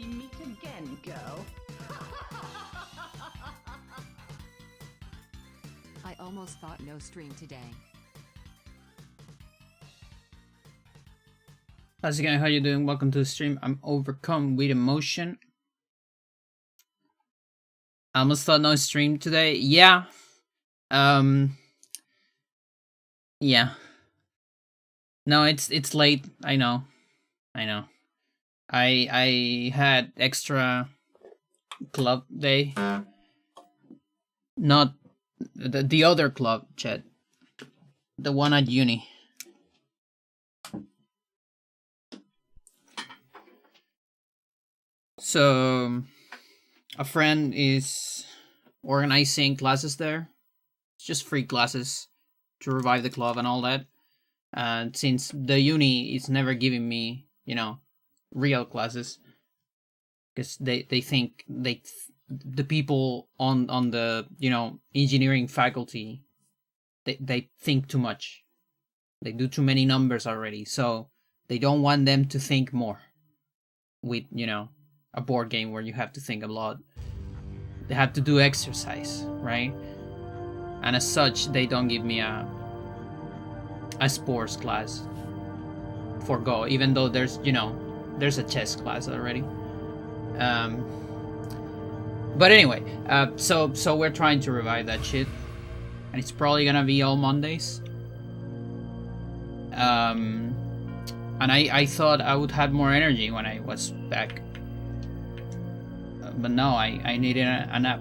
we meet again, girl. I almost thought no stream today. How's it going? How you doing? Welcome to the stream. I'm overcome with emotion. I almost thought no stream today. Yeah. Yeah. No, it's late. I know. I had extra club day. Not the other club, chat. The one at uni. So a friend is organizing classes there. It's just free classes to revive the club and all that. And since the uni is never giving me, real classes, because they think the people on the engineering faculty, they think too much. They do too many numbers already, so they don't want them to think more with a board game where you have to think a lot. They have to do exercise, right? And as such, they don't give me a sports class for Go, even though there's a chess class already. But anyway, so we're trying to revive that shit, and it's probably gonna be all Mondays. And I thought I would have more energy when I was back, but no, I needed a nap.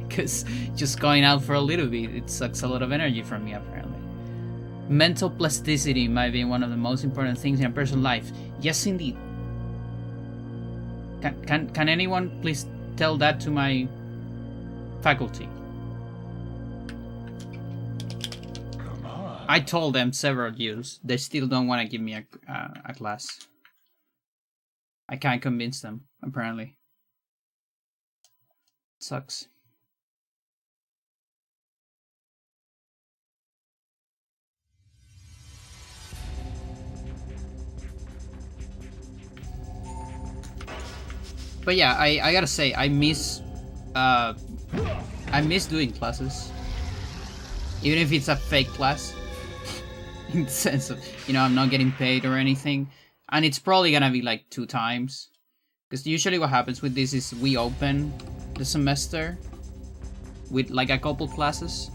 Because just going out for a little bit, it sucks a lot of energy from me, apparently. Mental plasticity might be one of the most important things in a person's life. Yes, indeed. Can anyone please tell that to my faculty? Come on. I told them several years. They still don't want to give me a class. I can't convince them, apparently. It sucks. But yeah, I gotta say, I miss doing classes. Even if it's a fake class. In the sense of, I'm not getting paid or anything. And it's probably gonna be like 2 times. Because usually what happens with this is we open the semester with like a couple classes.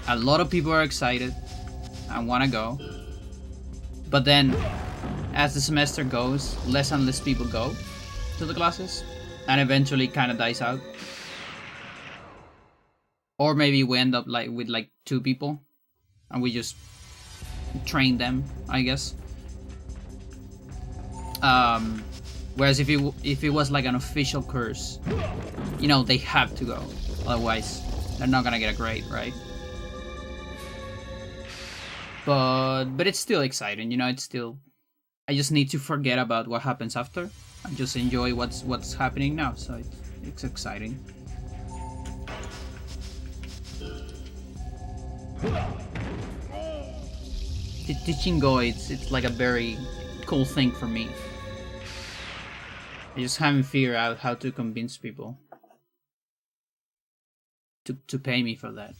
A lot of people are excited and wanna go. But then, as the semester goes, less and less people go to the classes, and eventually kind of dies out. Or maybe we end up with 2 people, and we just train them, I guess. Whereas if it was like an official course, they have to go, otherwise they're not gonna get a grade, right? But it's still exciting, it's still. I just need to forget about what happens after and just enjoy what's happening now. So it's exciting. Teaching Go, it's like a very cool thing for me. I just haven't figured out how to convince people to pay me for that.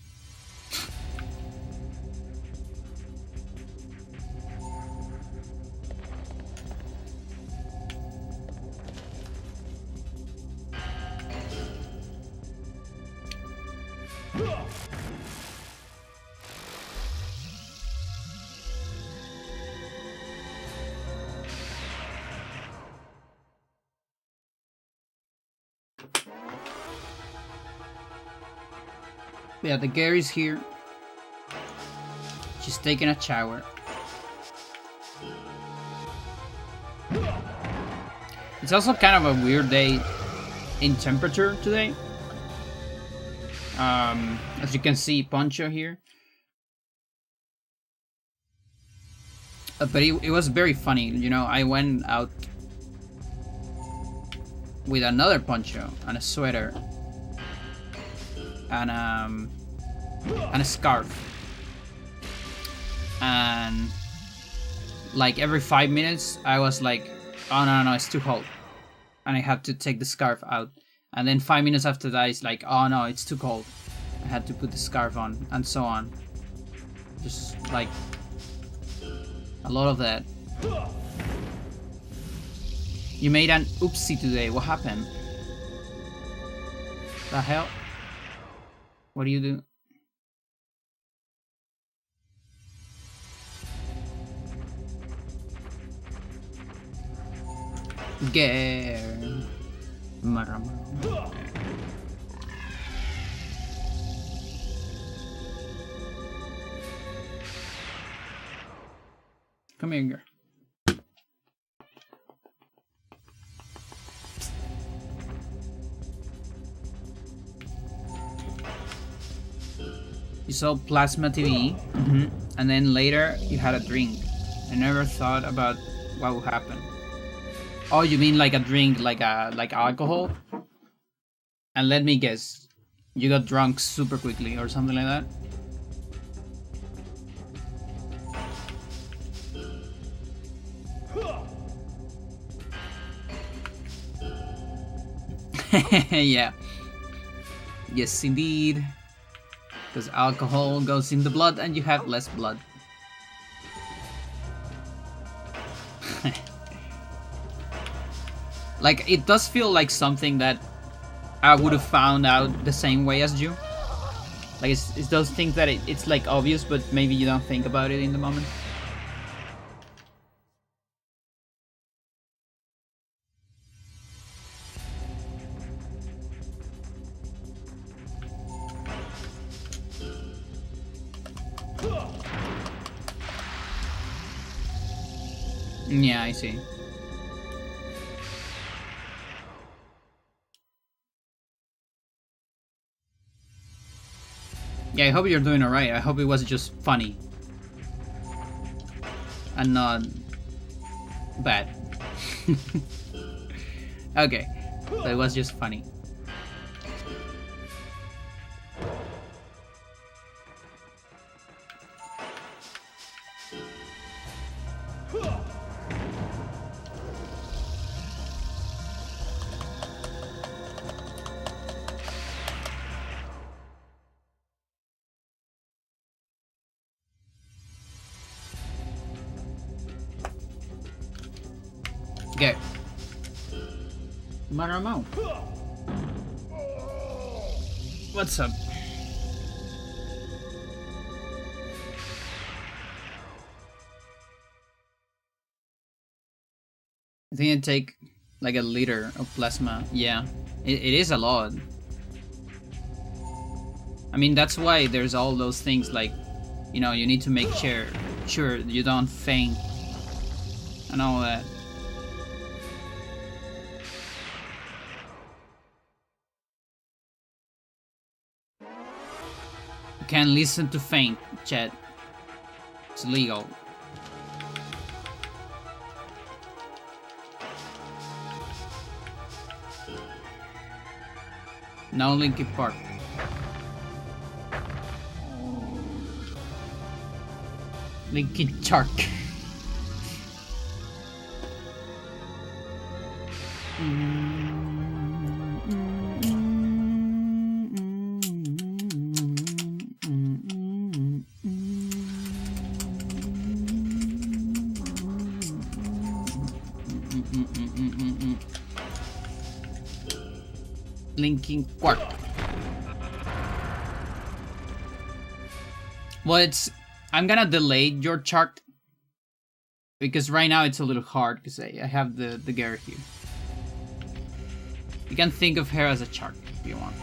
Yeah, the Gary's here. She's taking a shower. It's also kind of a weird day in temperature today. As you can see, Poncho here. But it was very funny, I went out with another poncho and a sweater and a scarf, and like every 5 minutes I was like oh no, it's too cold. And I have to take the scarf out. And then 5 minutes after that, it's like, oh no, it's too cold. I had to put the scarf on, and so on. Just like a lot of that. You made an oopsie today. What happened? The hell? What do you do? Gare. Marama. Come here, girl. You saw Plasma TV, and then later you had a drink. I never thought about what would happen. Oh, you mean like a drink, like alcohol? And let me guess, you got drunk super quickly or something like that? Yeah. Yes, indeed. Because alcohol goes in the blood and you have less blood. Like, it does feel like something that I would have found out the same way as you. Like, it's those things that it's like obvious, but maybe you don't think about it in the moment. Yeah, I see. Yeah, I hope you're doing alright. I hope it was just funny. And not bad. Okay, so it was just funny. Go. Maramo. What's up? I think it'd take like a liter of plasma. Yeah, it is a lot. I mean, that's why there's all those things like, you know, you need to make sure you don't faint and all that. You can't listen to faint, chat. It's illegal. No Linkin Park. Linkin Park. Linkin Park. Well, I'm gonna delay your chart because right now it's a little hard because I have the girl here. You can think of her as a chart if you want.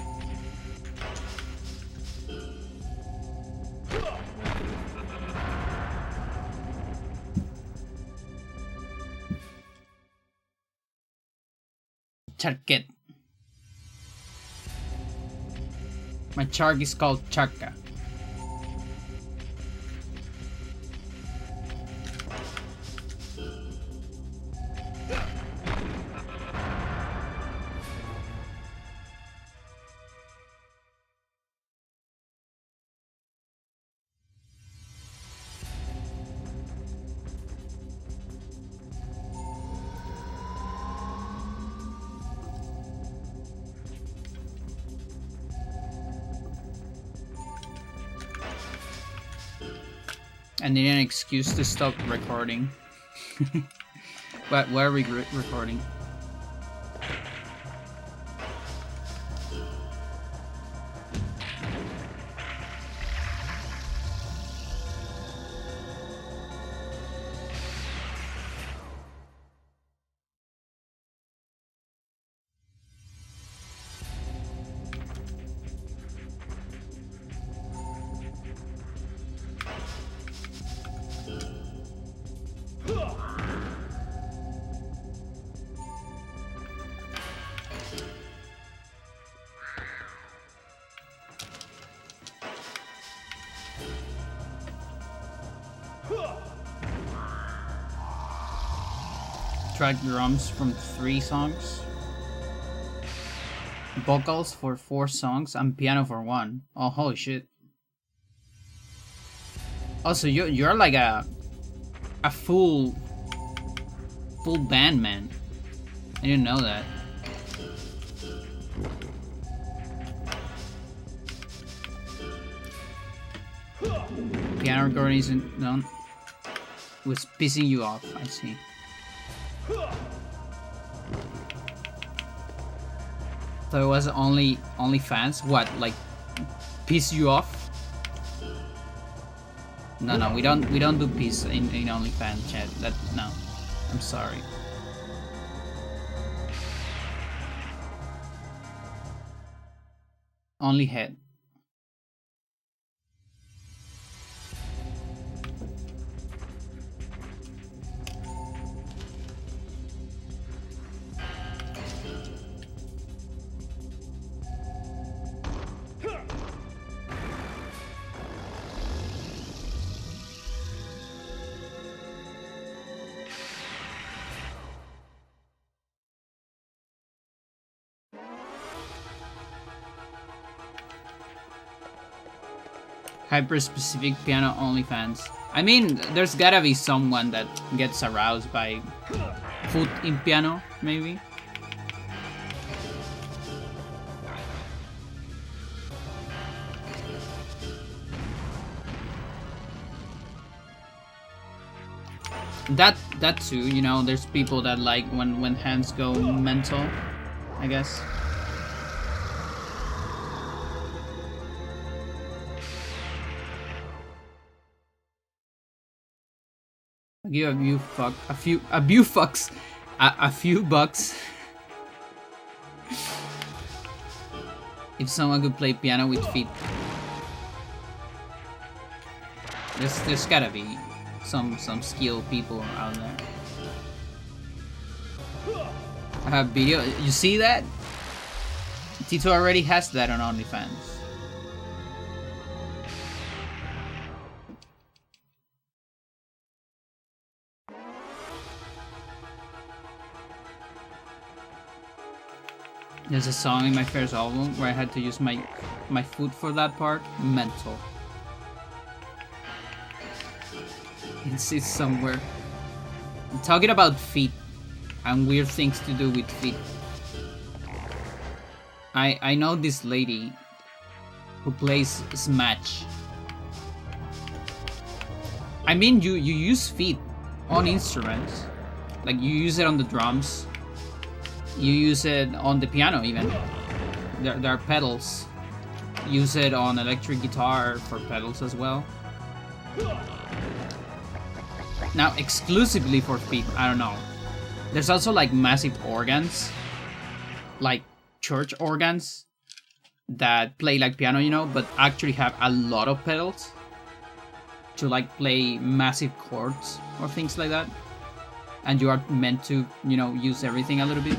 Charket. My chart is called Charka. I need an excuse to stop recording. What are we recording? Track drums from 3 songs, vocals for 4 songs, and piano for 1. Oh, holy shit! Also, you're like a full band, man. I didn't know that. Piano recording isn't done. Was pissing you off, I see. So it was only fans? What, like piss you off? No, we don't do piss in OnlyFans chat. That no. I'm sorry. Only head. Hyper-specific piano OnlyFans. I mean, there's gotta be someone that gets aroused by foot in piano, maybe? That too, you know, there's people that like when hands go mental, I guess. I'll give a few bucks if someone could play piano with feet. There's gotta be some skilled people out there. I have video. You see that? Tito already has that on OnlyFans. There's a song in my first album where I had to use my foot for that part. Mental. It's somewhere. I'm talking about feet and weird things to do with feet. I know this lady who plays Smash. I mean, you use feet on instruments. Like, you use it on the drums. You use it on the piano even. There are pedals. Use it on electric guitar for pedals as well. Now, exclusively for feet, I don't know. There's also like massive organs, like church organs that play like piano, you know, but actually have a lot of pedals to like play massive chords or things like that. And you are meant to, you know, use everything a little bit.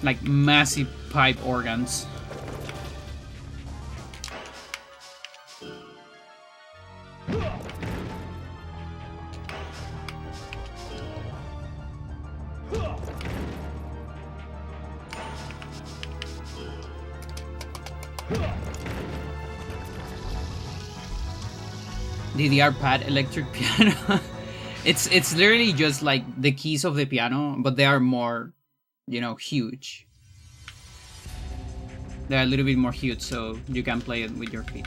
Like massive pipe organs. DDR pad electric piano. It's literally just like the keys of the piano, but they are more, you know, huge. They're a little bit more huge, so you can play it with your feet.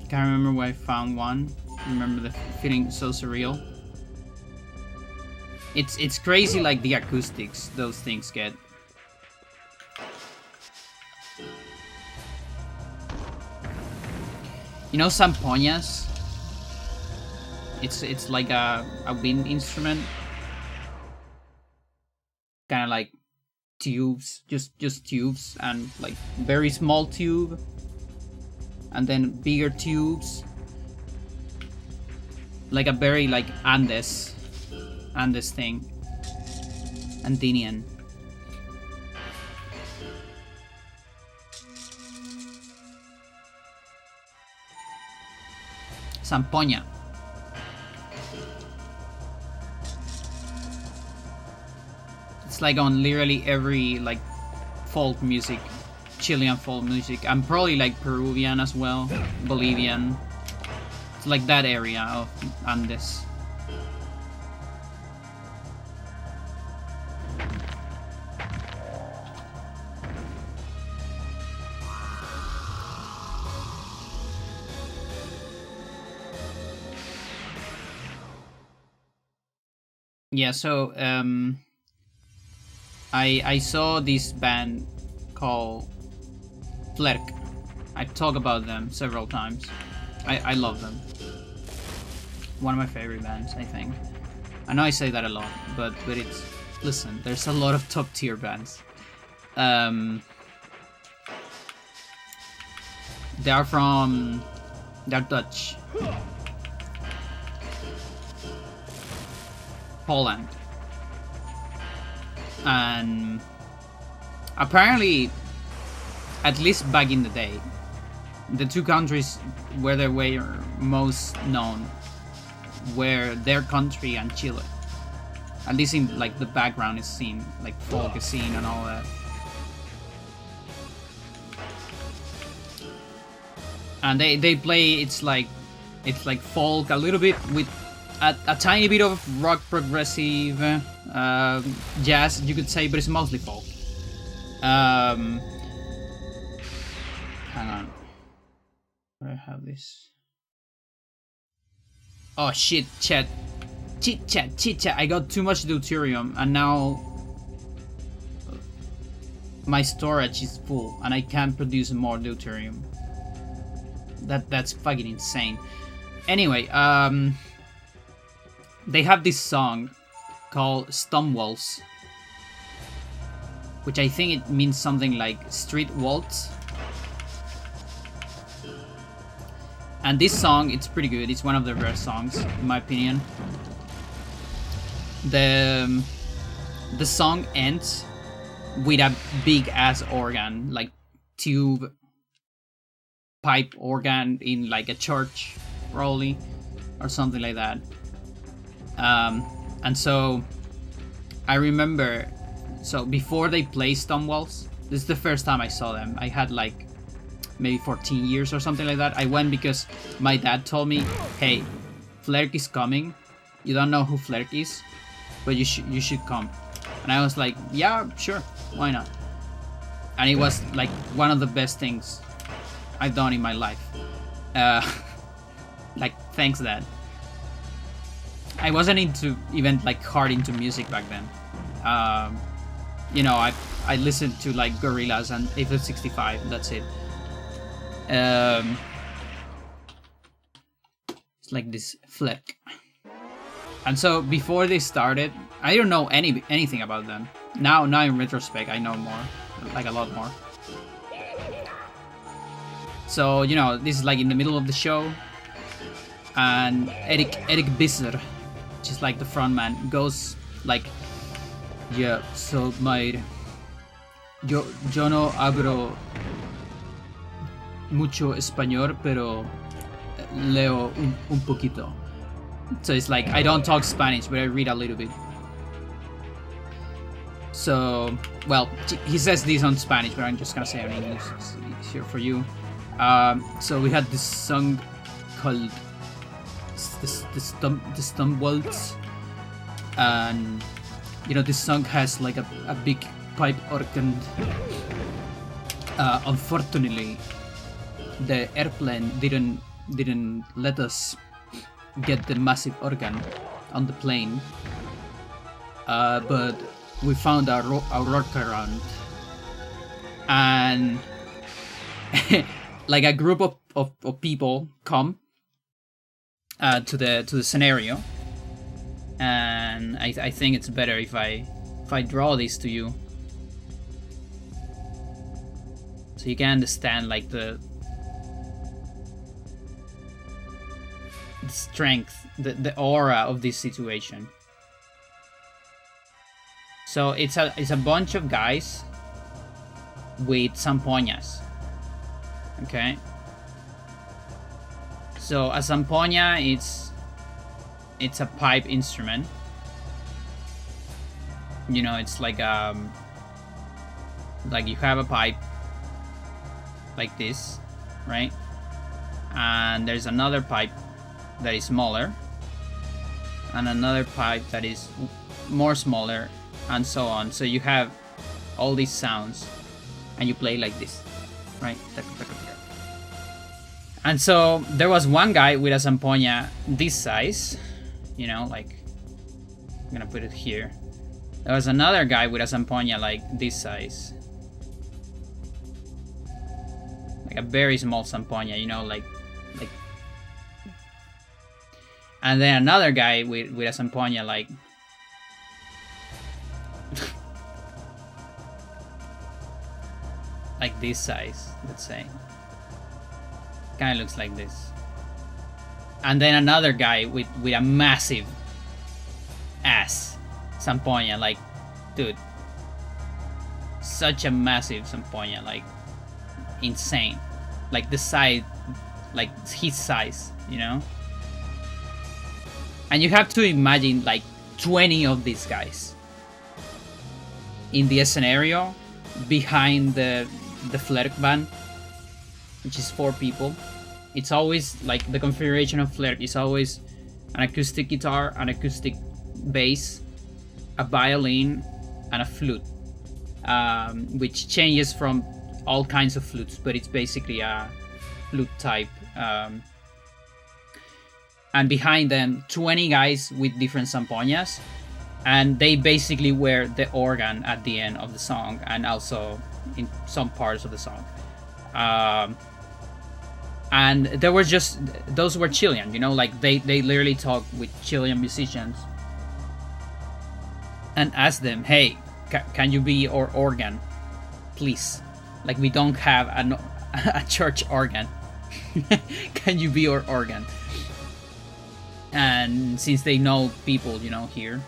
Can't remember where I found one. Remember the feeling so surreal. It's crazy, like the acoustics those things get. You know zampoñas? It's like a wind instrument. Kind of like tubes, just tubes, and like very small tube, and then bigger tubes. Like a very like Andes thing. Andinian. Zampoña. It's like on literally every like folk music, Chilean folk music, and probably like Peruvian as well, Bolivian. It's like that area of Andes. Yeah, so I saw this band called Flerk. I talk about them several times. I love them. One of my favorite bands, I think. I know I say that a lot, but it's, listen, there's a lot of top tier bands. They're Dutch. Poland. And apparently, at least back in the day, the two countries where they were most known were their country and Chile. At least in like the background is seen, like folk is seen and all that. And they play, it's like folk a little bit with a tiny bit of rock progressive jazz, you could say, but it's mostly folk. Hang on. Where I have this? Oh shit, chat. Chit chat. I got too much deuterium and now my storage is full and I can't produce more deuterium. That's fucking insane. Anyway, they have this song called Stonewalls, which I think it means something like street waltz. And this song, it's pretty good. It's one of the rare songs, in my opinion. The song ends with a big ass organ, like tube pipe organ in like a church, probably, or something like that. And so I remember, so before they play Stonewalls, this is the first time I saw them. I had like maybe 14 years or something like that. I went because my dad told me, hey, Flerk is coming. You don't know who Flerk is, but you should come. And I was like, yeah, sure, why not? And it was like one of the best things I've done in my life. Like, thanks, Dad. I wasn't even like hard into music back then. You know, I listened to like Gorillaz and AF65. That's it. It's like this Flerk. And so before they started, I don't know anything about them. Now in retrospect, I know more, like a lot more. So, you know, this is like in the middle of the show, and Eric Bisser, just like the frontman, goes like, yeah, so my, yo no hablo mucho español, pero leo un poquito. So it's like, I don't talk Spanish, but I read a little bit. So, well, he says this on Spanish, but I'm just gonna say it in English. It's easier for you. So we had this song called the Stonewalls, and you know, this song has like a big pipe organ. Unfortunately, the airplane didn't let us get the massive organ on the plane. But we found our workaround, and like a group of people come to the scenario, and I think it's better if I draw this to you, so you can understand like the strength, the aura of this situation. So it's a bunch of guys with zampoñas. Okay. So a zampoña, it's a pipe instrument. You know, it's like you have a pipe like this, right? And there's another pipe that is smaller, and another pipe that is more smaller, and so on. So you have all these sounds, and you play like this, right? And so there was one guy with a zampoña this size, you know, like, I'm gonna put it here. There was another guy with a zampoña like this size, like a very small zampoña, you know, like. And then another guy with a zampoña like like this size, let's say. Kind of looks like this. And then another guy with a massive ass zampoña, like, dude, such a massive zampoña, like, insane, like the size, like his size, you know. And you have to imagine like 20 of these guys in the scenario behind the Flerk band, which is 4 people. It's always like the configuration of Flerk is always an acoustic guitar, an acoustic bass, a violin, and a flute, which changes from all kinds of flutes, but it's basically a flute type. And behind them, 20 guys with different zampoñas, and they basically wear the organ at the end of the song, and also in some parts of the song. And there were just, those were Chilean, you know, like they literally talk with Chilean musicians and ask them, hey, can you be our organ, please? Like, we don't have a church organ. Can you be our organ? And since they know people, you know, here,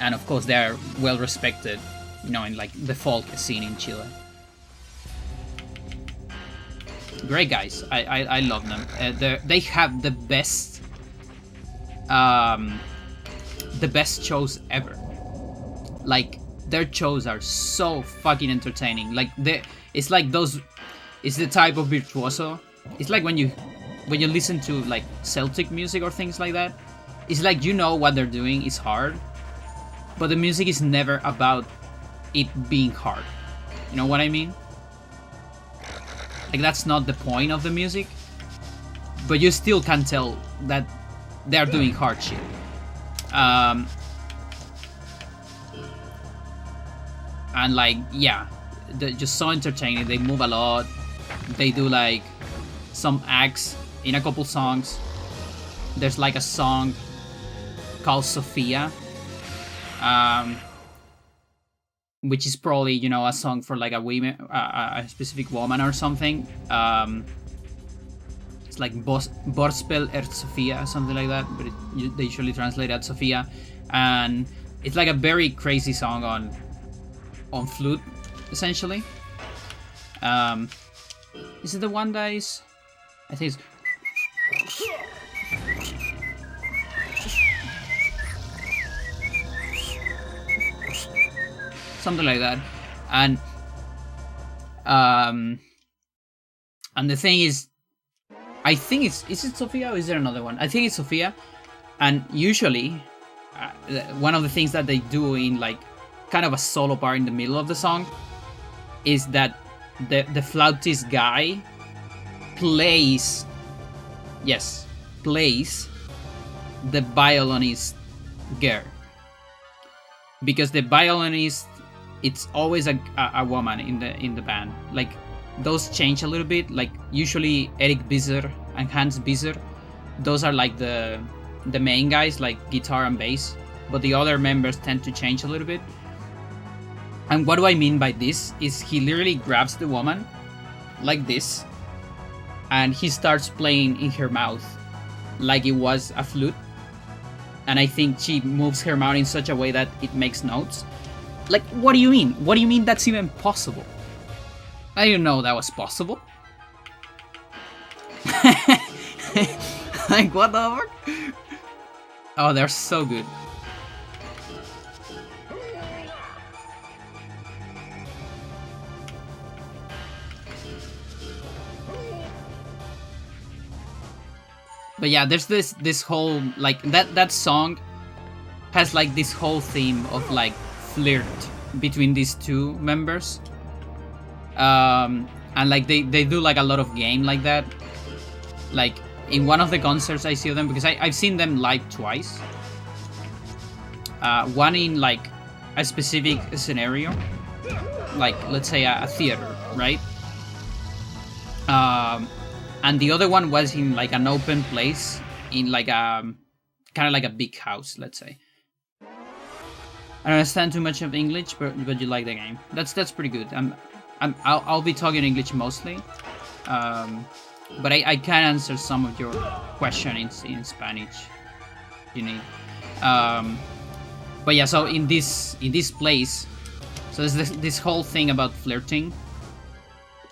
and of course they are well respected, you know, in like the folk scene in Chile. Great guys, I love them. They have the best shows ever. Like, their shows are so fucking entertaining. Like, it's like those, it's the type of virtuoso. It's like when you listen to like Celtic music or things like that, it's like, you know what they're doing is hard, but the music is never about it being hard. You know what I mean? Like, that's not the point of the music, but you still can tell that they're doing hard shit. And like, yeah, they're just so entertaining. They move a lot. They do like some acts in a couple songs. There's like a song called Sophia, which is probably, you know, a song for like a woman, a specific woman or something. It's like Borspel Sophia, something like that, but they usually translate it as Sophia. And it's like a very crazy song on flute, essentially. Is it the one that is, I think it's something like that. And the thing is, I think is it Sophia or is there another one? I think it's Sophia. And usually one of the things that they do in like kind of a solo part in the middle of the song is that the flautist guy plays the violinist girl, because the violinist, it's always a woman in the band. Like those change a little bit. Like usually Eric Bizer and Hans Bizer, those are like the main guys, like guitar and bass, but the other members tend to change a little bit. And what do I mean by this is he literally grabs the woman like this and he starts playing in her mouth like it was a flute. And I think she moves her mouth in such a way that it makes notes. Like, what do you mean? What do you mean that's even possible? I didn't know that was possible. Like, what the fuck? Oh, they're so good. But yeah, there's this whole, like, that song has like this whole theme of like flirt between these two members. And like they do like a lot of game like that. Like in one of the concerts I see them, because I've seen them live twice. One in like a specific scenario, like let's say a theater, right? And the other one was in like an open place in like a kind of like a big house, let's say. I don't understand too much of English, but you like the game. That's pretty good. I'll be talking English mostly, but I can answer some of your questions in Spanish. You need. But yeah, so in this place, so there's this whole thing about flirting,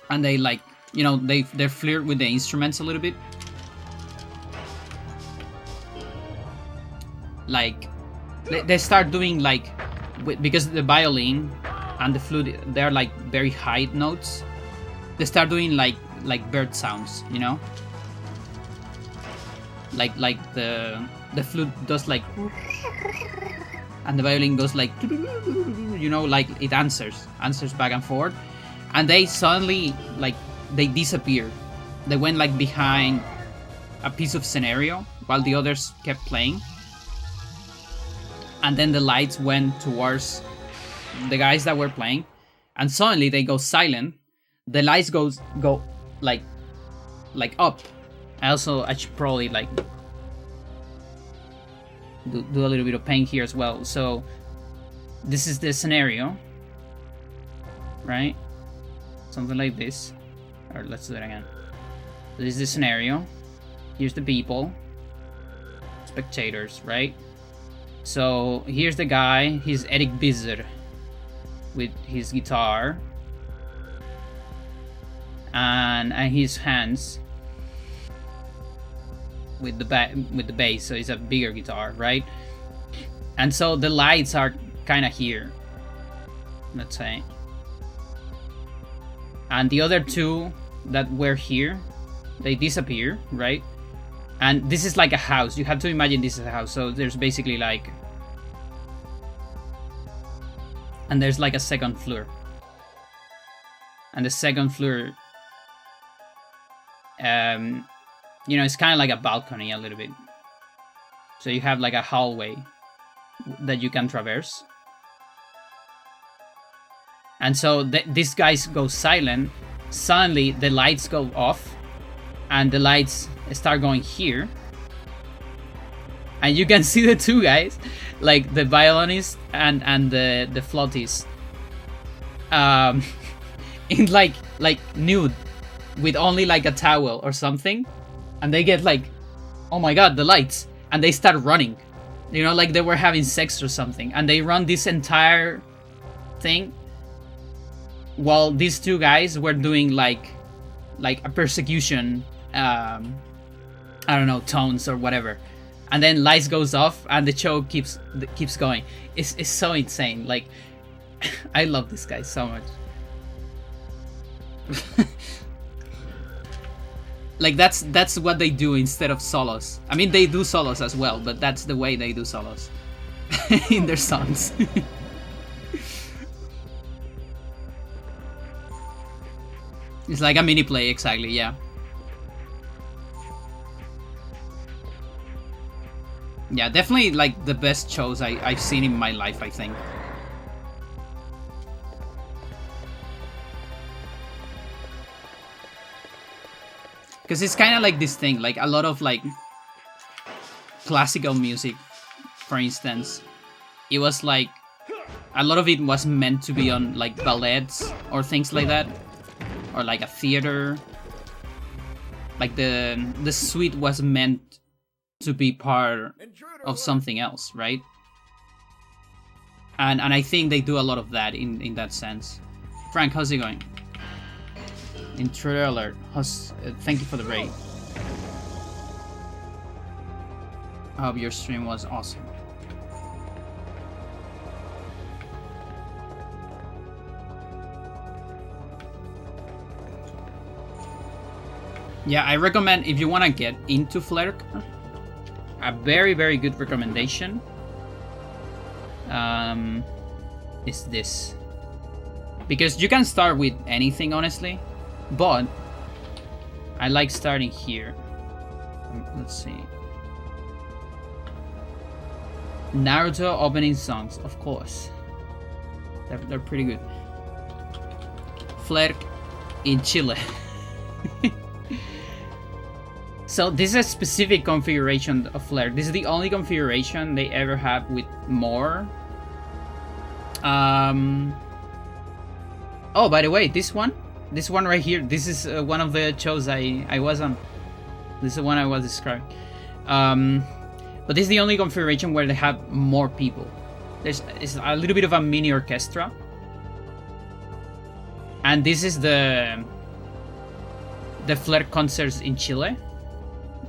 and they like, you know, they flirt with the instruments a little bit. Like they start doing like, because the violin and the flute, they're like very high notes. They start doing like bird sounds, you know. Like the flute does like, and the violin goes like, you know, like it answers back and forth, and they suddenly like they disappear. They went like behind a piece of scenario while the others kept playing, and then the lights went towards the guys that were playing, and suddenly they go silent. The lights go like up. I should probably like do a little bit of paint here as well. So this is the scenario, right? Something like this. Or let's do it again. This is the scenario. Here's the people, spectators, right? So here's the guy. He's Eric Bizer with his guitar and his hands with the bass. So it's a bigger guitar, right? And so the lights are kind of here, let's say. And the other two that were here, they disappear, right? And this is like a house. You have to imagine this is a house. So there's basically like, and there's like a second floor. And the second floor, you know, it's kind of like a balcony a little bit. So you have like a hallway that you can traverse. And so these guys go silent. Suddenly the lights go off, and the lights start going here. And you can see the two guys, like the violinist and the flautist, in like nude, with only like a towel or something. And they get like, oh my god, the lights, and they start running, you know, like they were having sex or something. And they run this entire thing while these two guys were doing like a persecution, I don't know, tones or whatever. And then lights goes off and the show keeps going. It's so insane. Like, I love this guy so much. Like that's what they do instead of solos. I mean, they do solos as well, but that's the way they do solos. in their songs. It's like a mini play, exactly, yeah. Yeah, definitely like the best shows I've seen in my life, I think. Because it's kind of like this thing, like a lot of like classical music, for instance. It was like, a lot of it was meant to be on like ballets or things like that. Or like a theater. Like the suite was meant to be part of something else, right? And I think they do a lot of that in that sense. Frank, how's it going? Intruder alert. Thank you for the raid. I hope your stream was awesome. Yeah, I recommend, if you want to get into Flerk, a very, very good recommendation is this. Because you can start with anything, honestly, but I like starting here. Let's see. Naruto opening songs, of course. They're pretty good. Flerk in Chile. So this is a specific configuration of Flerk. This is the only configuration they ever have with more. Oh, by the way, this one right here, this is one of the shows I was on. This is the one I was describing. But this is the only configuration where they have more people. It's a little bit of a mini orchestra. And this is the Flerk concerts in Chile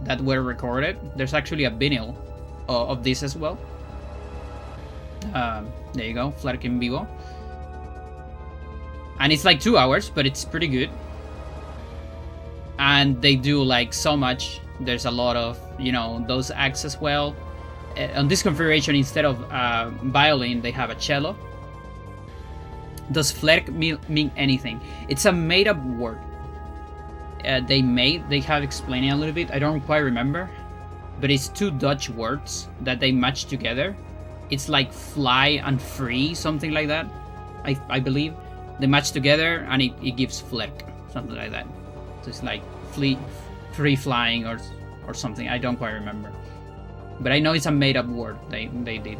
that were recorded. There's actually a vinyl of this as well. There you go, Flerk en vivo. And it's like 2 hours, but it's pretty good. And they do like so much. There's a lot of, you know, those acts as well. On this configuration, instead of violin, they have a cello. Does Flerk mean anything? It's a made-up word. They have explained it a little bit. I don't quite remember, but it's two Dutch words that they match together. It's like fly and free, something like that. I believe they match together and it gives Flerk, something like that. So it's like free flying or something. I don't quite remember, but I know it's a made-up word they did.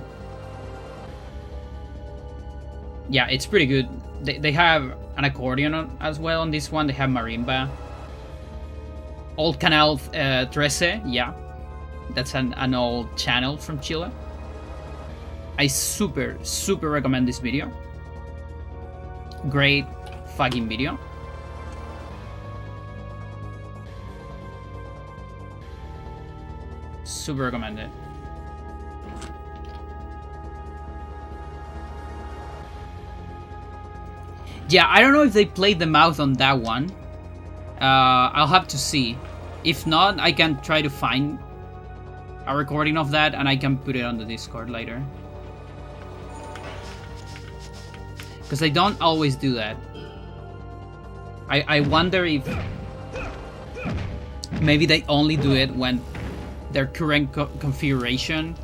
Yeah, it's pretty good. They have an accordion as well on this one. They have marimba. Old Canal 13, yeah. That's an old channel from Chile. I super recommend this video. Great fucking video. Super recommend it. Yeah, I don't know if they played the mouth on that one. I'll have to see. If not, I can try to find a recording of that and I can put it on the Discord later. Because they don't always do that. I wonder if maybe they only do it when their current configuration,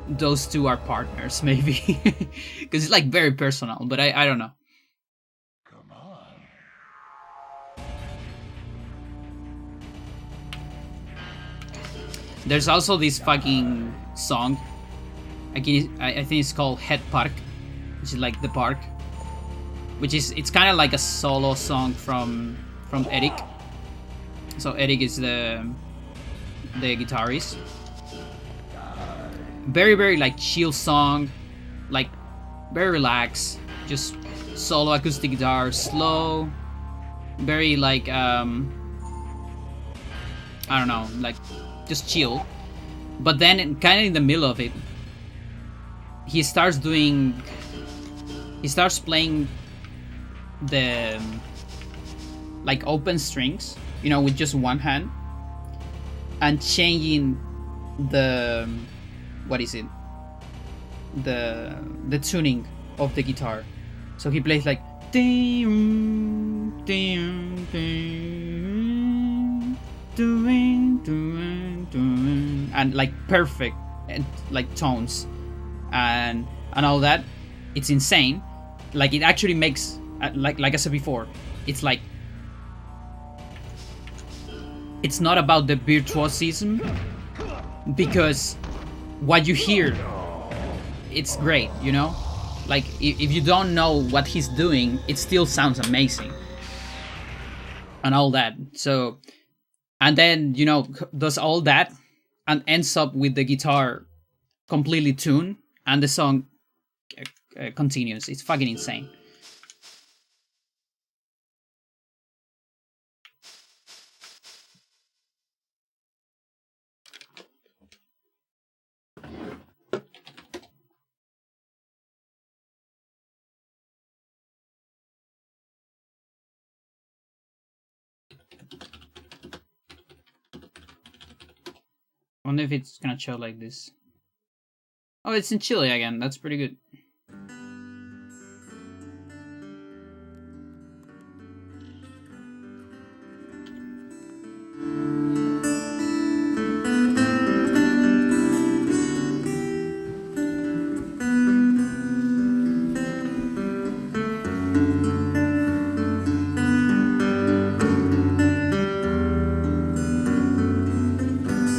those two are partners, maybe. Because it's like very personal, but I don't know. There's also this fucking song. I think it's called Head Park, which is like the park. It's kind of like a solo song from Eric. So Eric is the guitarist. Very like chill song, like very relaxed, just solo acoustic guitar, slow, very like I don't know, like just chill. But then kind of in the middle of it, he starts playing the like open strings, you know, with just one hand, and changing the, what is it, the tuning of the guitar. So he plays like and like perfect and like tones and all that. It's insane. Like it actually makes like I said before, it's like it's not about the virtuosism, because what you hear, it's great, you know? Like, if you don't know what he's doing, it still sounds amazing. And all that. So, and then, you know, does all that and ends up with the guitar completely tuned, and the song continues. It's fucking insane. I wonder if it's gonna show like this. Oh, it's in Chile again. That's pretty good.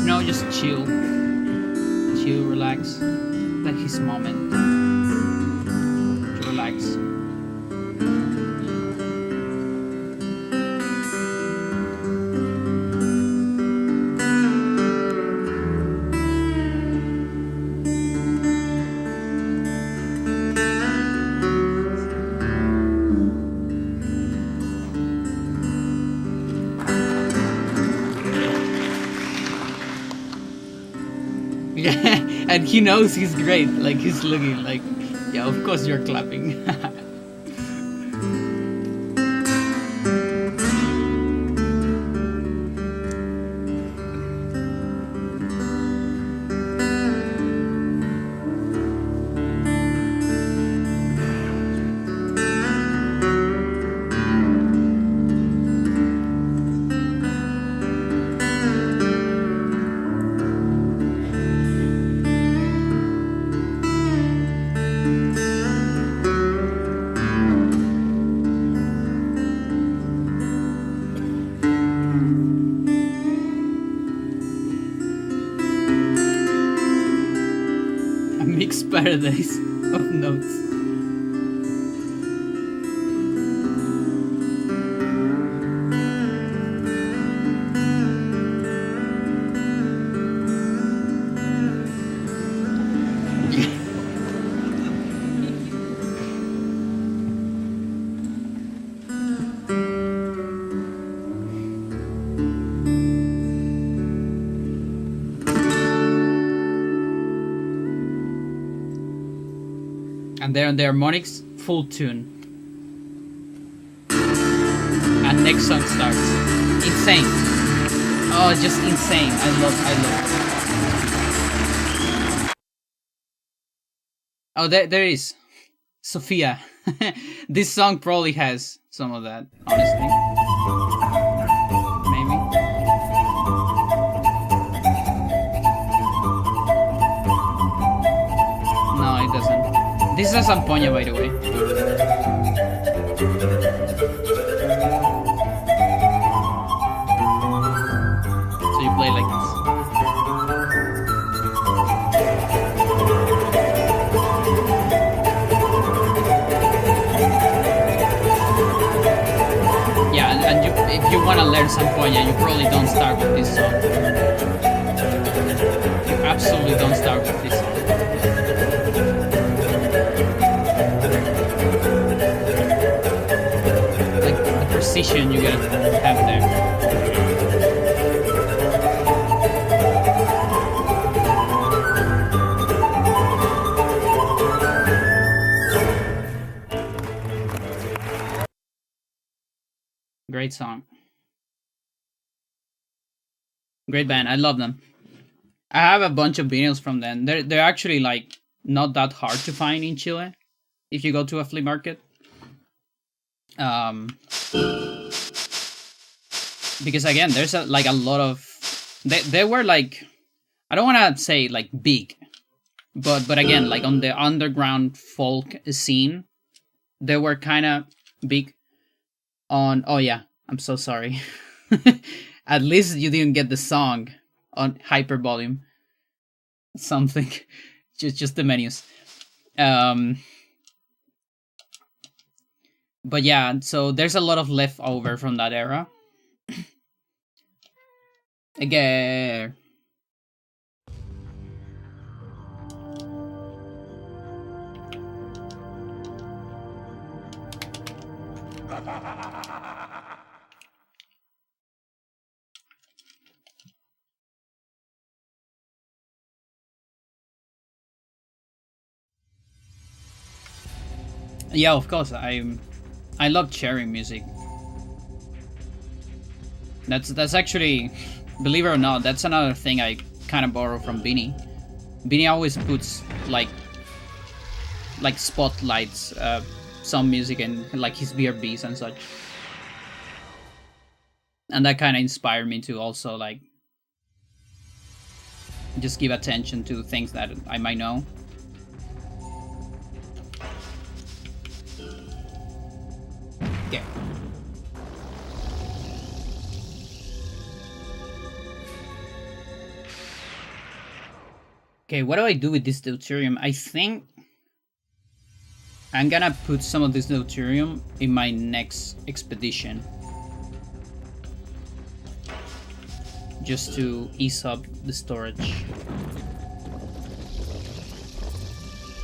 No, just chill, relax, like his moment to relax. Yeah, and he knows he's great. Like, he's looking like, yeah, of course you're clapping. A mixed paradise of notes. And they're on the harmonics, full tune. And next song starts. Insane. Oh, just insane. I love it. Oh, there is. Sophia. This song probably has some of that, honestly. Maybe. No, it doesn't. This is a zampoña, by the way. So you play like this. Yeah, and you, if you want to learn zampoña, you probably don't start with this song. You absolutely don't start with this song. Precision you gotta have there. Great song. Great band. I love them. I have a bunch of videos from them. They're actually like not that hard to find in Chile if you go to a flea market. Because again, there's a lot of they were like, I don't want to say like big, but again, like on the underground folk scene, they were kind of big. On oh yeah, I'm so sorry. At least you didn't get the song on hyper volume. Something, just the menus. But yeah, so there's a lot of leftover from that era. Again. Yeah, of course. I love sharing music. That's actually, believe it or not, that's another thing I kind of borrow from Beanie. Beanie always puts like spotlights some music in like his BRBs and such, and that kind of inspired me to also like just give attention to things that I might know. Okay. Okay, what do I do with this deuterium? I think I'm gonna put some of this deuterium in my next expedition. Just to ease up the storage.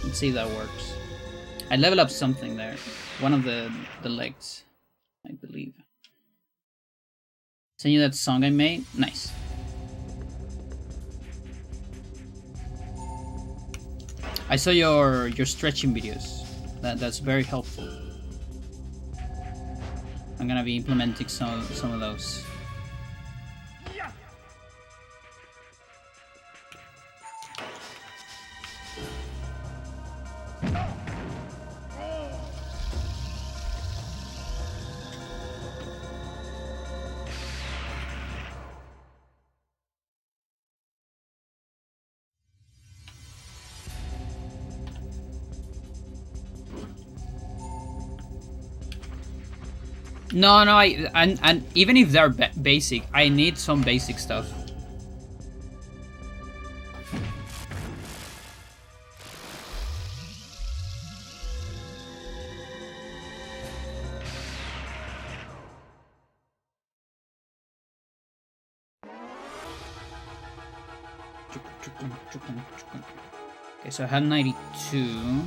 Let's see if that works. I level up something there. One of the legs, I believe. Send you that song I made? Nice. I saw your stretching videos. That's very helpful. I'm gonna be implementing some of those. No, and even if they're basic, I need some basic stuff. Okay, so I had 92.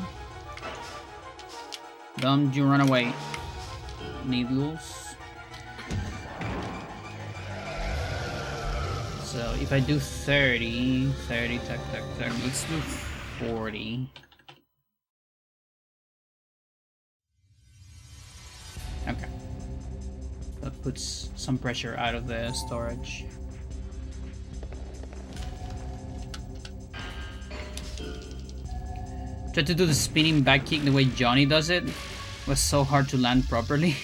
Don't you run away. Needles. So if I do 30, tac, let's do 40. Okay. That puts some pressure out of the storage. Try to do the spinning back kick the way Johnny does it. Was so hard to land properly.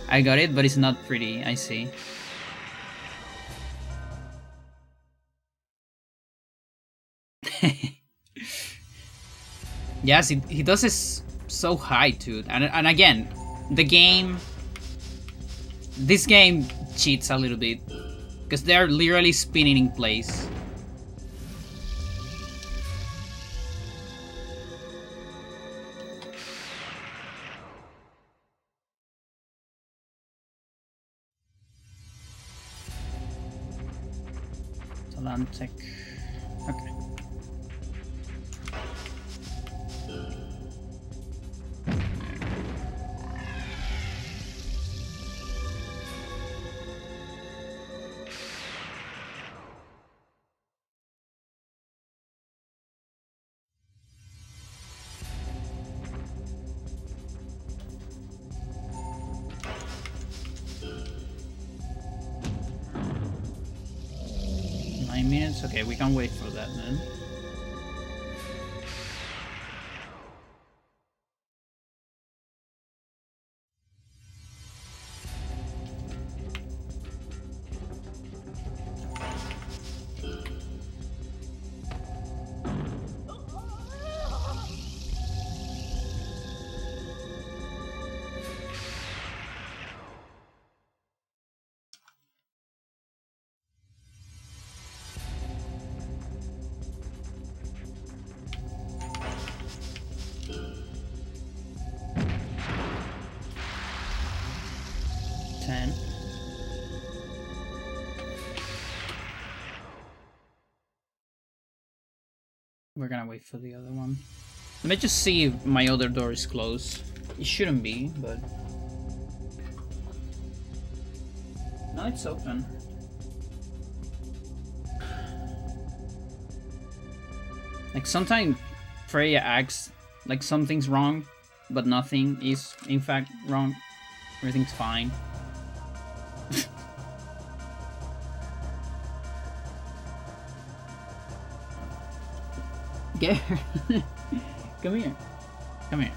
I got it, but it's not pretty, I see. Yes, he does this so high too. And again, this game cheats a little bit. Because they're literally spinning in place. Atlantic. Okay. Minutes? Okay, we can wait for that then. 10. We're gonna wait for the other one. Let me just see if my other door is closed. It shouldn't be, but... No, it's open. Like, sometimes Freya acts like something's wrong, but nothing is in fact wrong. Everything's fine. Get her. Come here. Come here.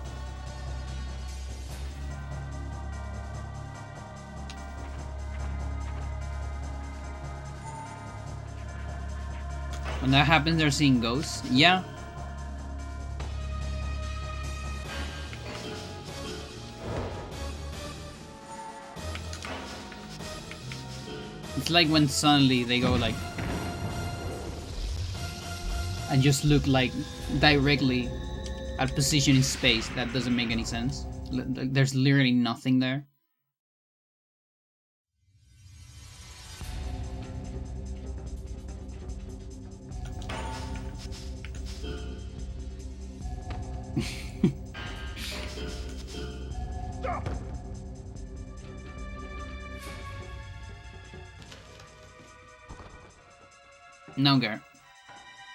When that happens, they're seeing ghosts. Yeah. It's like when suddenly they go like... and just look like directly at position in space. That doesn't make any sense. There's literally nothing there. No, Gar.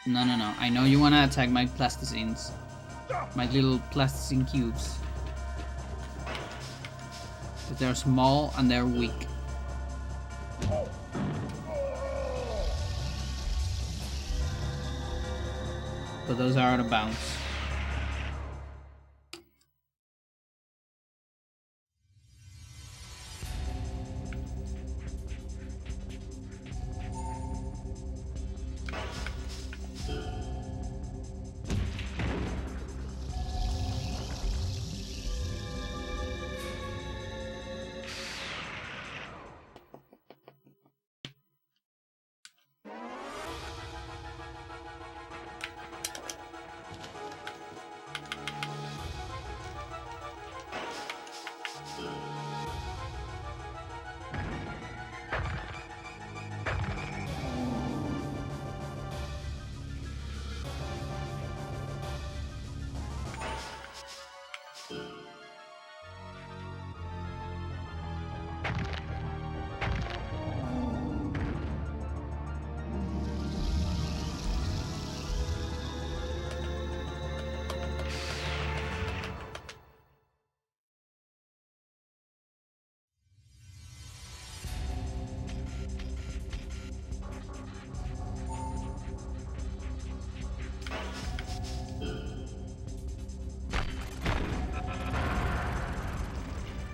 No, no, no. I know you wanna attack my plasticines. My little plasticine cubes. But they're small and they're weak. But those are out of bounds.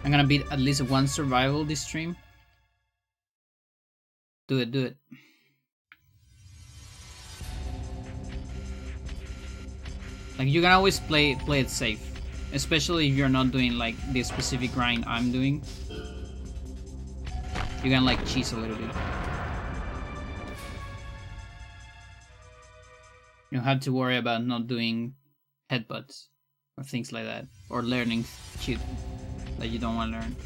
I'm gonna beat at least one survival this stream. Do it, do it. Like, you can always play it safe. Especially if you're not doing like the specific grind I'm doing. You can like cheese a little bit. You don't have to worry about not doing headbutts or things like that. Or learning shit that you don't want to learn.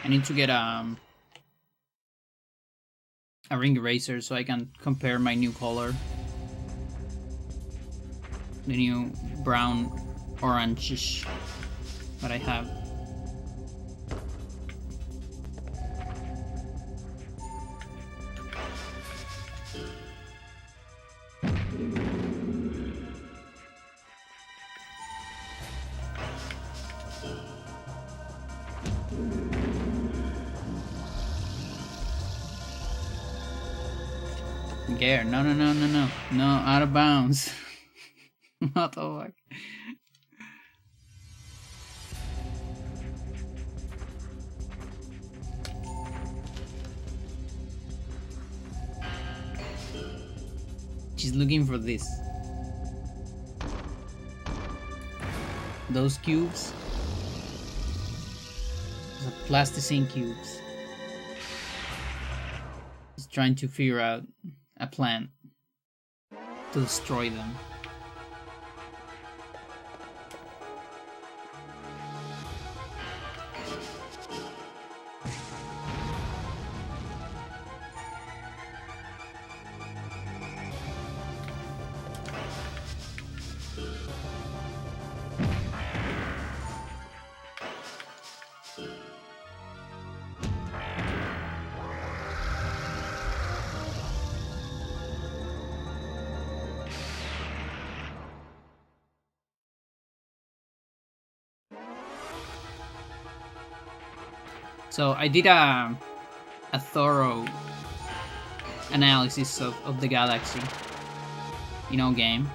I need to get a ring eraser so I can compare my new color. The new brown orange-ish that I have. Gare, no, no, no, no, no. No, out of bounds. What the fuck? She's looking for this. Those cubes. Those are plasticine cubes. She's trying to figure out a plan to destroy them. So I did a thorough analysis of the galaxy, game.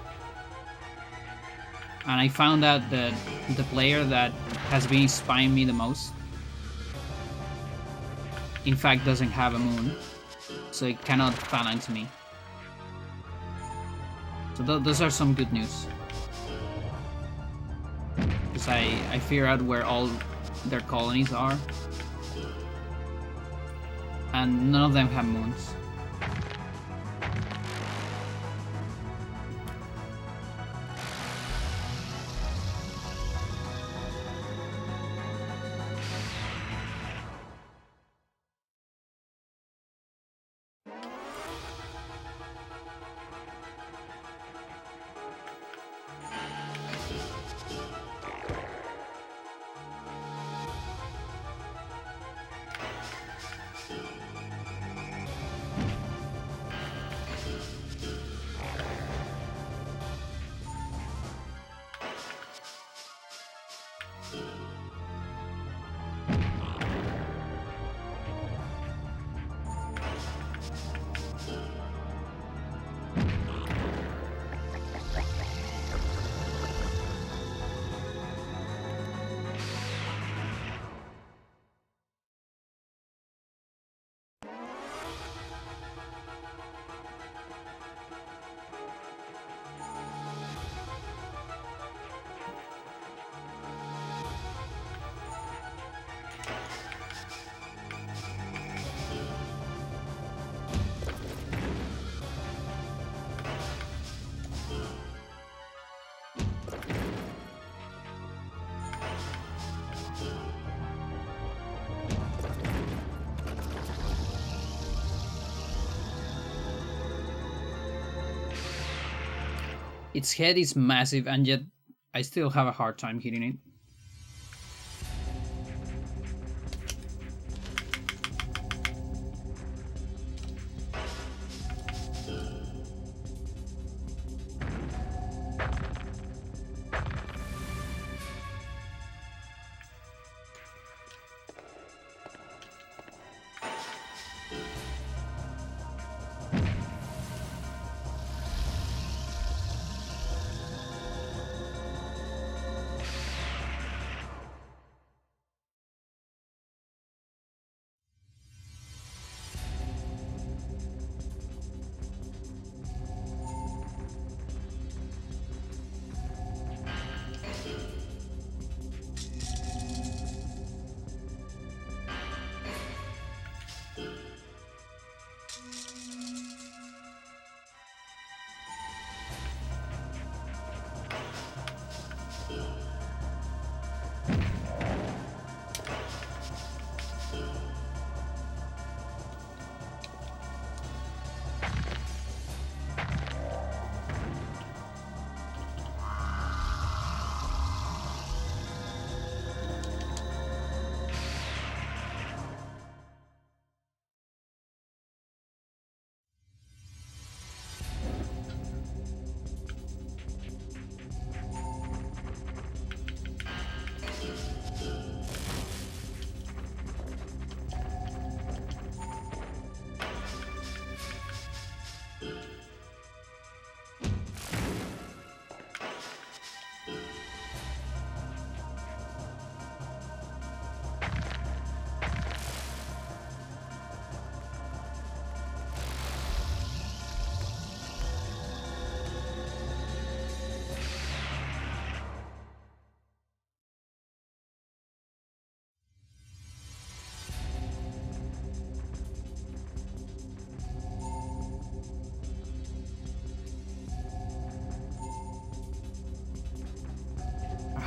And I found out that the player that has been spying me the most, in fact, doesn't have a moon. So it cannot phalanx me. So those are some good news. Because I figure out where all their colonies are. And none of them have moons. Its head is massive, and yet I still have a hard time hitting it.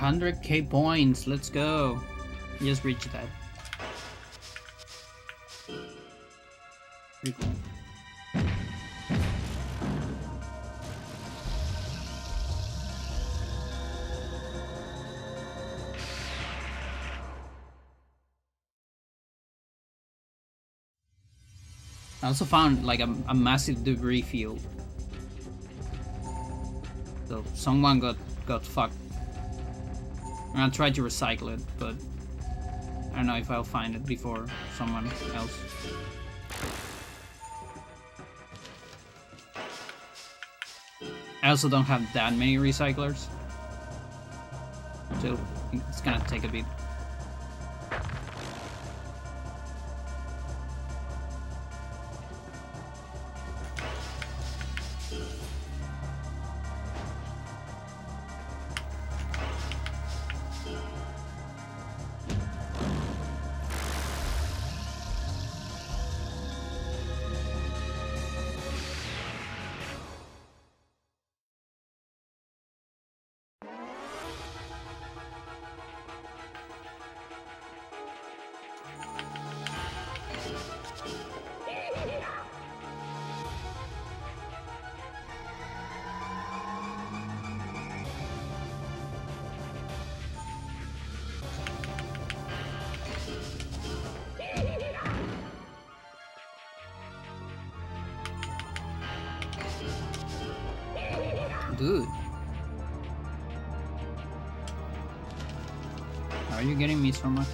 400k points. Let's go. Just reach that. Pretty cool. I also found like a massive debris field. So someone got fucked. I'm gonna try to recycle it, but I don't know if I'll find it before someone else. I also don't have that many recyclers, so it's gonna take a bit. Dude. How are you getting me so much?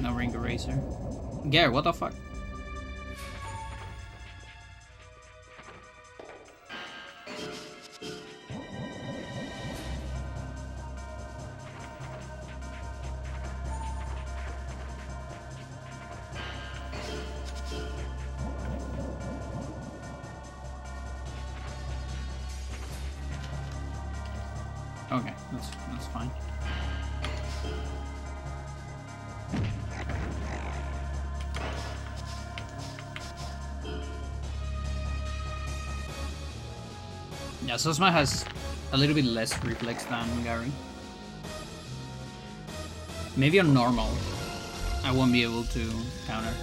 No ring eraser. Gare, what the fuck? Okay, that's fine. Yeah, Susma has a little bit less reflex than Gary. Maybe on normal, I won't be able to counter.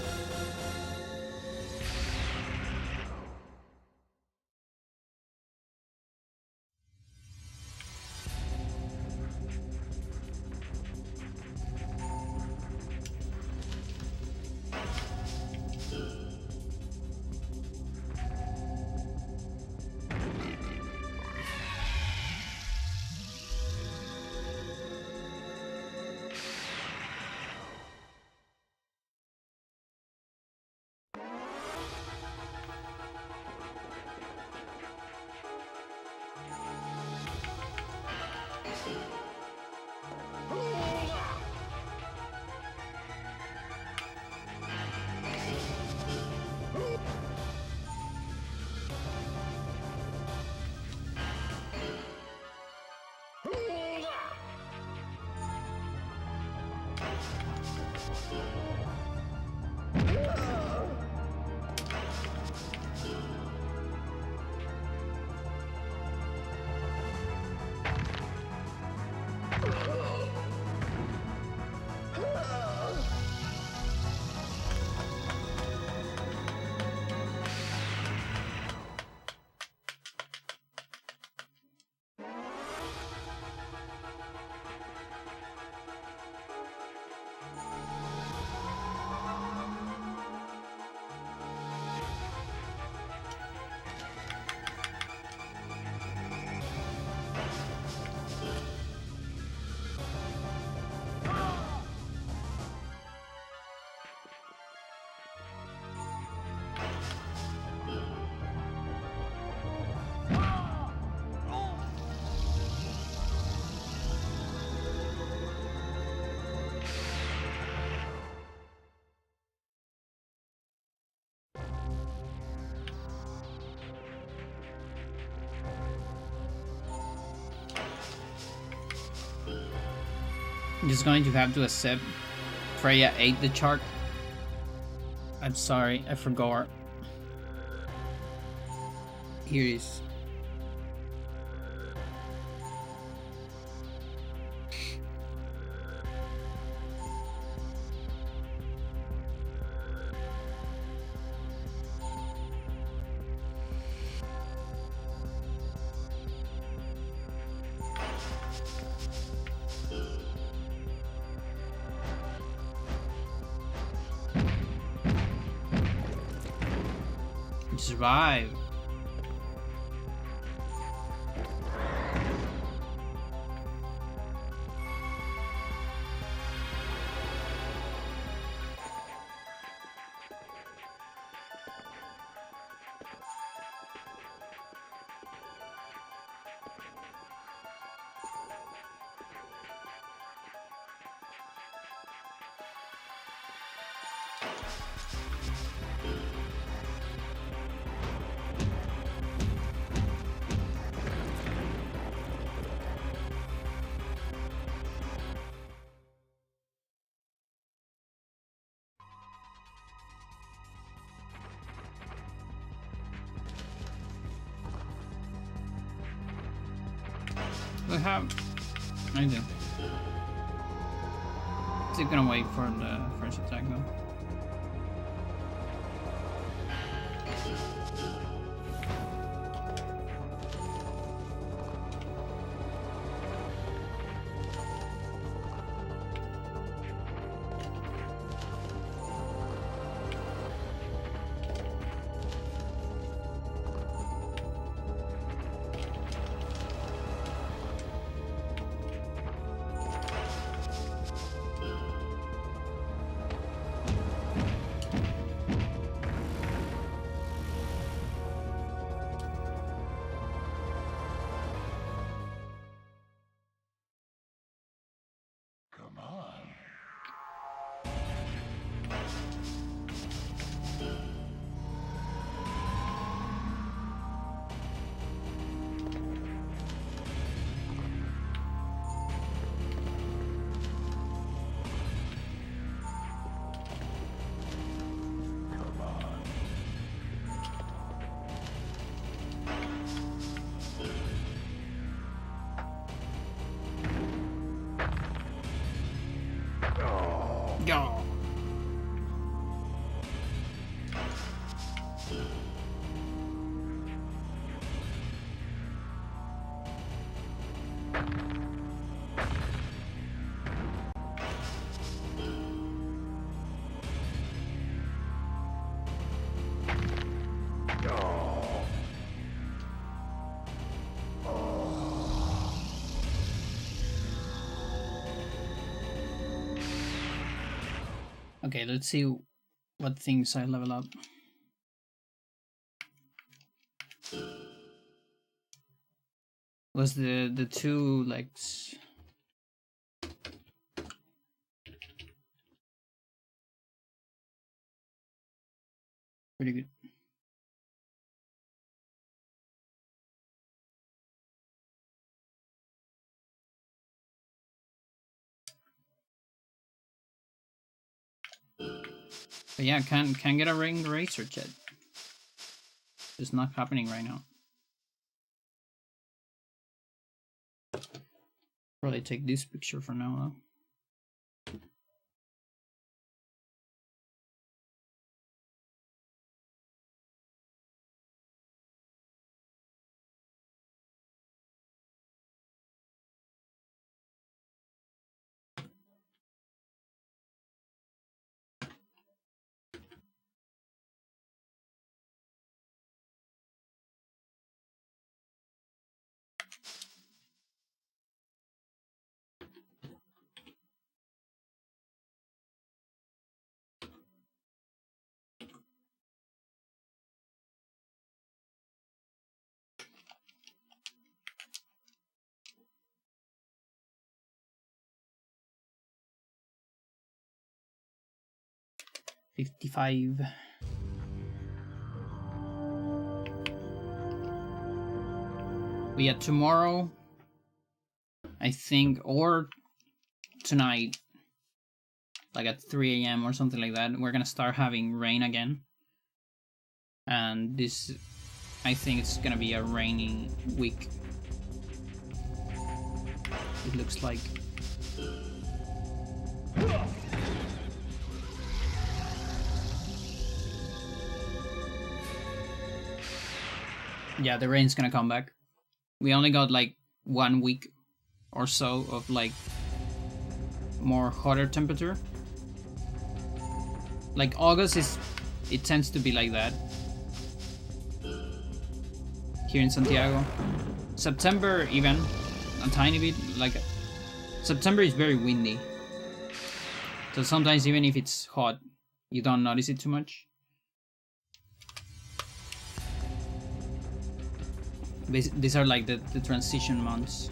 just going to have to accept Freya ate the shark. I'm sorry, I forgot. Here it is. Survive. We have. I do. Still gonna wait for the first attack though. Come on. Come on. Oh. Go. Oh. Okay, let's see what things I level up. Was the two legs. Pretty good. But yeah, can't get a ring racer yet. It's not happening right now. Probably take this picture for now though. $55. But yeah, tomorrow, I think, or tonight, like at 3 a.m. or something like that, we're gonna start having rain again. And this, I think it's gonna be a rainy week. It looks like. Yeah, the rain's gonna come back. We only got like 1 week or so of like more hotter temperature. Like August it tends to be like that here in Santiago. September even a tiny bit, like September is very windy. So sometimes even if it's hot, you don't notice it too much. These are like the transition months.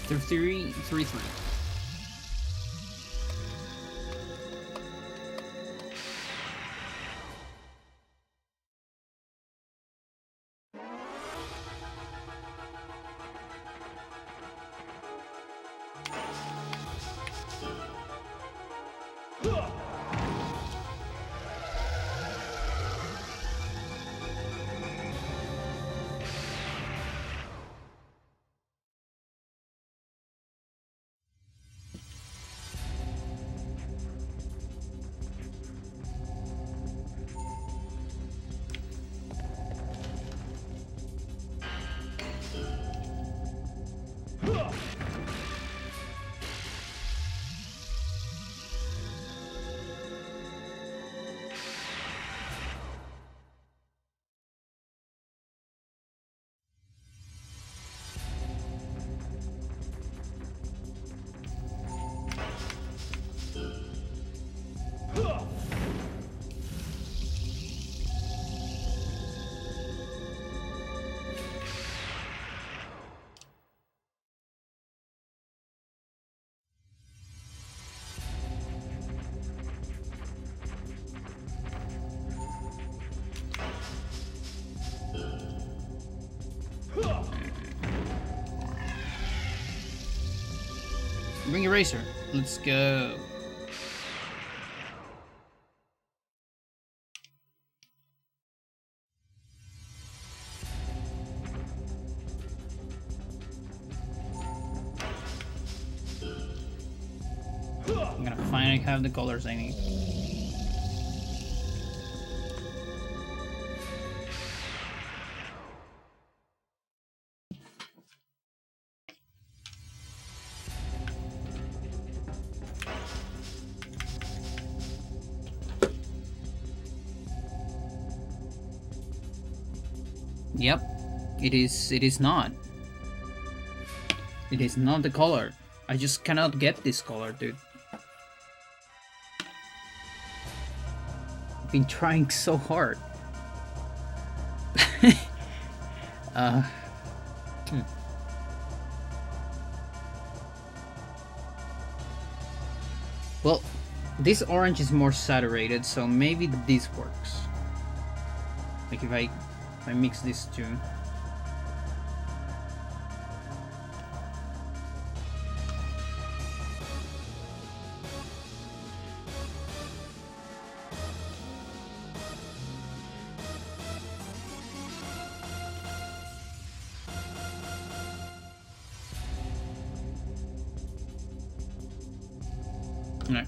They're 3-3. Bring Eraser. Let's go. I'm gonna finally have the colors I need. Yep, it is not. It is not the color. I just cannot get this color, dude. I've been trying so hard. Well, this orange is more saturated, so maybe this works. Like if I mix these two. No.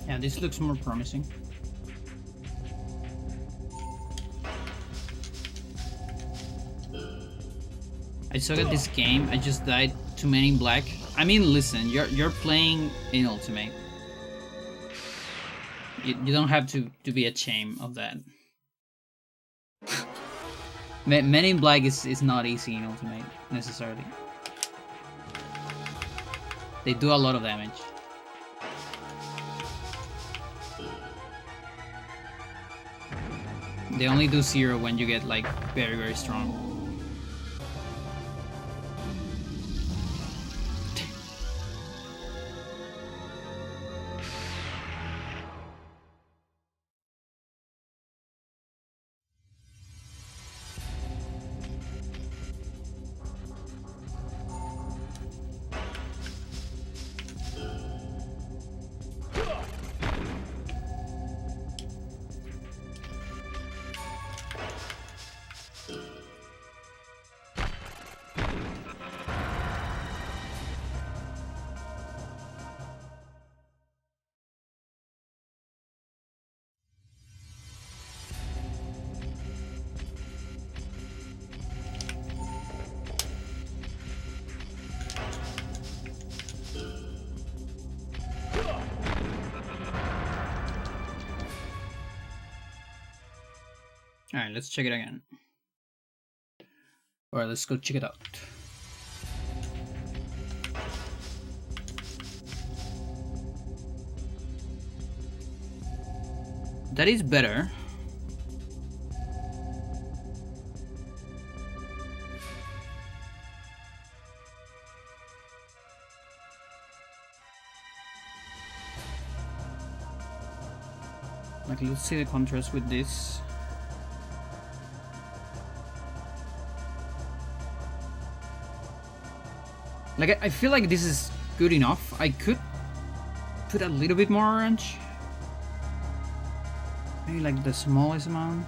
Yeah, this looks more promising. I suck at this game. I just died to Men in Black. I mean, listen, you're playing in Ultimate. You don't have to be ashamed of that. Men in Black is not easy in Ultimate necessarily. They do a lot of damage. They only do 0 when you get like very strong. Alright, let's check it again. Alright, let's go check it out. That is better. Like, let's see the contrast with this. Like, I feel like this is good enough. I could put a little bit more orange. Maybe like the smallest amount.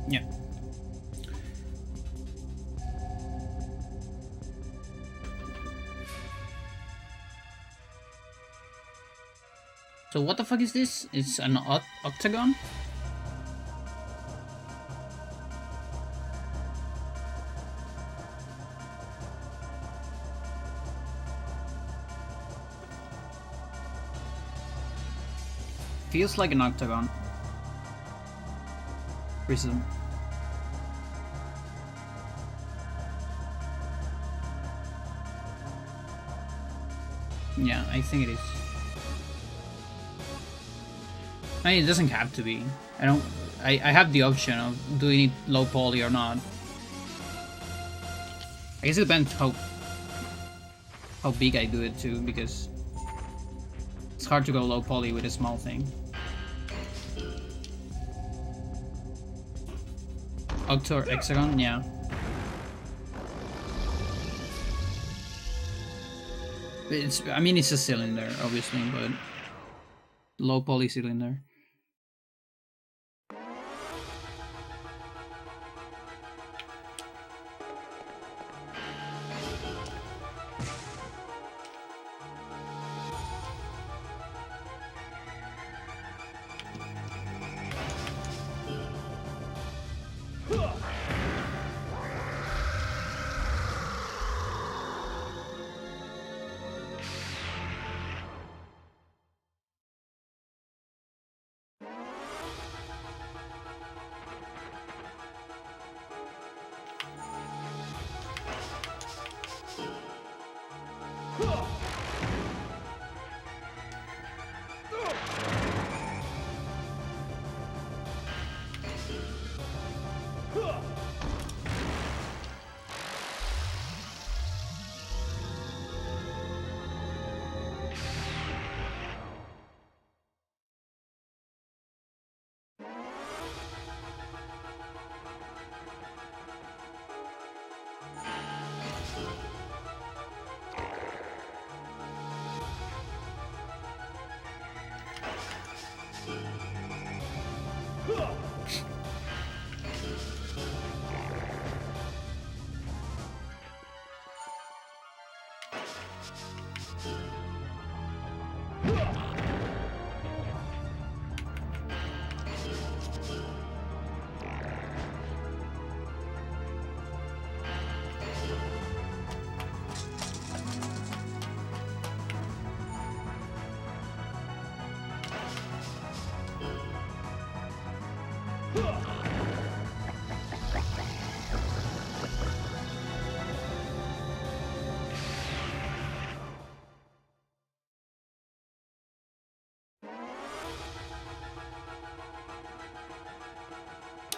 Yeah. So what the fuck is this? It's an octagon? Feels like an octagon. Prism. Yeah, I think it is. I mean, it doesn't have to be. I have the option of doing it low poly or not. I guess it depends how big I do it too, because it's hard to go low poly with a small thing. Octo or hexagon, yeah. I mean, it's a cylinder, obviously, but low poly cylinder.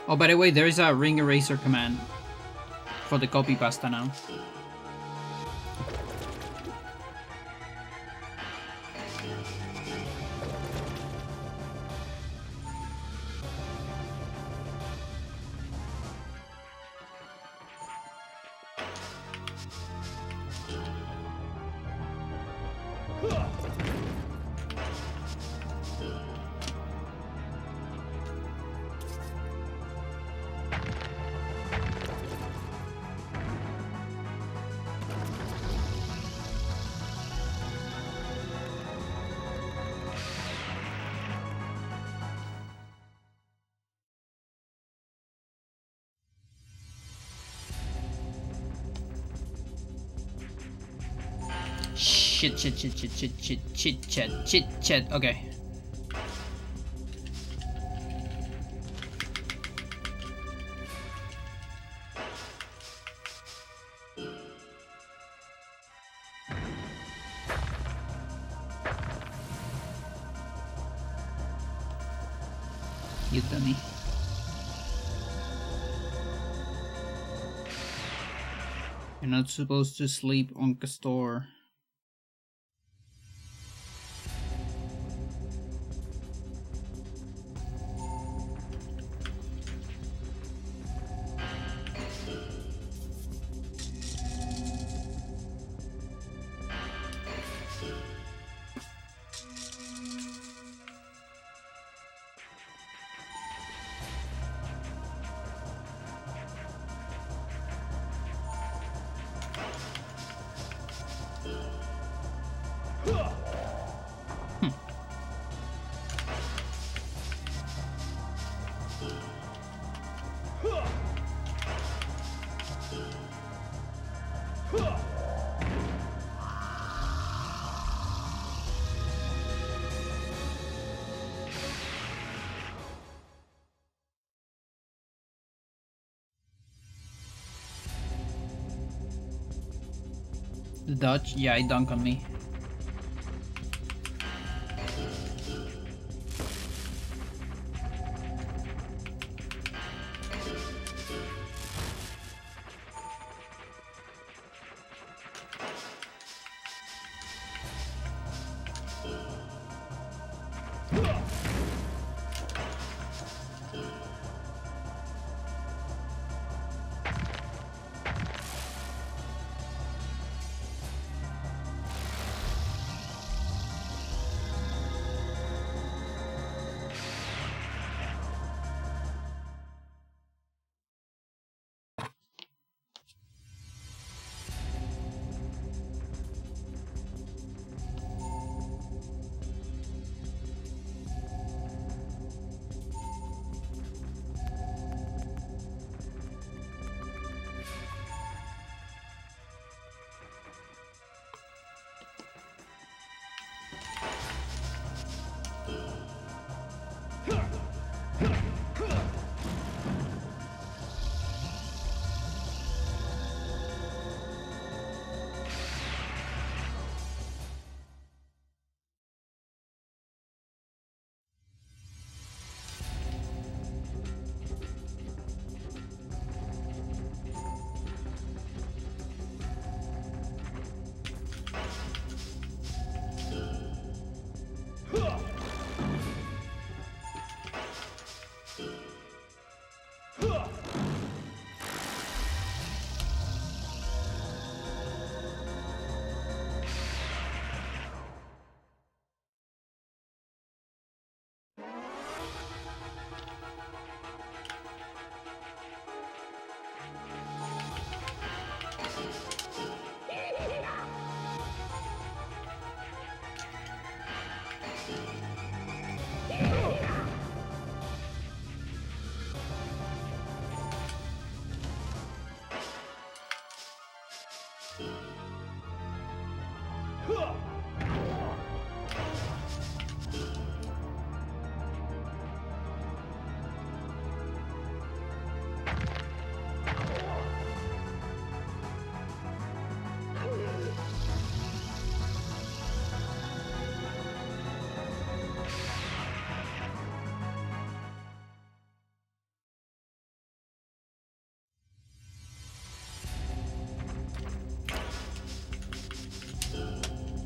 Oh, by the way, there is a ring eraser command for the copy pasta now. Shit. Okay. You dummy. You're not supposed to sleep on Castor. The dodge? Yeah, it dunked on me.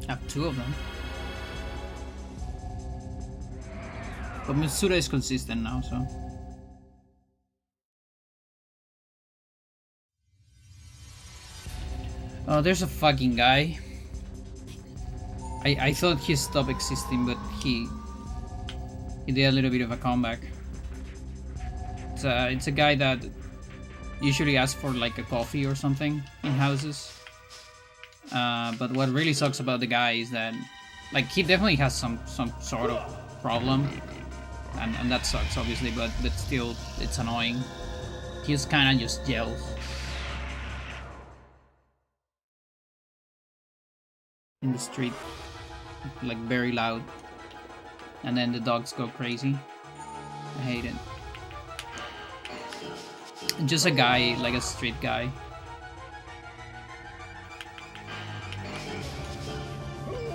Have two of them. But Mitsuda is consistent now, so. Oh, there's a fucking guy. I thought he stopped existing, but he did a little bit of a comeback. It's a guy that usually asks for like a coffee or something in houses. But what really sucks about the guy is that, like, he definitely has some sort of problem, and that sucks obviously, but still it's annoying. He's kind of just yells in the street, like very loud, and then the dogs go crazy. I hate it. Just a guy, like a street guy.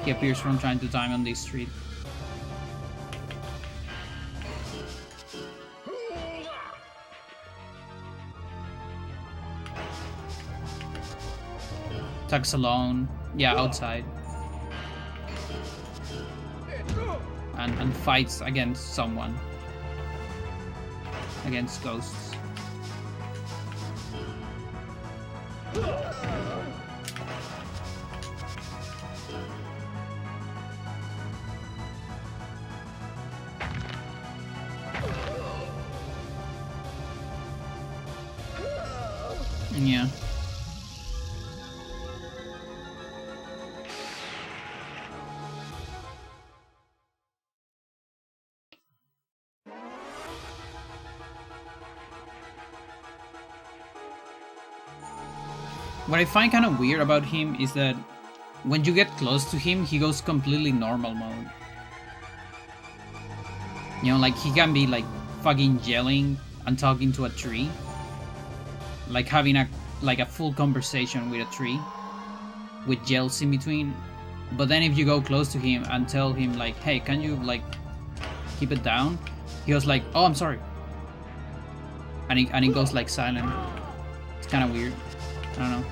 He appears from time to time on this street. Tucks alone. Yeah, outside. And fights against someone. Against ghosts. Yeah. What I find kind of weird about him is that when you get close to him, he goes completely normal mode. You know, like he can be like fucking yelling and talking to a tree. Like having a full conversation with a tree. with gels in between. But then if you go close to him and tell him like, hey, can you like keep it down? He goes like, oh, I'm sorry. And he goes like silent. It's kind of weird. I don't know.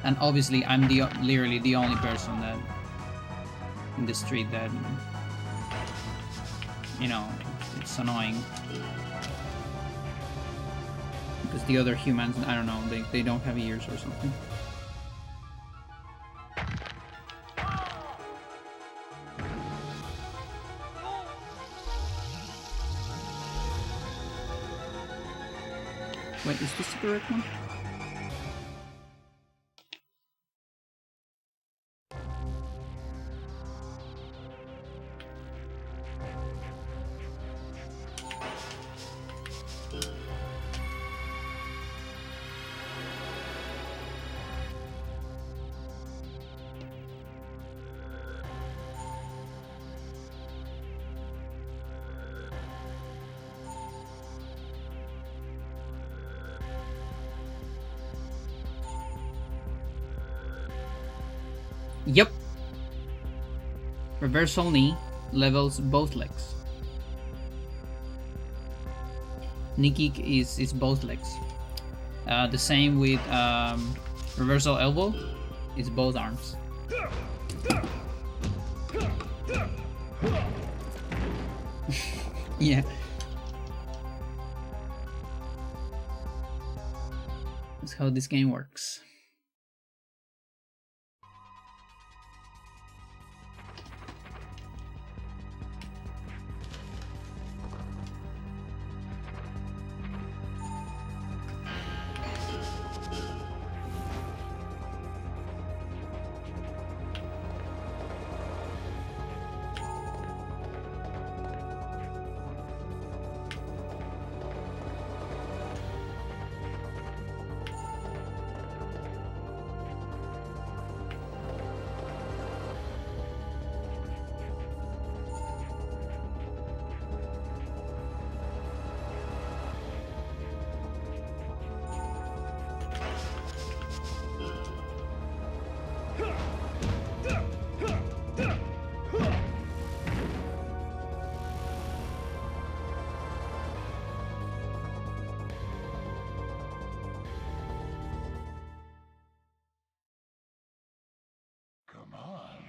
And obviously I'm literally the only person that in the street that, you know, it's annoying. Because the other humans, I don't know, they don't have ears or something. Wait, is this the correct one? Yep. Reversal knee levels both legs. Knee kick is both legs. The same with reversal elbow, is both arms. Yeah. That's how this game works. Come on.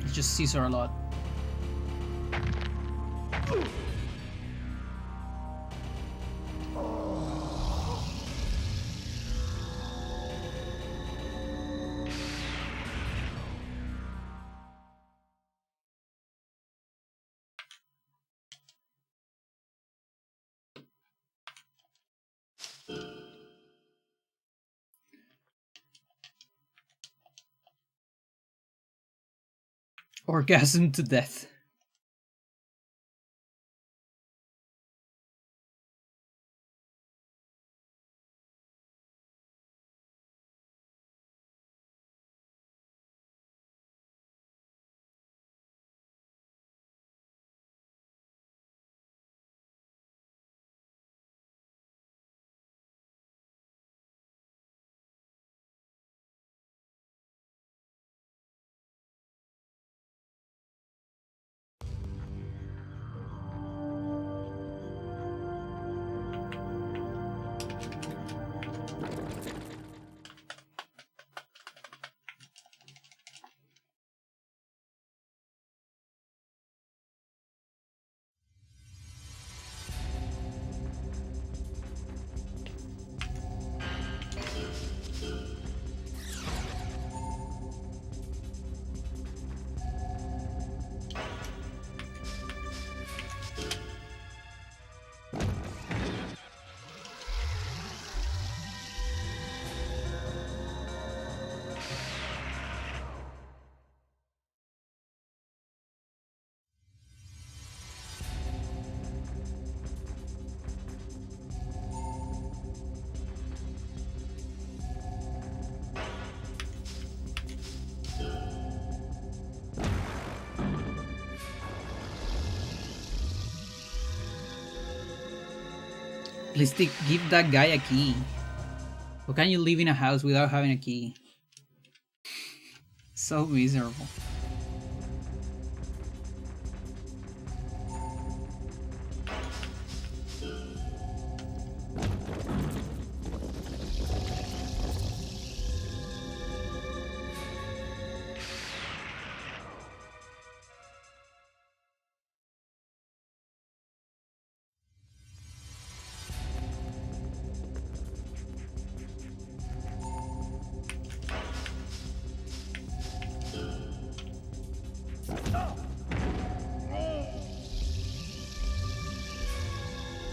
It's just Caesar a lot. Orgasm to death. Please give that guy a key. How can you live in a house without having a key? So miserable.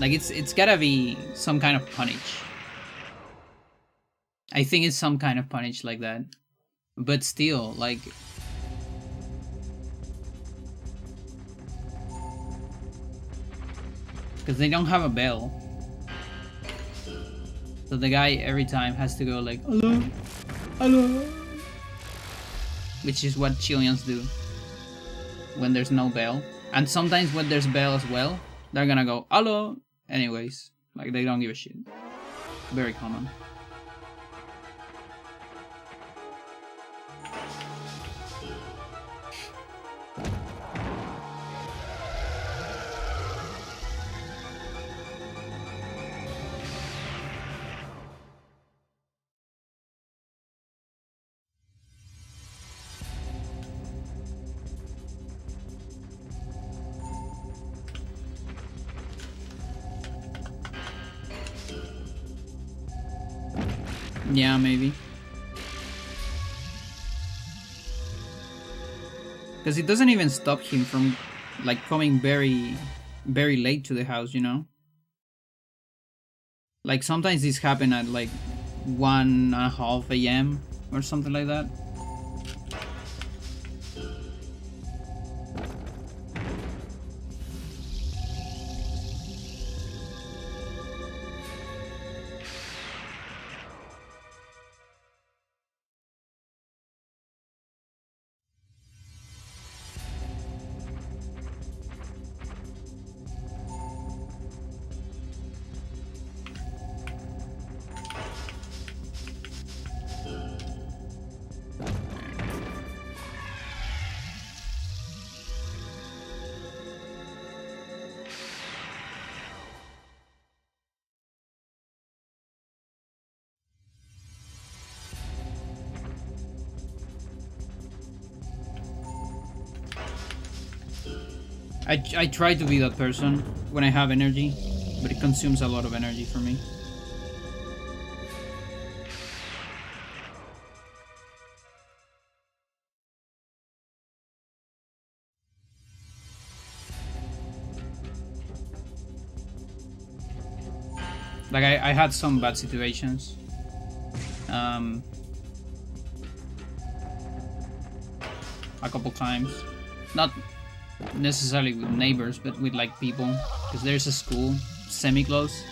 Like it's gotta be some kind of punish. I think it's some kind of punish like that. But still, like... Because they don't have a bell. So the guy every time has to go like, hello, hello. Which is what Chileans do when there's no bell. And sometimes when there's bell as well, they're gonna go, hello. Anyways, like they don't give a shit. Very common. Yeah, maybe. Because it doesn't even stop him from, like, coming very, very late to the house, you know? Like, sometimes this happen at, like, 1:30 a.m. or something like that. I try to be that person when I have energy, but it consumes a lot of energy for me. Like I had some bad situations. A couple times. Not necessarily with neighbors, but with like people, because there's a school semi-close,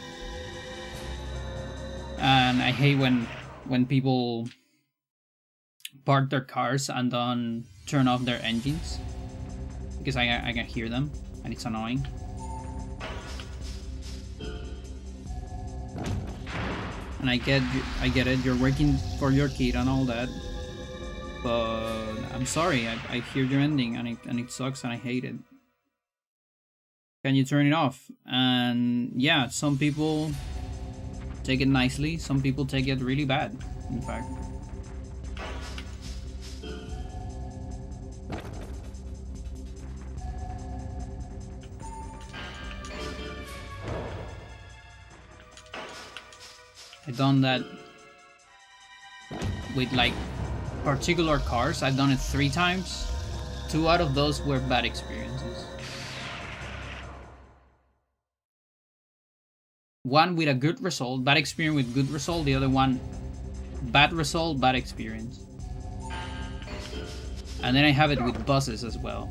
and I hate when people park their cars and don't turn off their engines, because I can hear them and it's annoying. And I get it, you're working for your kid and all that, but I'm sorry, I hear your ending and it sucks and I hate it. Can you turn it off? And yeah, some people take it nicely, some people take it really bad, in fact. I've done that with like particular cars. I've done it 3 times. 2 out of those were bad experiences. One with a good result, bad experience with good result. The other one, bad result, bad experience. And then I have it with buses as well.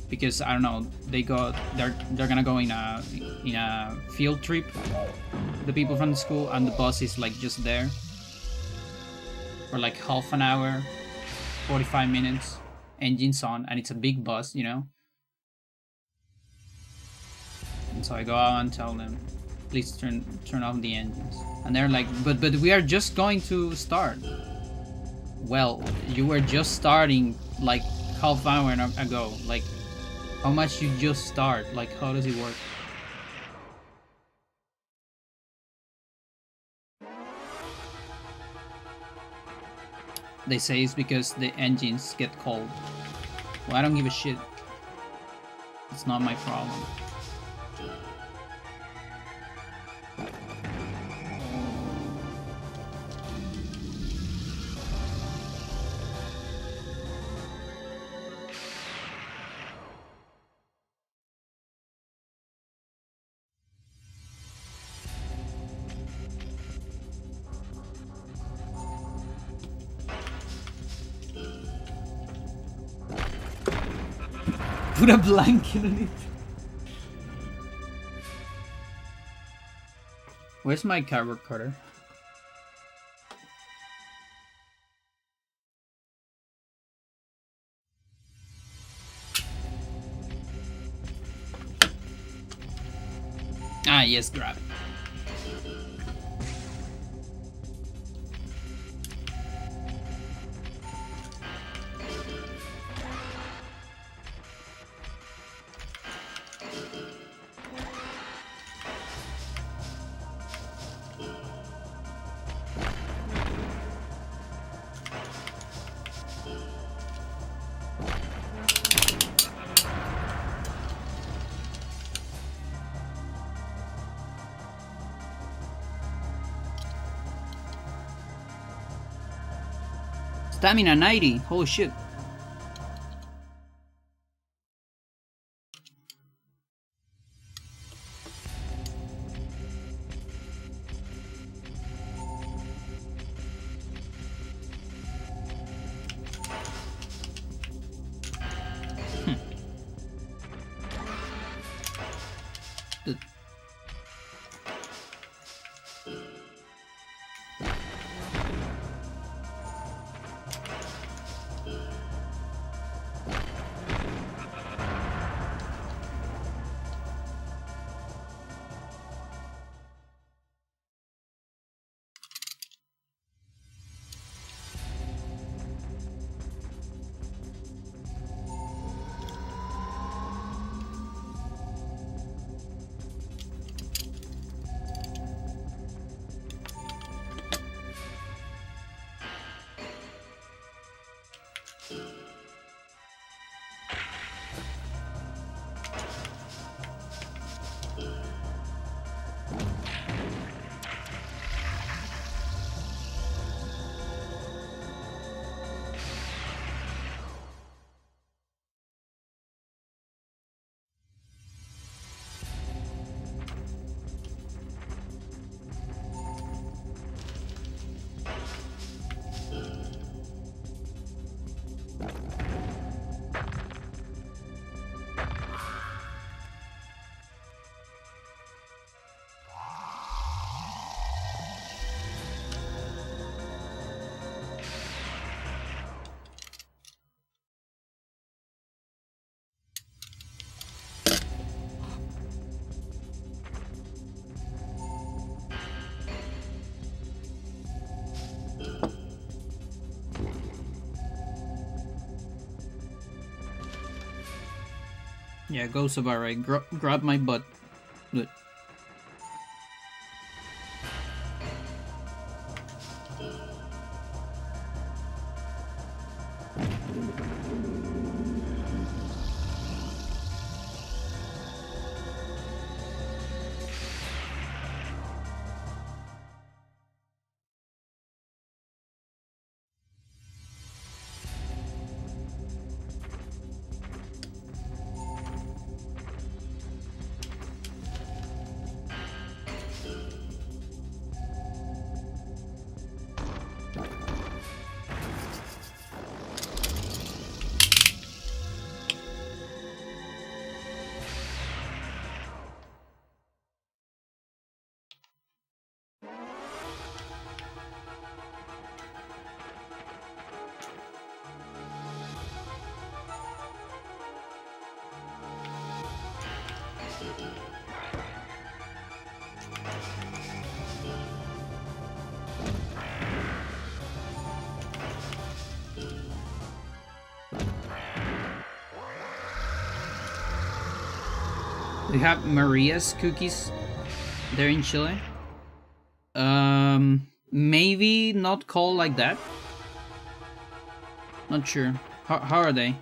Because I don't know, they're gonna go in a field trip, the people from the school, and the bus is like just there for like half an hour, 45 minutes, engines on, and it's a big bus, you know. And so I go out and tell them, please turn off the engines. And they're like, but we are just going to start. Well, you were just starting like half hour ago. Like, how much you just start? Like, how does it work? They say it's because the engines get cold. Well, I don't give a shit. It's not my problem. Put a blanket on it. Where's my cardboard cutter? Ah, yes, grab it. Stamina 90. Holy shit. Yeah, go Savari. Grab my butt. Good. We have Maria's cookies there in Chile. Maybe not called like that. Not sure. How are they?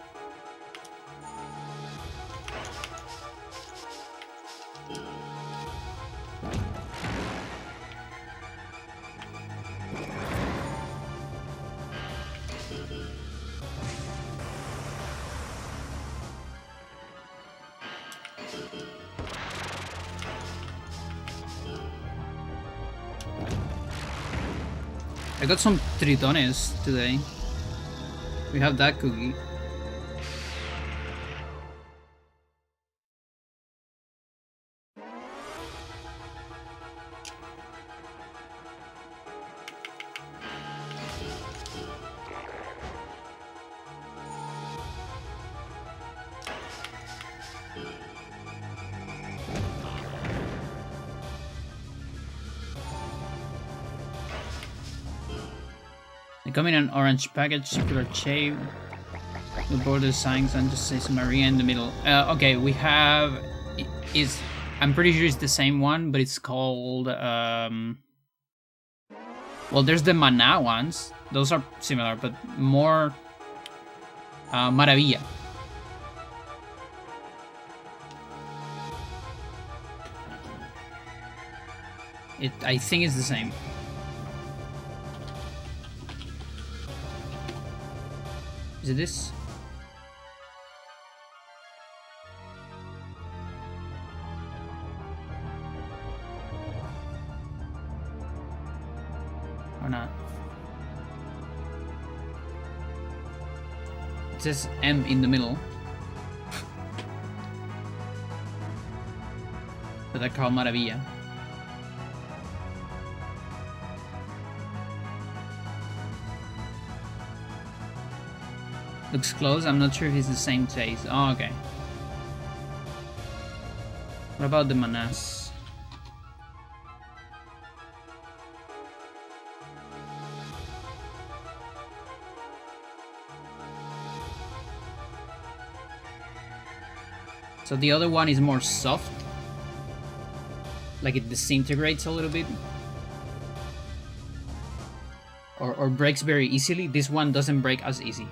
I got some tritones today. We have that cookie. They come in an orange package, circular shape, the border signs, and just says Maria in the middle. Okay, we have I'm pretty sure it's the same one, but it's called well, there's the Mana ones. Those are similar, but more Maravilla. I think it's the same. Is it this? Or not? It says M in the middle. But I call Maravilla. Looks close, I'm not sure if it's the same taste. Oh, okay. What about the Manas? So the other one is more soft. Like it disintegrates a little bit. Or breaks very easily. This one doesn't break as easy.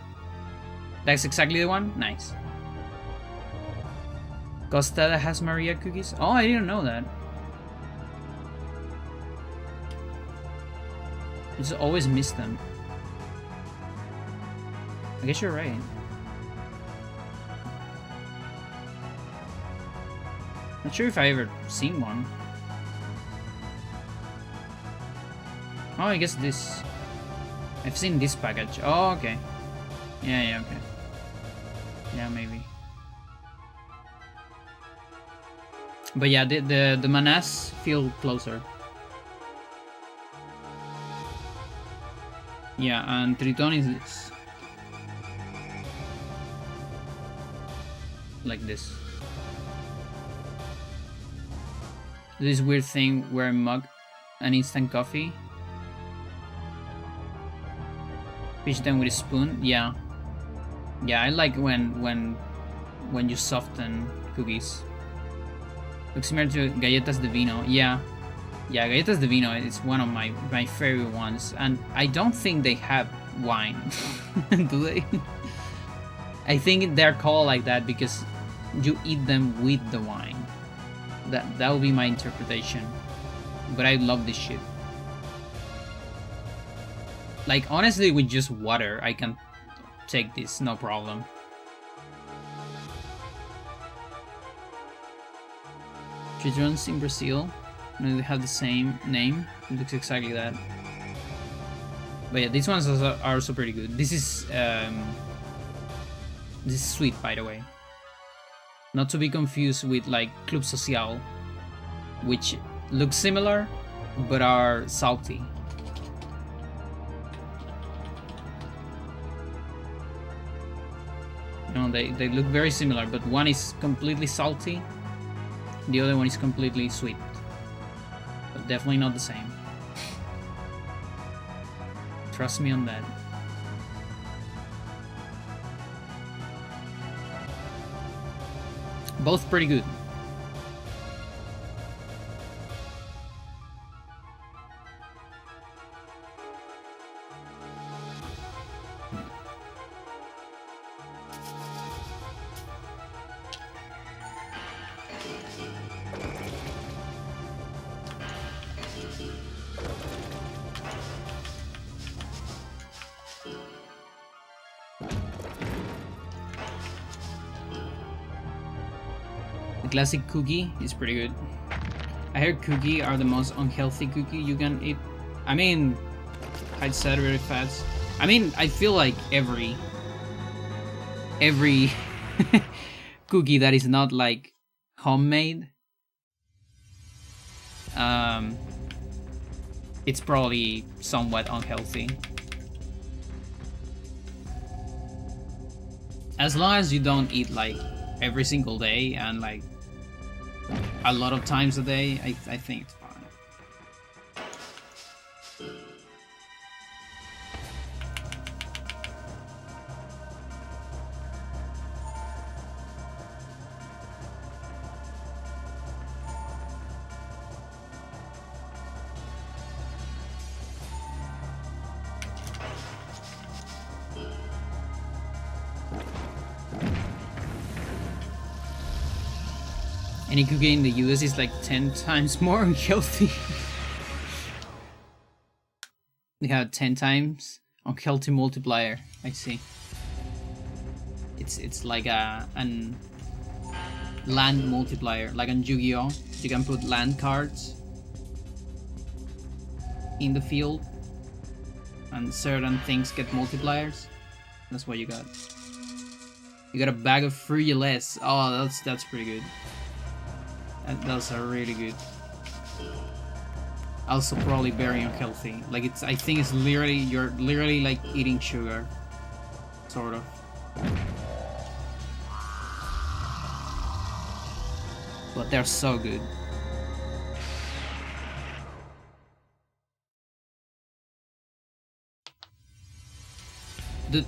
That's exactly the one? Nice. Costada has Maria cookies? Oh, I didn't know that. I just always miss them. I guess you're right. Not sure if I ever seen one. Oh, I guess this. I've seen this package. Oh, okay. Yeah, okay. Yeah, maybe. But yeah, the Manas feel closer. Yeah, and Triton is this. Like this. This weird thing where a mug and instant coffee. Fish them with a spoon. Yeah. Yeah, I like when you soften cookies. Looks similar to Galletas de Vino. Yeah. Yeah, Galletas de Vino is one of my favorite ones. And I don't think they have wine. Do they? I think they're called like that because you eat them with the wine. That would be my interpretation. But I love this shit. Like, honestly, with just water, I can take this, no problem. Tritrons in Brazil. No, they have the same name. It looks exactly that. But yeah, these ones are also pretty good. This is sweet, by the way. Not to be confused with like Club Social, which look similar but are salty. No, they look very similar, but one is completely salty, the other one is completely sweet. But definitely not the same. Trust me on that. Both pretty good. The classic cookie is pretty good. I heard cookie are the most unhealthy cookie you can eat. I mean, high saturated fats. I mean, I feel like every cookie that is not like homemade, it's probably somewhat unhealthy. As long as you don't eat like every single day and like a lot of times a day, I think it's fine. Any cookie in the US is like 10 times more unhealthy. They have 10 times unhealthy multiplier. I see. It's like an land multiplier, like on Yu-Gi-Oh! You can put land cards in the field, and certain things get multipliers. That's what you got. You got a bag of Frugiles. Oh, that's pretty good. Those are really good. Also probably very unhealthy. Like I think it's literally, you're literally like eating sugar. Sort of. But they're so good.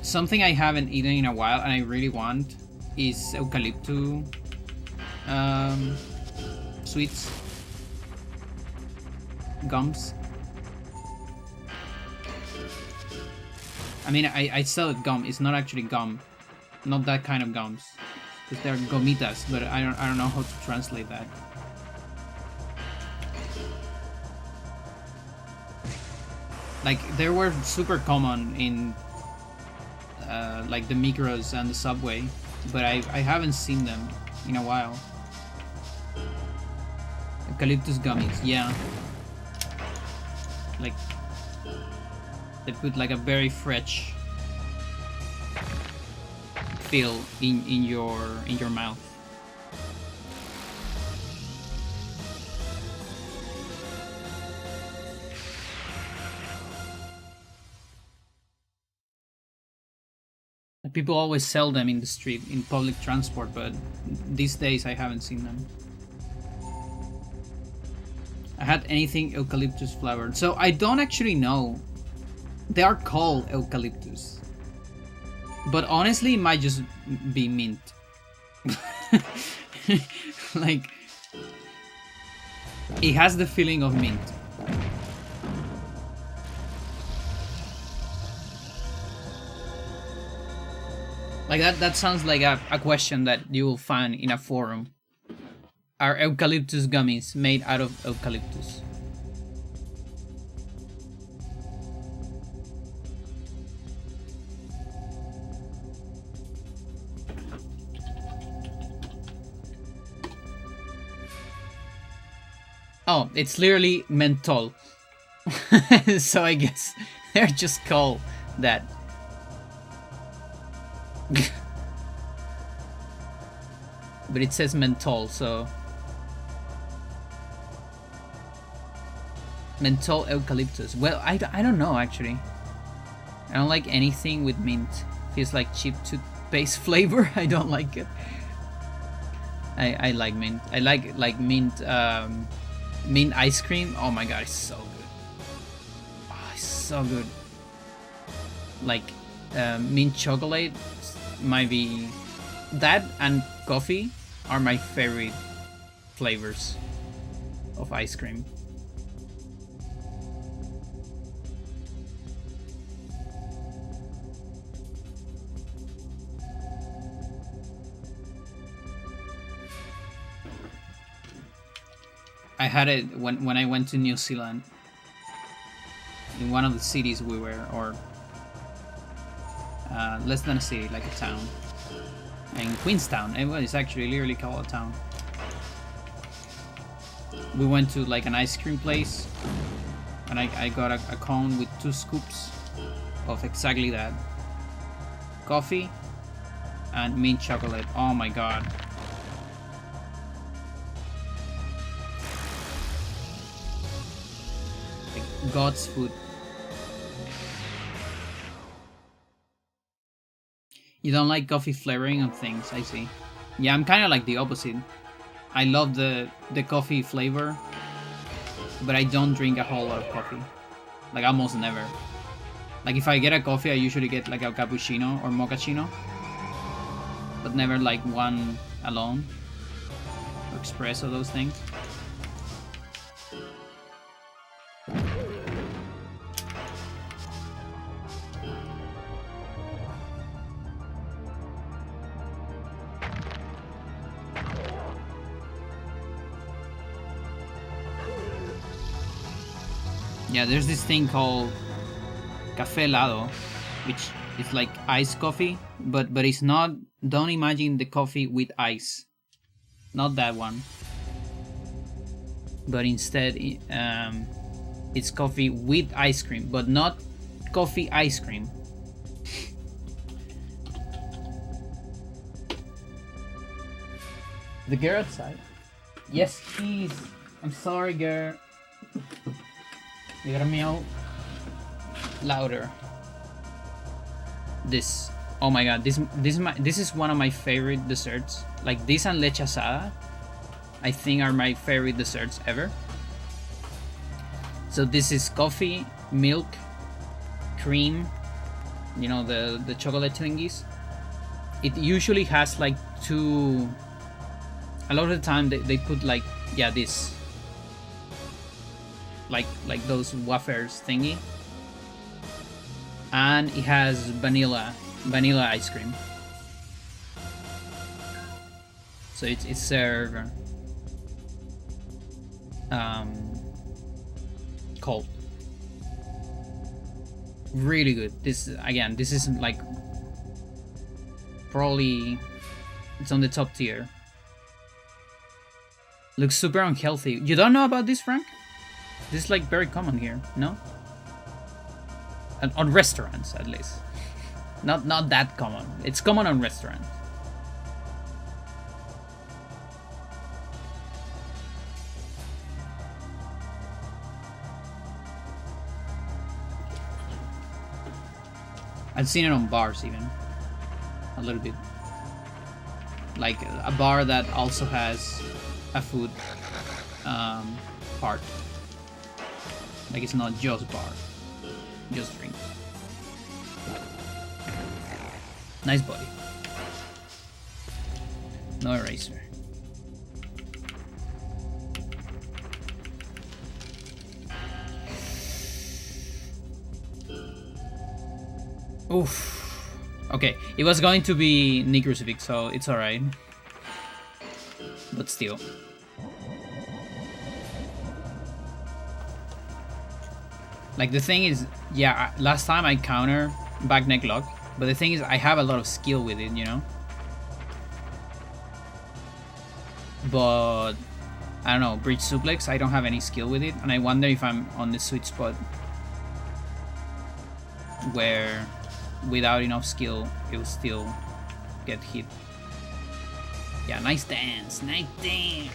Something I haven't eaten in a while and I really want is eucalyptus sweets, gums. I mean, I sell it gum. It's not actually gum, not that kind of gums, because they're gomitas. But I don't know how to translate that. Like they were super common in like the Migros and the Subway, but I haven't seen them in a while. Eucalyptus gummies, yeah. Like they put like a very fresh feel in your mouth. People always sell them in the street in public transport, but these days I haven't seen them. I had anything eucalyptus flavored. So I don't actually know. They are called eucalyptus. But honestly, it might just be mint. Like, it has the feeling of mint. Like that sounds like a question that you will find in a forum. Are eucalyptus gummies made out of eucalyptus? Oh, it's literally menthol. So I guess they're just called that. But it says menthol, so menthol eucalyptus. Well, I don't know actually. I don't like anything with mint. Feels like cheap toothpaste flavor. I don't like it. I like mint. I like mint mint ice cream. Oh my god, it's so good. Oh, it's so good. Like mint chocolate might be, that and coffee are my favorite flavors of ice cream. I had it when I went to New Zealand. In one of the cities we were, or less than a city, like a town. In Queenstown, it's actually literally called a town. we went to like an ice cream place, and I got a cone with 2 scoops of exactly that. Coffee and mint chocolate. Oh my god. Like God's food. You don't like coffee flavoring of things, I see. Yeah, I'm kind of like the opposite. I love the coffee flavor, but I don't drink a whole lot of coffee. Like almost never. Like if I get a coffee, I usually get like a cappuccino or mochaccino, but never like one alone or espresso, those things. Yeah, there's this thing called café helado, which is like iced coffee, but it's not. Don't imagine the coffee with ice, not that one. But instead, it's coffee with ice cream, but not coffee ice cream. The girl outside. Yes, please. I'm sorry, girl. You gotta meow louder. This. Oh my god, this is one of my favorite desserts. Like this and leche asada, I think are my favorite desserts ever. So this is coffee, milk, cream, you know, the chocolate Twinkies. It usually has like 2. A lot of the time they put like, yeah, this. Like those wafers thingy. And it has vanilla ice cream. So it's served cold. Really good. This is like probably it's on the top tier. Looks super unhealthy. You don't know about this, Frank? This is like very common here, no? And on restaurants, at least. Not that common. It's common on restaurants. I've seen it on bars even. A little bit. Like a bar that also has a food part. Like it's not just bar, just drink. Nice body. No eraser. Oof. Okay, it was going to be Nick Crucifix, so it's alright. But still. Like the thing is, yeah, last time I counter back neck lock, but the thing is I have a lot of skill with it, you know? But I don't know, bridge suplex, I don't have any skill with it, and I wonder if I'm on the sweet spot where without enough skill it will still get hit. Yeah, nice dance, nice dance.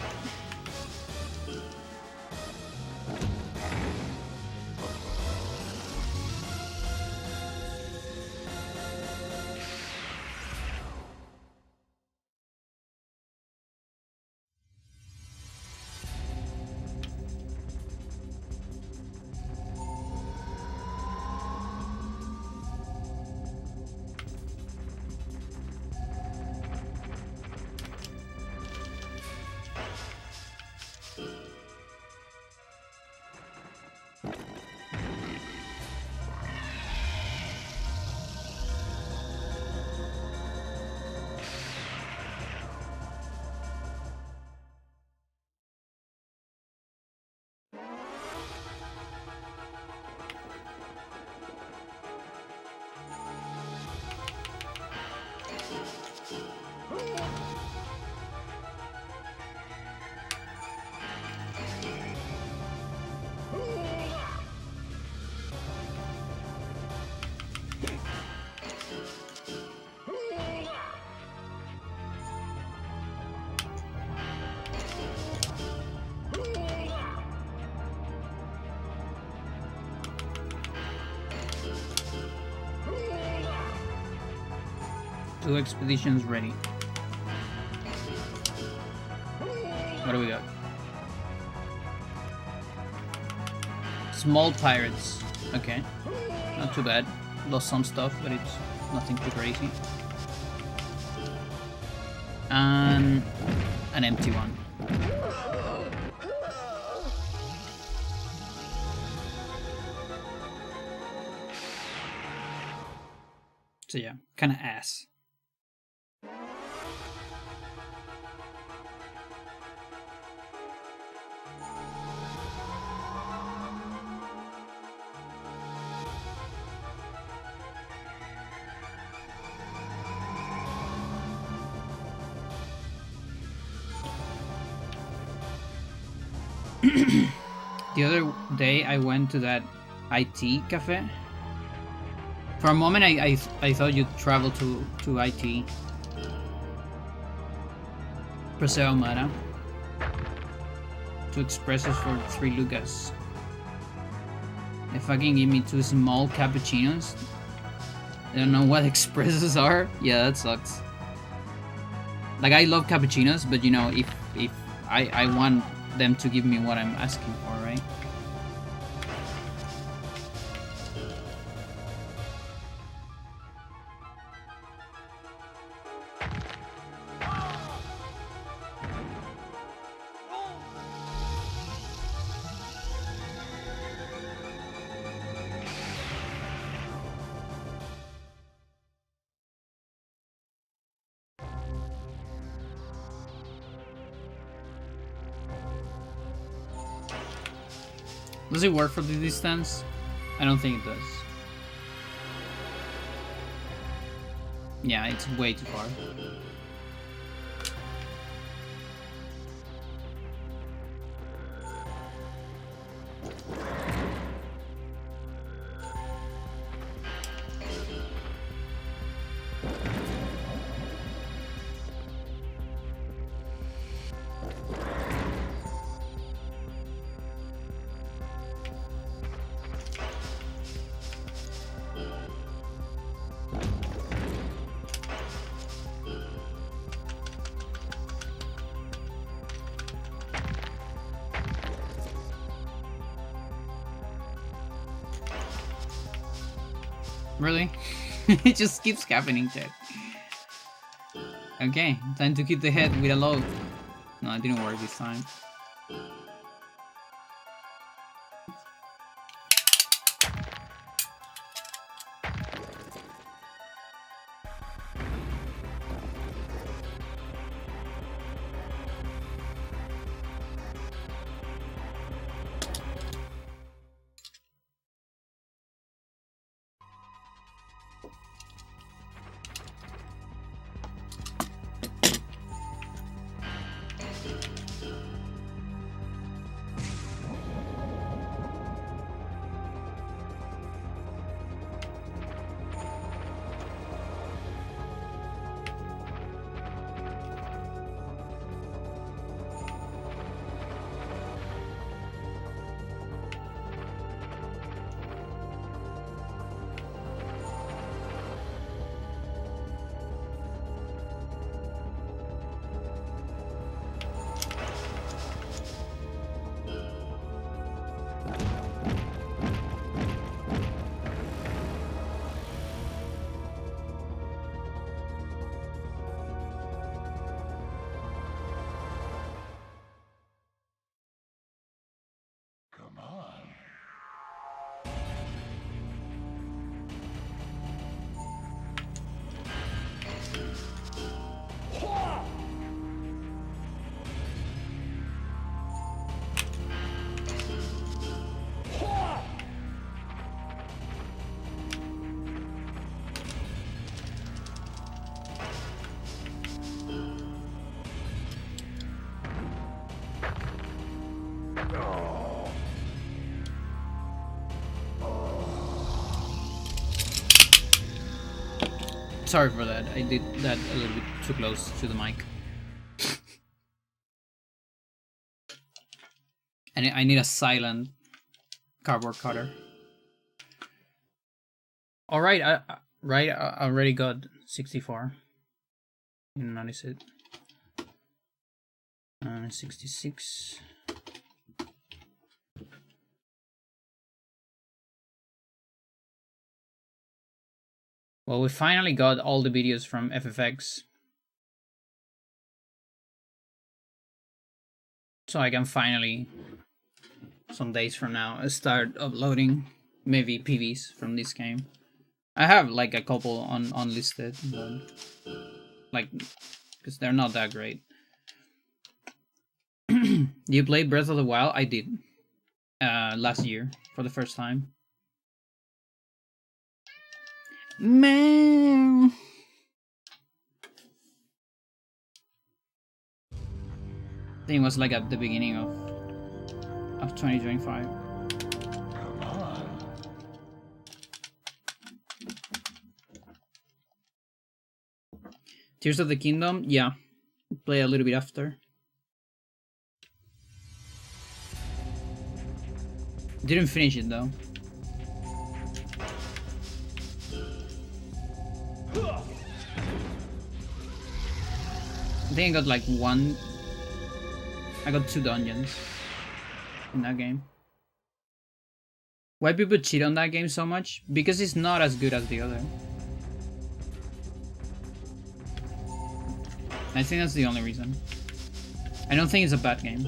2 expeditions ready. What do we got? Small pirates. Okay. Not too bad. Lost some stuff, but it's nothing too crazy. And an empty one. So yeah, kind of ass. The other day I went to that IT cafe. For a moment I thought you'd travel to IT. Preseo Amara. 2 expressos for 3 lucas. They fucking give me 2 small cappuccinos. I don't know what expressos are. Yeah, that sucks. Like, I love cappuccinos, but you know, if I want them to give me what I'm asking for, right? Does it work for the distance? I don't think it does. Yeah, it's way too far. Really? It just keeps happening, chat. Okay, time to keep the head with a load. No, it didn't work this time. Come on. Sorry for that. I did that a little bit too close to the mic. And I need a silent cardboard cutter. All right, I already got 64. Didn't notice it. 66. Well, we finally got all the videos from FFX. So I can finally, some days from now, start uploading maybe PVs from this game. I have like a couple unlisted, but like, because they're not that great. Do you play Breath of the Wild? I did. Last year for the first time. Man. I think it was like at the beginning of 2025. Come on. Tears of the Kingdom, yeah. Play a little bit after. Didn't finish it though. I think I got like one. I got 2 dungeons in that game. Why people cheat on that game so much? Because it's not as good as the other. I think that's the only reason. I don't think it's a bad game.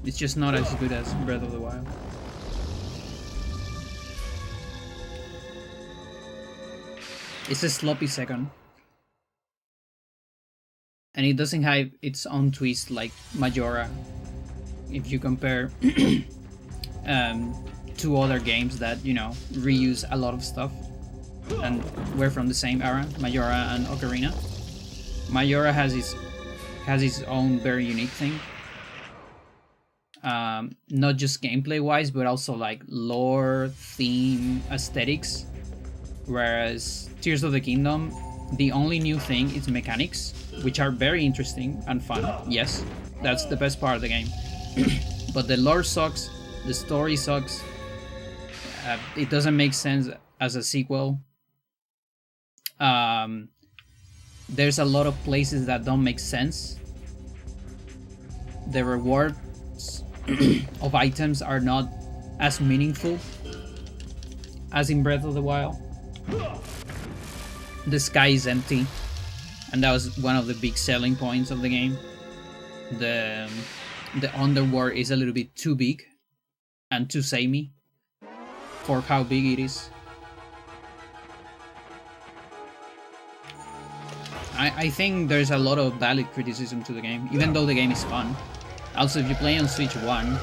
It's just not as good as Breath of the Wild. It's a sloppy second. And it doesn't have its own twist like Majora. If you compare 2 other games that, you know, reuse a lot of stuff and were from the same era, Majora and Ocarina. Majora has its own very unique thing. Not just gameplay wise, but also like lore, theme, aesthetics. Whereas Tears of the Kingdom, the only new thing is mechanics, which are very interesting and fun. Yes, that's the best part of the game. But the lore sucks, the story sucks, it doesn't make sense as a sequel. There's a lot of places that don't make sense. The rewards of items are not as meaningful as in Breath of the Wild. The sky is empty, and that was one of the big selling points of the game. The underworld is a little bit too big and too samey for how big it is. I think there's a lot of valid criticism to the game, even though the game is fun. Also, if you play on Switch 1,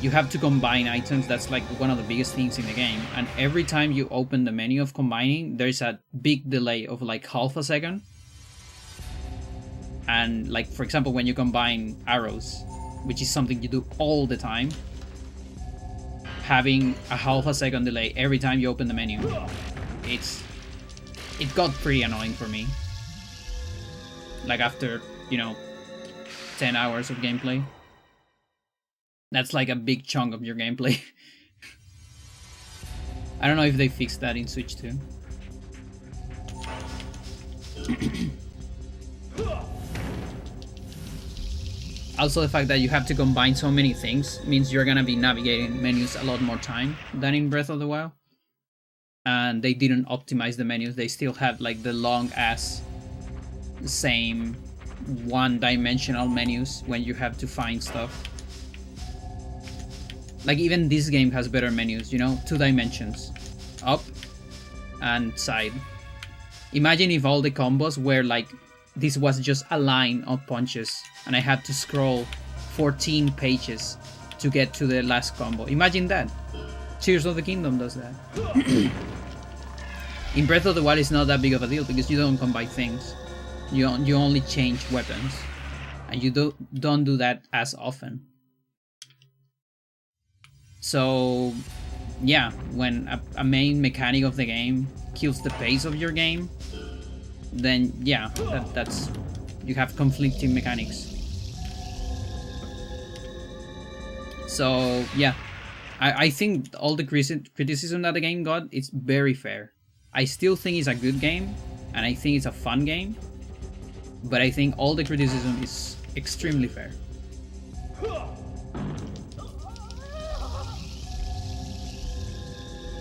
you have to combine items. That's like one of the biggest things in the game. And every time you open the menu of combining, there's a big delay of like half a second. And like, for example, when you combine arrows, which is something you do all the time, having a half a second delay every time you open the menu, it got pretty annoying for me. Like after, 10 hours of gameplay. That's like a big chunk of your gameplay. I don't know if they fixed that in Switch 2. Also, the fact that you have to combine so many things means you're gonna be navigating menus a lot more time than in Breath of the Wild. And they didn't optimize the menus. They still have like the long ass, same one-dimensional menus when you have to find stuff. Like even this game has better menus, 2 dimensions, up and side. Imagine if all the combos were like, this was just a line of punches and I had to scroll 14 pages to get to the last combo. Imagine that. Tears of the Kingdom does that. In Breath of the Wild it's not that big of a deal because you don't combine things. You only change weapons. And you don't do that as often. So, yeah, when a main mechanic of the game kills the pace of your game, then yeah, that's you have conflicting mechanics. So yeah, I think all the criticism that the game got is very fair. I still think it's a good game, and I think it's a fun game. but I think all the criticism is extremely fair.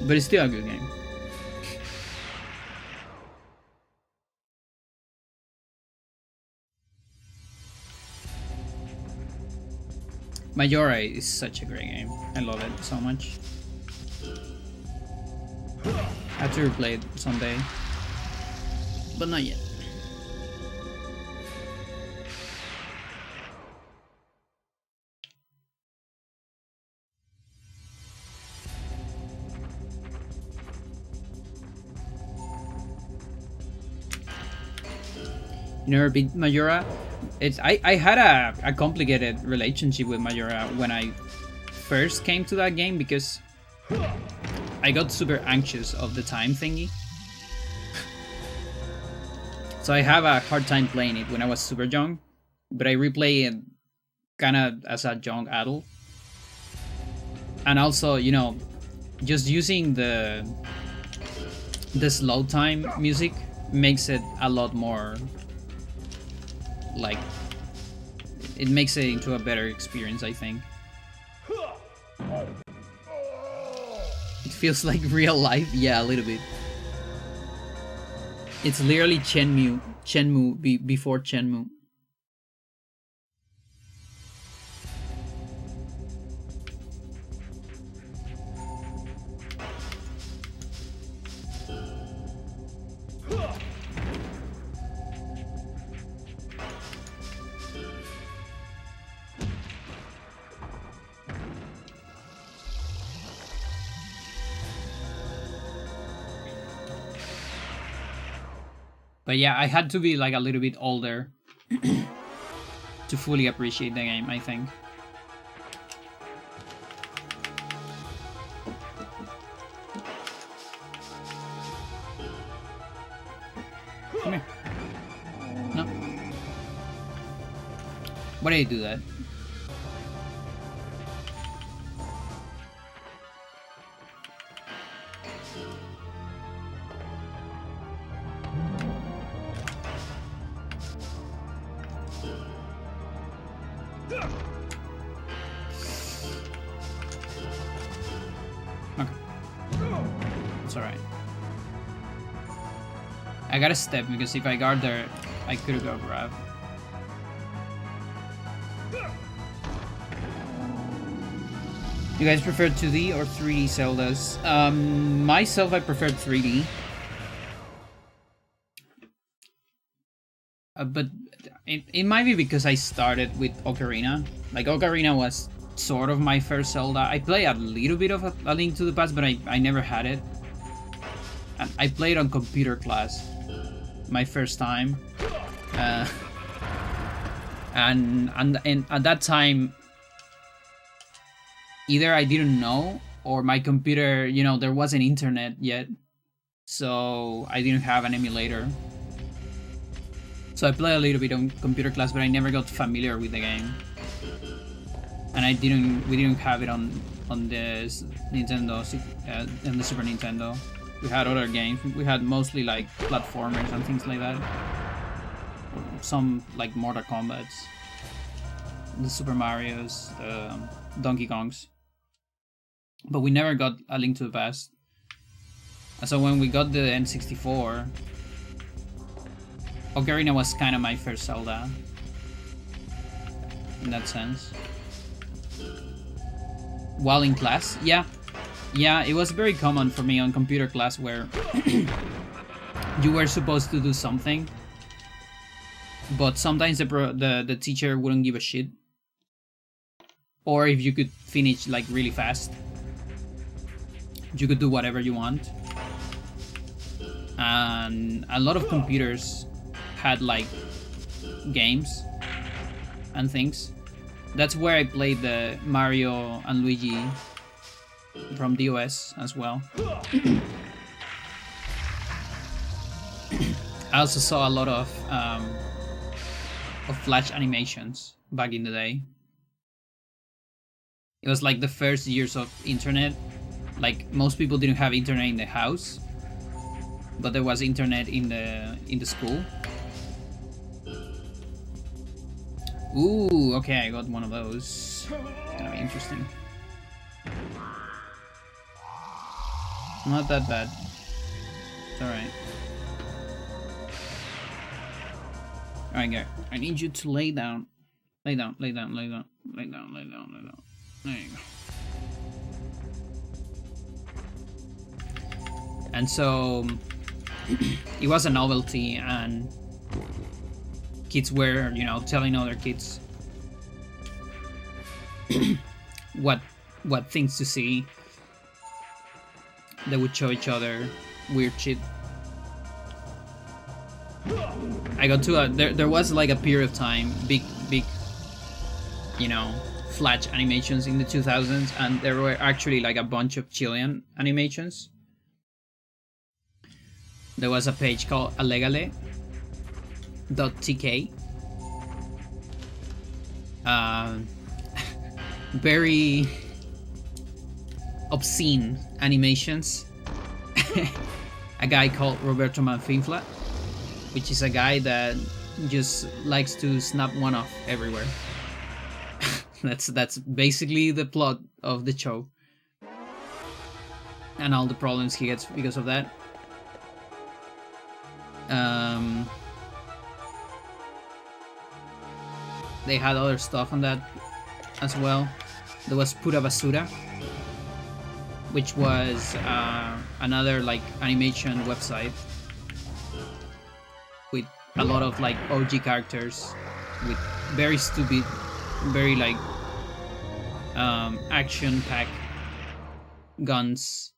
But it's still a good game. Majora is such a great game. I love it so much. I have to replay it someday, but not yet. You never beat Majora? I had a complicated relationship with Majora when I first came to that game because I got super anxious of the time thingy. So I have a hard time playing it when I was super young, but I replay it kind of as a young adult. And also, you know, just using the slow time music makes it a lot more like, it makes it into a better experience, I think. It feels like real life, yeah, a little bit. It's literally Shenmue before Shenmue. But yeah, I had to be like a little bit older to fully appreciate the game, I think. Come here. No. Why did you do that? I gotta step because if I guard there, I could go grab. You guys prefer 2D or 3D Zeldas? Myself, I prefer 3D. But it might be because I started with Ocarina. Like, Ocarina was sort of my first Zelda. I played a little bit of A Link to the Past, but I never had it. And I played on computer class. My first time, and at that time, either I didn't know or my computer, you know, there wasn't internet yet, so I didn't have an emulator. So I played a little bit on computer class, but I never got familiar with the game, and we didn't have it on the Nintendo and the Super Nintendo. We had other games. We had mostly like platformers and things like that. Some like Mortal Kombats, the Super Marios, the Donkey Kongs. But we never got A Link to the Past. And so when we got the N64, Ocarina was kind of my first Zelda. In that sense. While in class, yeah. Yeah, it was very common for me on computer class where you were supposed to do something, but sometimes the teacher wouldn't give a shit. Or if you could finish like really fast, you could do whatever you want. And a lot of computers had like games and things. That's where I played the Mario and Luigi from DOS as well. I also saw a lot of Flash animations back in the day. It was like the first years of internet. Like most people didn't have internet in the house, but there was internet in the school. Ooh, okay, I got one of those. It's gonna be interesting. Not that bad. It's alright. Alright, guy. I need you to lay down. Lay down, lay down, lay down, lay down, lay down, lay down. There you go. And so it was a novelty, and kids were, you know, telling other kids what things to see. They would show each other weird shit. I got to there was like a period of time, big, you know, flash animations in the 2000s, and there were actually like a bunch of Chilean animations. There was a page called Alegale.tk. Very obscene animations. A guy called Roberto Manfinfla, which is a guy that just likes to snap one off everywhere. That's basically the plot of the show, and all the problems he gets because of that. They had other stuff on that as well. There was Pura Basura, which was another like animation website with a lot of like OG characters with very stupid, very like action-packed guns,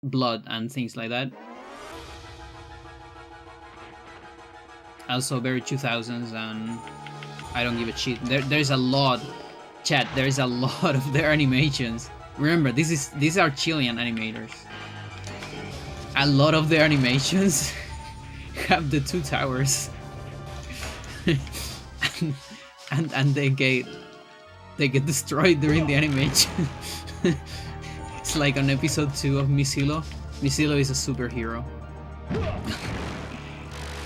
blood, and things like that. Also very 2000s, and I don't give a shit. There's a lot, chat. There's a lot of their animations. Remember, these are Chilean animators. A lot of their animations have the two towers, and they get destroyed during the animation. It's like on episode 2 of Misilo. Misilo is a superhero.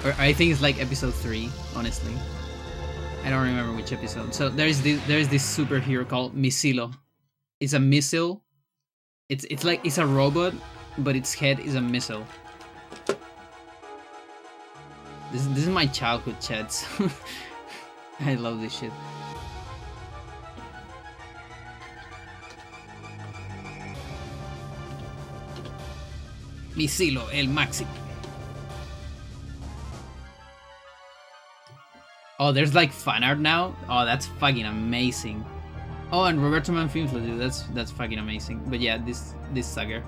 Or I think it's like episode 3, honestly. I don't remember which episode. So there's this superhero called Misilo. It's a missile. It's like it's a robot, but its head is a missile. This is my childhood, chats. I love this shit. Misilo, el máximo. Oh, there's like fan art now? Oh, that's fucking amazing. Oh, and Roberto Manfinfla, dude, that's fucking amazing. But yeah, this sucker.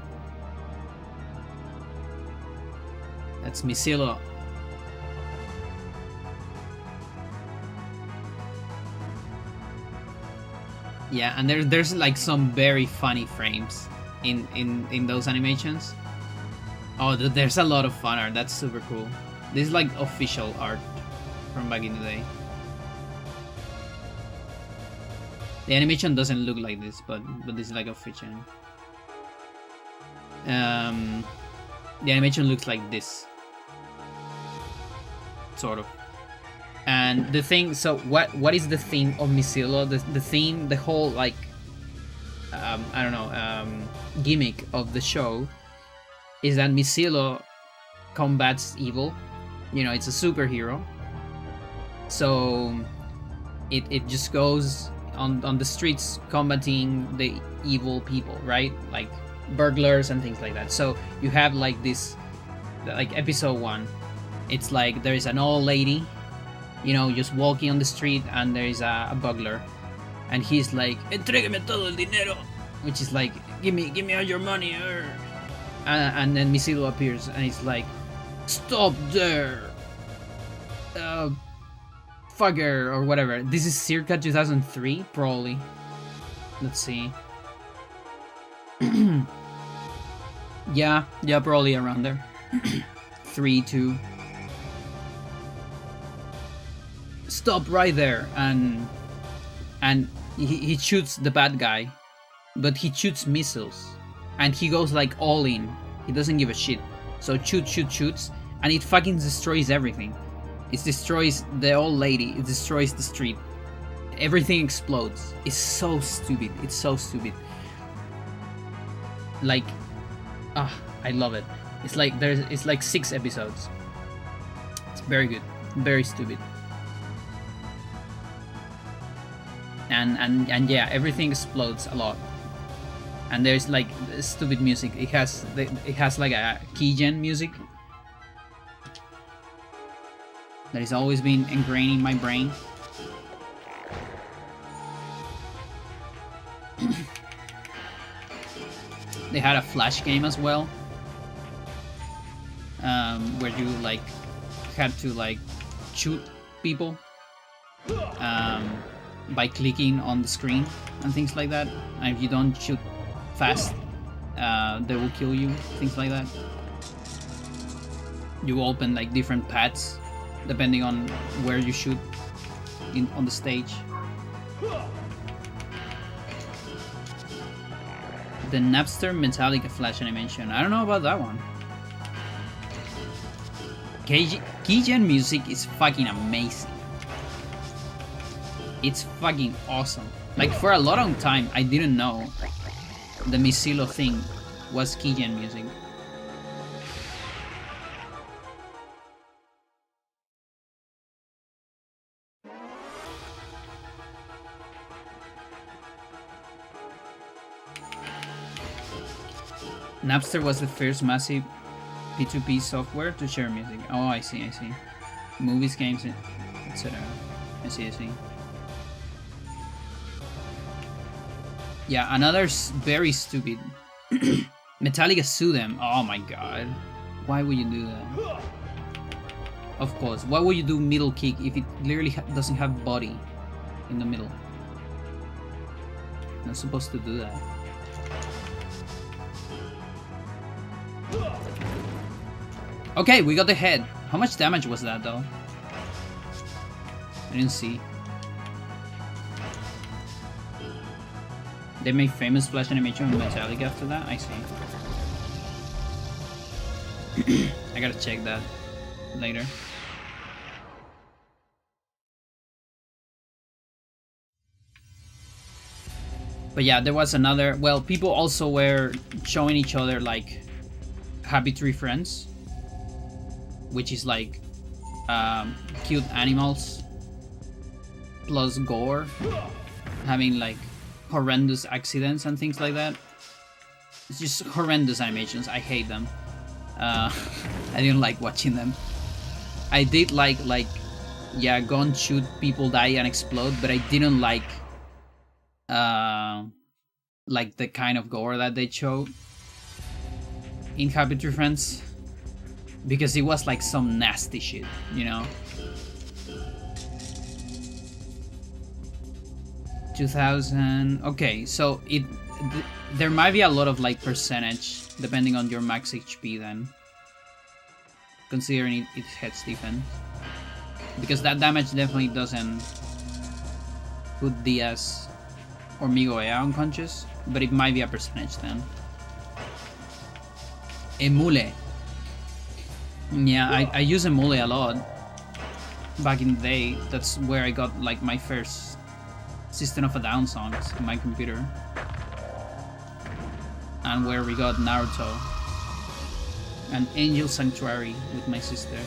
That's Misilo. Yeah, and there's like some very funny frames in those animations. Oh, there's a lot of fan art. That's super cool. This is like official art from back in the day. The animation doesn't look like this, but this is like official. The animation looks like this, sort of. And the thing, so what is the theme of Misilo? The theme, the whole like, I don't know, gimmick of the show is that Misilo combats evil. You know, it's a superhero. So it just goes on the streets combating the evil people, right? Like burglars and things like that. So you have like this, like episode 1, it's like there is an old lady, you know, just walking on the street, and there is a burglar, and he's like, "Entrégame todo el dinero," which is like, give me all your money. And then Misilo appears, and he's like, "Stop there, fucker," or whatever. This is circa 2003, probably. Let's see. yeah, probably around there. 3, 2. Stop right there, and he shoots the bad guy, but he shoots missiles, and he goes like all in. He doesn't give a shit. So shoots, and it fucking destroys everything. It destroys the old lady. It destroys the street. everything explodes. It's so stupid. It's so stupid. Like, I love it. It's like it's like 6 episodes. It's very good, very stupid. And yeah, everything explodes a lot. And there's like stupid music. It has like a keygen music that has always been ingrained in my brain. They had a Flash game as well, where you like had to like shoot people by clicking on the screen and things like that. And if you don't shoot fast, they will kill you. Things like that. You open like different paths depending on where you shoot on the stage. The Napster Metallica Flash animation. I don't know about that one. Keygen music is fucking amazing. It's fucking awesome. Like, for a long time, I didn't know the Misilo thing was keygen music. Napster was the first massive P2P software to share music. Oh, I see. Movies, games, etc. I see. Yeah, another very stupid. Metallica sue them. Oh my god. Why would you do that? Of course. Why would you do middle kick if it literally doesn't have body in the middle? You're not supposed to do that. Okay, we got the head. How much damage was that though? I didn't see. They made famous Flash animation with Metallica after that? I see. I gotta check that later. But yeah, there was another... Well, people also were showing each other like Happy Tree Friends, which is like cute animals plus gore, having like horrendous accidents and things like that. It's just horrendous animations. I hate them. I didn't like watching them. I did like yeah, gun shoot, people die and explode, but I didn't like the kind of gore that they showed in Happy Tree Friends, because it was like some nasty shit, you know. 2000. Okay, so there might be a lot of like percentage depending on your max HP then, considering it hits defense, because that damage definitely doesn't put Diaz or Migoya unconscious, but it might be a percentage then. Emule. Yeah, I use Emule a lot back in the day. That's where I got like my first System of a Down songs in my computer, and where we got Naruto and Angel Sanctuary with my sister.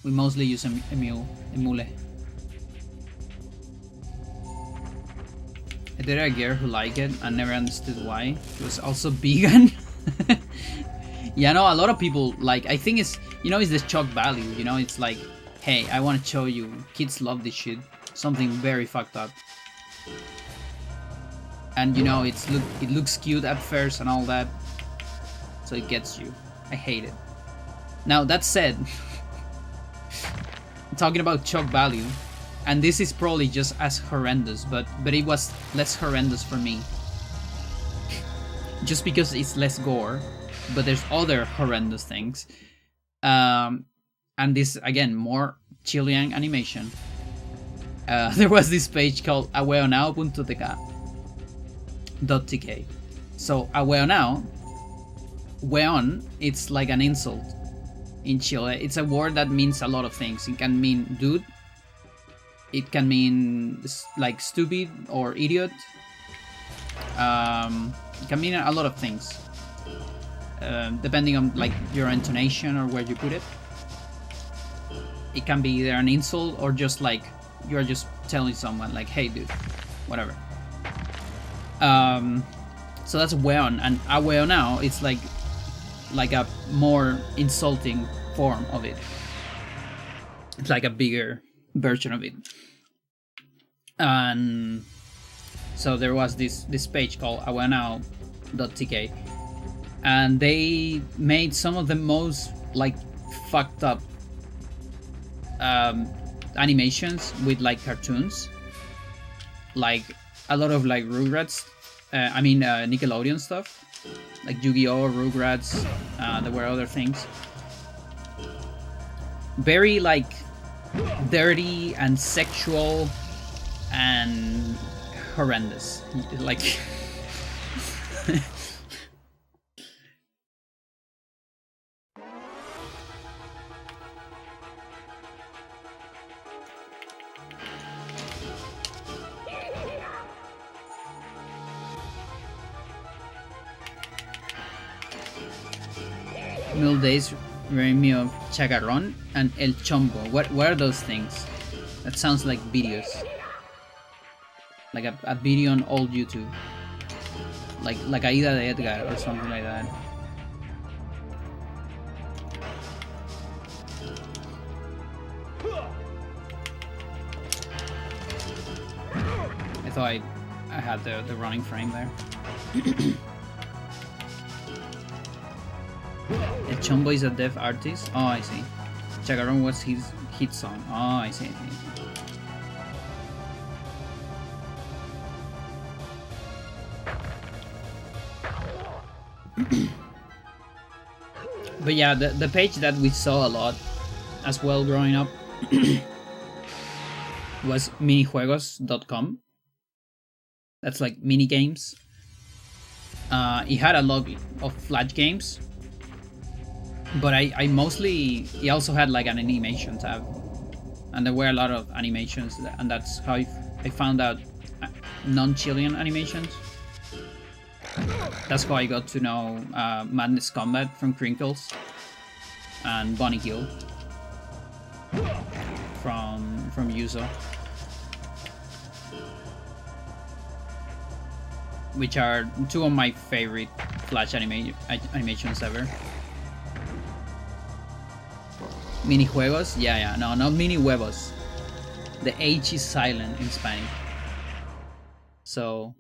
We mostly use Emule. I dated a girl who liked it and never understood why. It was also vegan. Yeah, no, a lot of people like. I think it's, you know, it's the shock value. You know, it's like, hey, I want to show you, kids love this shit. Something very fucked up. And you know, it looks cute at first and all that, so it gets you. I hate it. Now that said, talking about shock value, and this is probably just as horrendous, but it was less horrendous for me, just because it's less gore. But there's other horrendous things, and this again, more Chilean animation. There was this page called aweonao.tk. So aweonao, weon, it's like an insult in Chile. It's a word that means a lot of things. It can mean dude. It can mean like stupid or idiot. It can mean a lot of things, depending on like your intonation or where you put it. It can be either an insult or just like you're just telling someone like, "Hey, dude," whatever. So that's weon, and a weon now it's like a more insulting form of it. It's like a bigger version of it. And so there was this page called aweonao.tk, and they made some of the most like fucked up animations with like cartoons, like a lot of like Rugrats, Nickelodeon stuff, like Yu-Gi-Oh, Rugrats. There were other things, very like dirty and sexual and horrendous, like middle days remind me of Chagarrón and El Chombo. What are those things? That sounds like videos. Like a video on old YouTube. Like Aida de Edgar or something like that. I thought I had the running frame there. El Chombo is a deaf artist? Oh, I see. Chagarrón was his hit song. Oh, I see. But yeah, the page that we saw a lot as well growing up was minijuegos.com. That's like mini games. It had a lot of Flash games, but I mostly, he also had like an animation tab, and there were a lot of animations, and that's how I found out non-Chilean animations. That's how I got to know Madness Combat from Crinkles and Bonnie Hill from Yuzo, which are two of my favorite Flash animations ever. Minijuegos? Yeah, no, not mini huevos. The H is silent in Spanish. So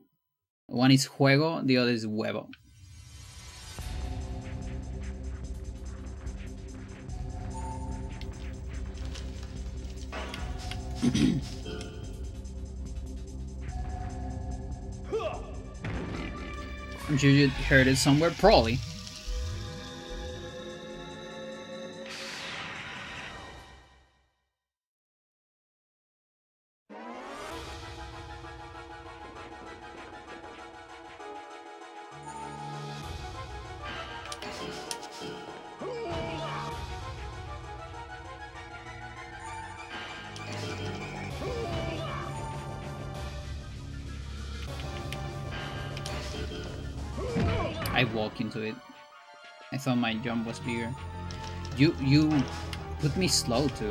one is juego, the other is huevo. I'm sure you heard it somewhere, probably. I walk into it. I thought my jump was bigger. You put me slow too.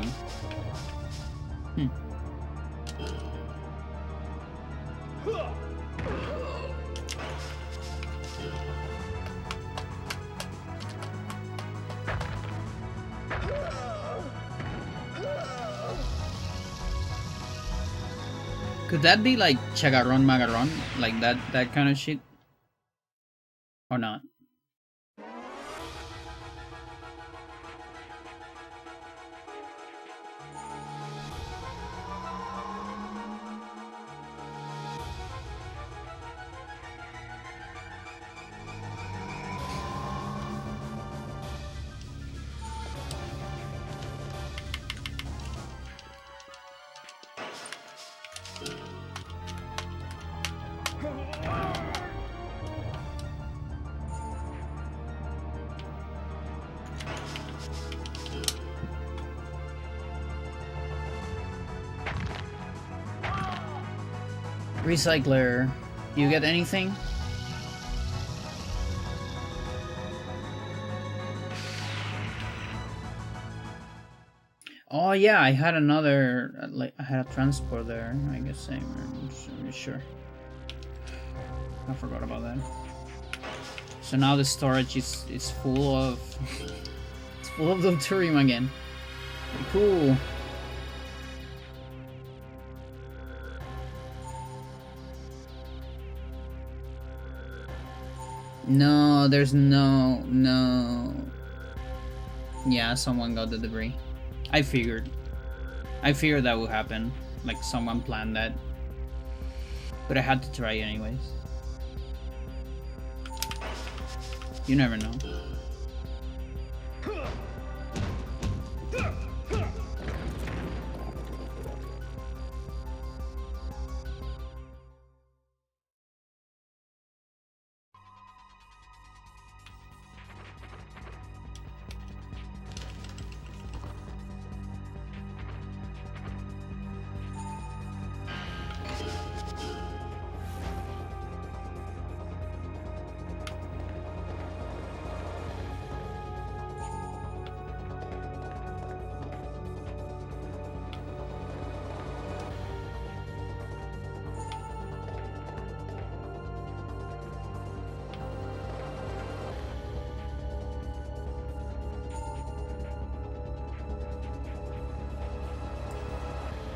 Could that be like Chagarrón Magarrón? Like that kind of shit? Or not? Recycler, you get anything? Oh yeah, I had another, like I had a transport there. I guess I'm sure. I forgot about that. So now the storage is full of it's full of deuterium again. Cool. No, there's no. Yeah, someone got the debris. I figured that would happen. Like someone planned that. But I had to try anyways. You never know.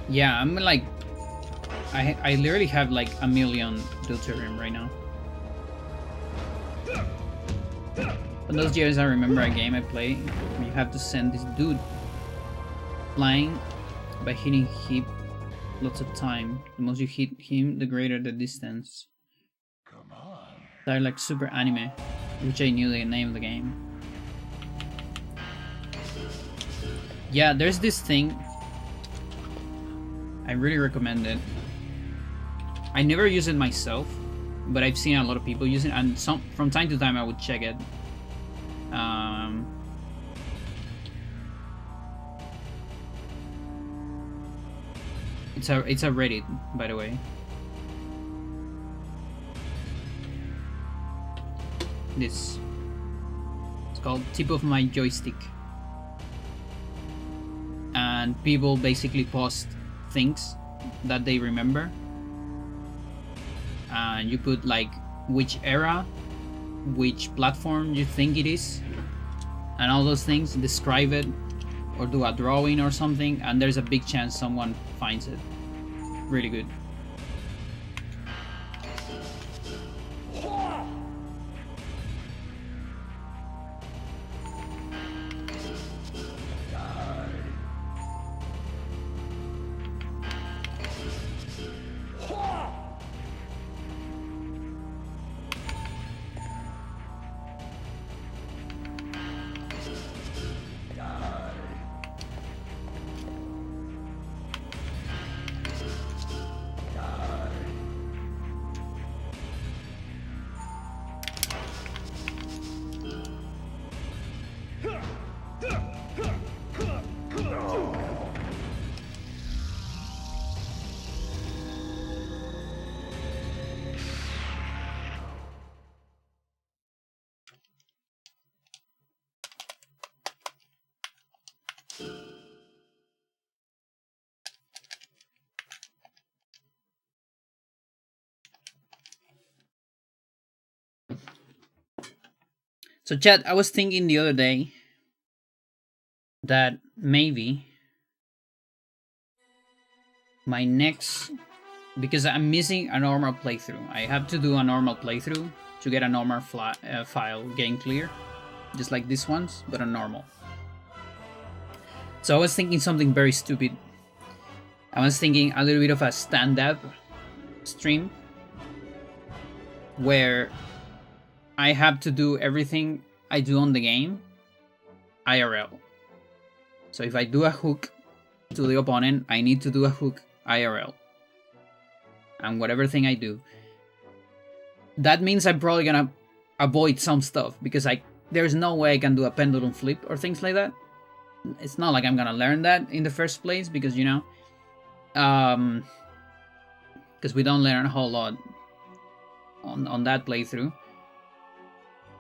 Yeah, I'm like, I literally have like a million deuterium right now. For those years I remember a game I played, you have to send this dude flying by hitting him lots of time. The most you hit him, the greater the distance. Come on. They're like super anime, which I knew the name of the game. Yeah, there's this thing. I really recommend it. I never use it myself, but I've seen a lot of people use it, and from time to time I would check it. It's a Reddit, by the way. It's called Tip of My Joystick, and people basically post things that they remember, and you put like which era, which platform you think it is, and all those things, describe it or do a drawing or something, and there's a big chance someone finds it. Really good. So chat, I was thinking the other day that maybe my next, because I'm missing a normal playthrough. I have to do a normal playthrough to get a normal file game clear, just like this one's, but a normal. So I was thinking something very stupid. I was thinking a little bit of a stand-up stream where I have to do everything I do on the game IRL. So if I do a hook to the opponent, I need to do a hook IRL. And whatever thing I do. That means I'm probably gonna avoid some stuff, because there's no way I can do a pendulum flip or things like that. It's not like I'm gonna learn that in the first place, because, you know, because we don't learn a whole lot on that playthrough.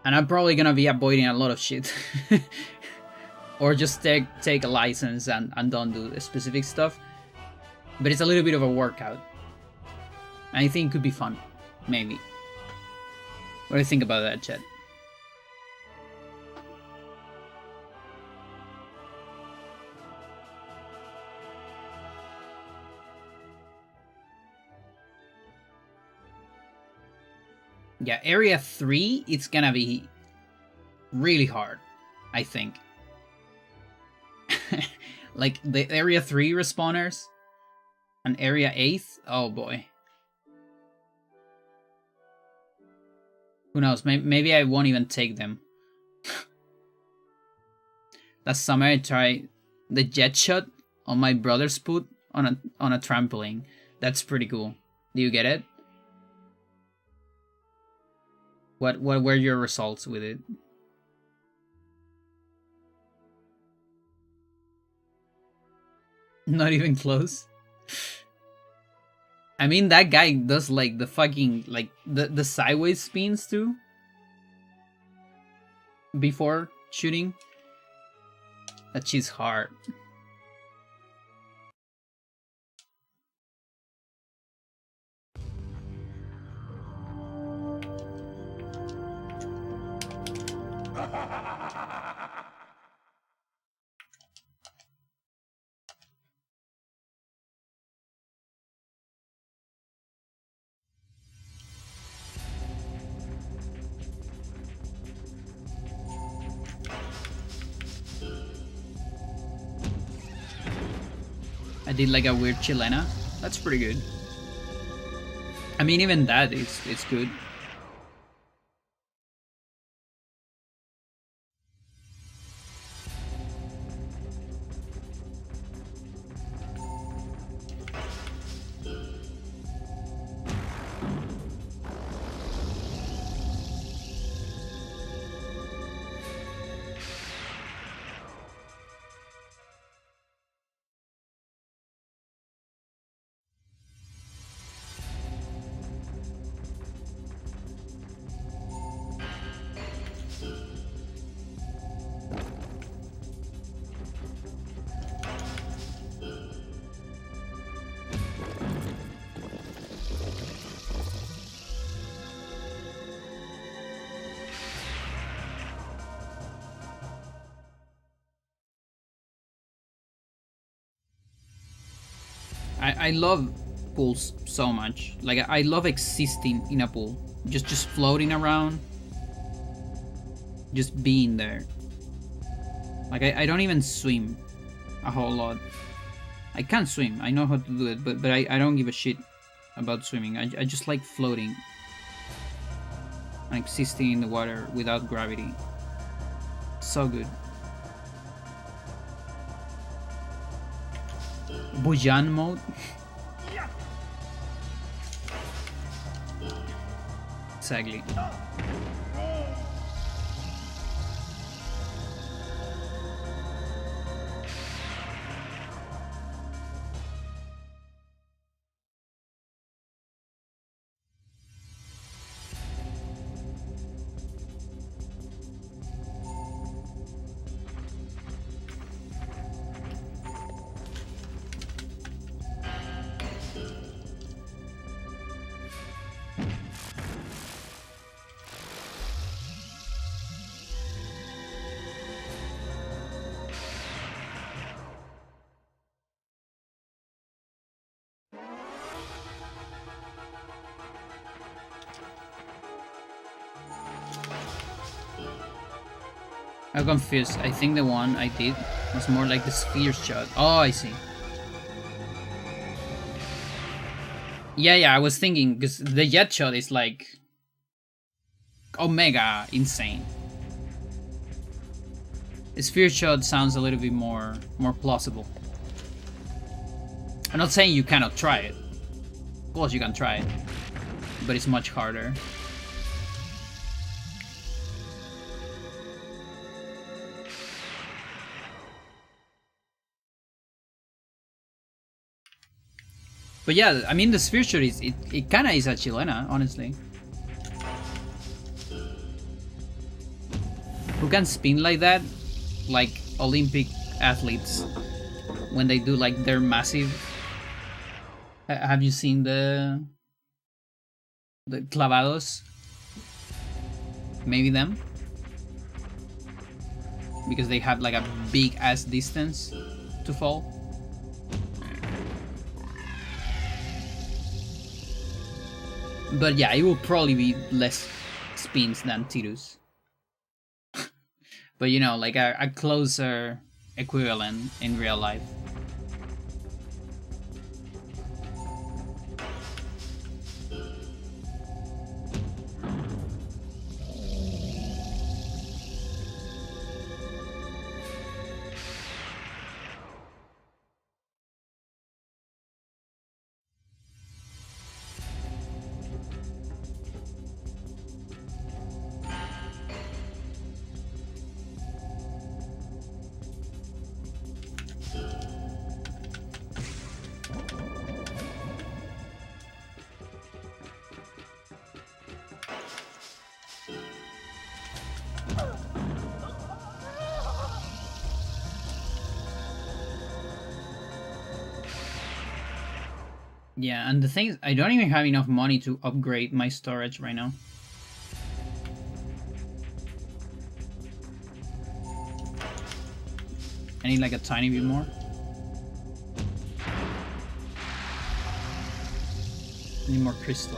And I'm probably gonna be avoiding a lot of shit. Or just take a license and don't do the specific stuff. But it's a little bit of a workout. I think it could be fun. Maybe. What do you think about that, chat? Yeah, Area 3, it's gonna be really hard, I think. Like, the Area 3 respawners and Area 8, oh boy. Who knows, maybe I won't even take them. Last summer I tried the jet shot on my brother's foot on a trampoline. That's pretty cool. Do you get it? What were your results with it? Not even close. I mean, that guy does like the fucking like the sideways spins too. Before shooting. That shit's hard. I did like a weird chilena. That's pretty good. I mean, even that it's good. I love pools so much. Like, I love existing in a pool. Just floating around. Just being there. Like, I don't even swim a whole lot. I can't swim. I know how to do it, but I don't give a shit about swimming. I just like floating. And existing in the water without gravity. So good. Bojan mode? Exactly. I'm confused. I think the one I did was more like the sphere shot. Oh, I see. Yeah, I was thinking, because the jet shot is like omega insane. The sphere shot sounds a little bit more plausible. I'm not saying you cannot try it. Of course you can try it, but it's much harder. But yeah, I mean the sphere shot is it kinda is a chilena, honestly. Who can spin like that? Like Olympic athletes when they do like their massive. Have you seen the clavados? Maybe them, because they have like a big ass distance to fall. But yeah, it will probably be less spins than Tidus. But you know, like a closer equivalent in real life. Yeah, and the thing is, I don't even have enough money to upgrade my storage right now. I need like a tiny bit more. I need more crystal.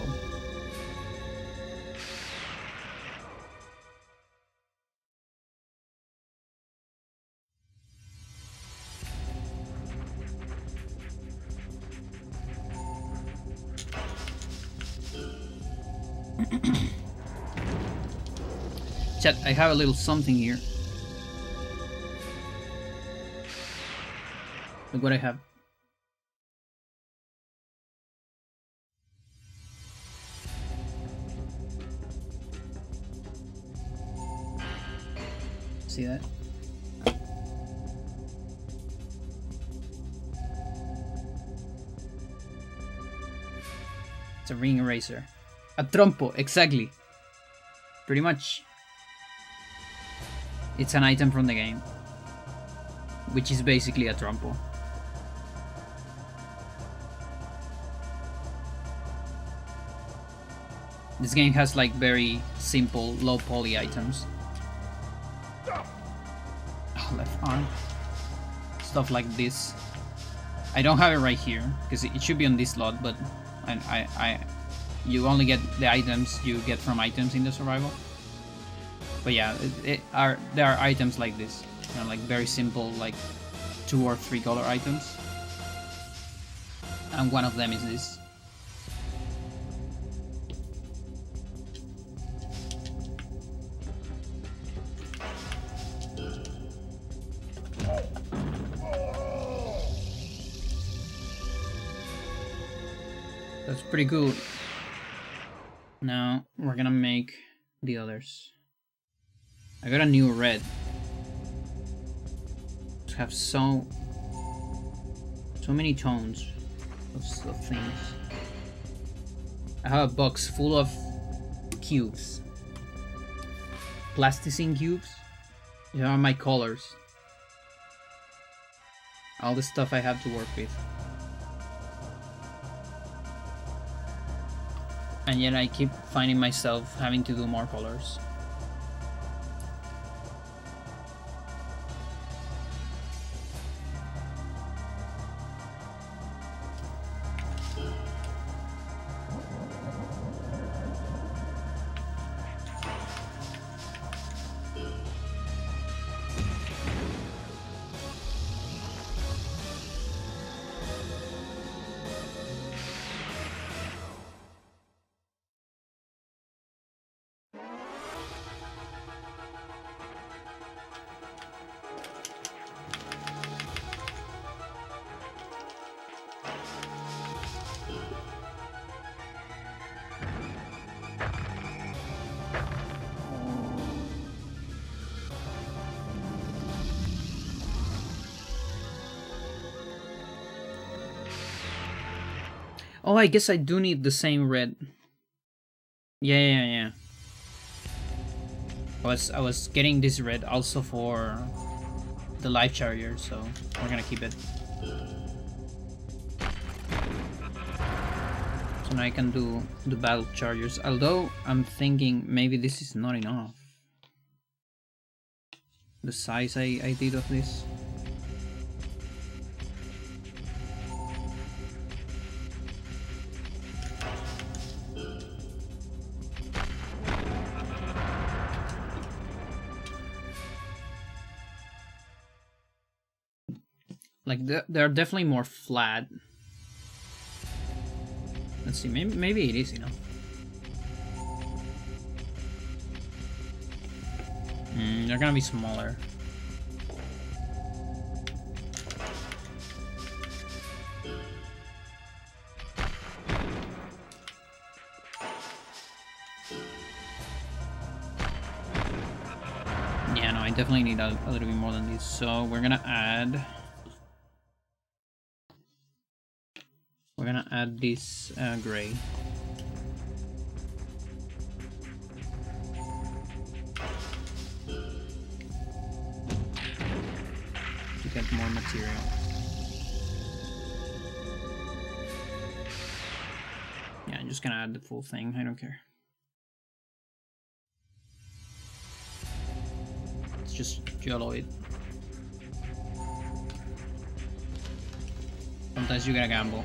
Chat, I have a little something here. Look what I have. See that? It's a ring eraser. A trompo, exactly. Pretty much. It's an item from the game, which is basically a trompo. This game has like very simple, low poly items. Oh, left arm. Stuff like this. I don't have it right here because it should be on this slot, but you only get the items you get from items in the survival. But yeah, there are items like this, you know, like very simple, like 2 or 3 color items, and one of them is this. That's pretty good. Now we're gonna make the others. I got a new red. Just have so many tones of things. I have a box full of cubes. Plasticine cubes. These are my colors. All the stuff I have to work with. And yet I keep finding myself having to do more colors. Oh, I guess I do need the same red. Yeah. I was getting this red also for the life charger, so we're gonna keep it. So now I can do the battle chargers. Although I'm thinking maybe this is not enough. The size I did of this. Like they're definitely more flat. Let's see, maybe it is enough. They're gonna be smaller. Yeah, no, I definitely need a little bit more than these. So we're gonna add this gray. To get more material. Yeah, I'm just gonna add the full thing, I don't care. Let's just yellow it. Sometimes you gotta gamble.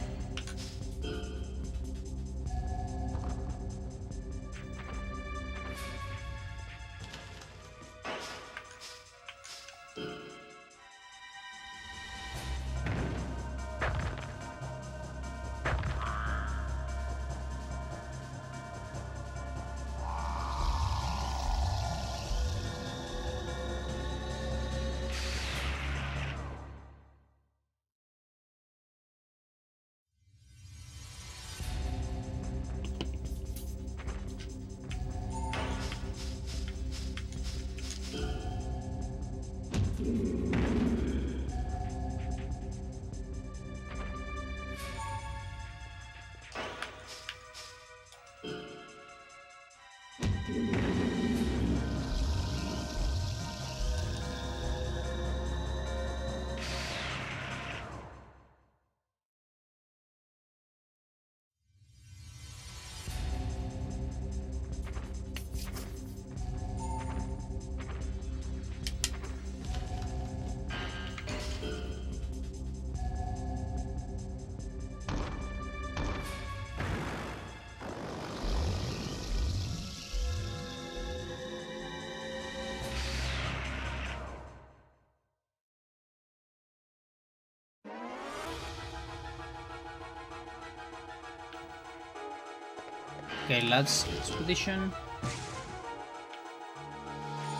Okay, last expedition.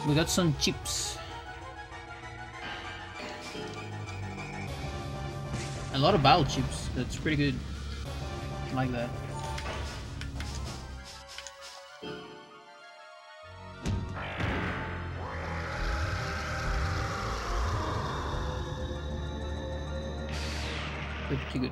We got some chips. A lot of battle chips. That's pretty good. I like that. Pretty good.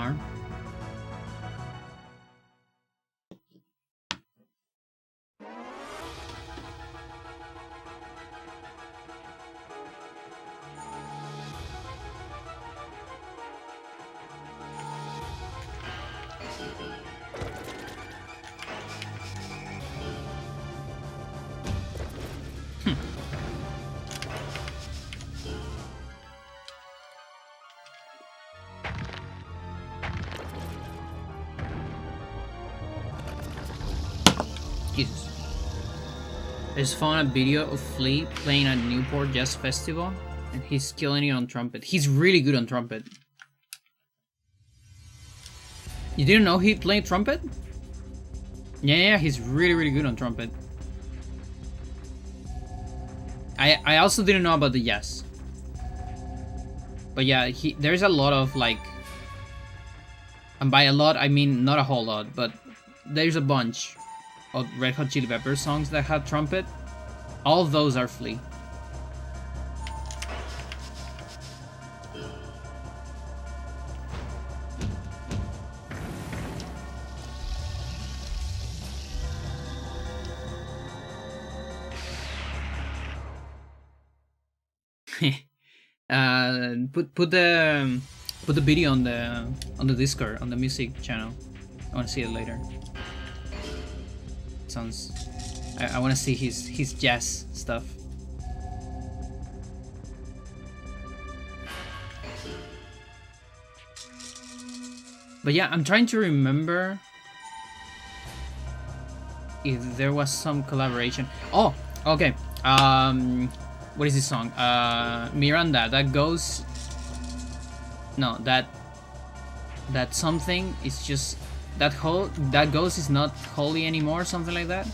arm. Jesus. I just found a video of Flea playing at Newport Jazz Festival, and he's killing it on trumpet. He's really good on trumpet. You didn't know he played trumpet? Yeah, he's really good on trumpet. I also didn't know about the jazz. But yeah, there's a lot of like, and by a lot I mean not a whole lot, but there's a bunch of Red Hot Chili Peppers songs that have trumpet. All of those are Flea. Put the video on the Discord, on the music channel. I want to see it later. Sounds. I want to see his jazz stuff. But yeah, I'm trying to remember if there was some collaboration. Oh, okay. What is this song? Miranda. That goes. No, that something is just that ghost is not holy anymore. Something like that.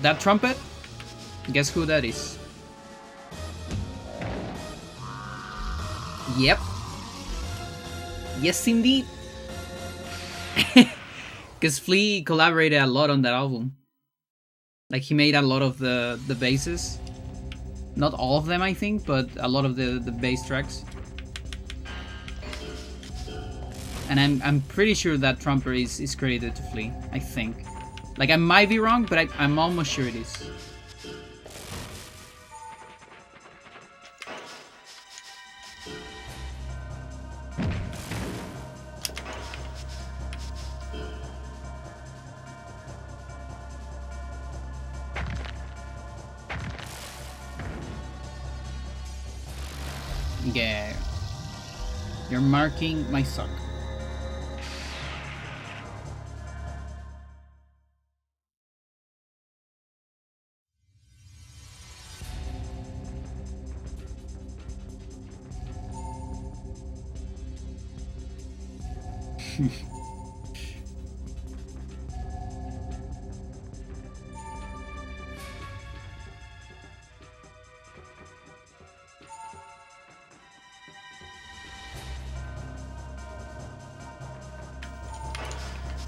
That trumpet. Guess who that is? Yep. Yes, indeed. Because Flea collaborated a lot on that album. Like, he made a lot of the basses. Not all of them, I think, but a lot of the bass tracks. And I'm pretty sure that trumpet is credited to Flea, I think. Like, I might be wrong, but I'm almost sure it is. Yeah. You're marking my sock.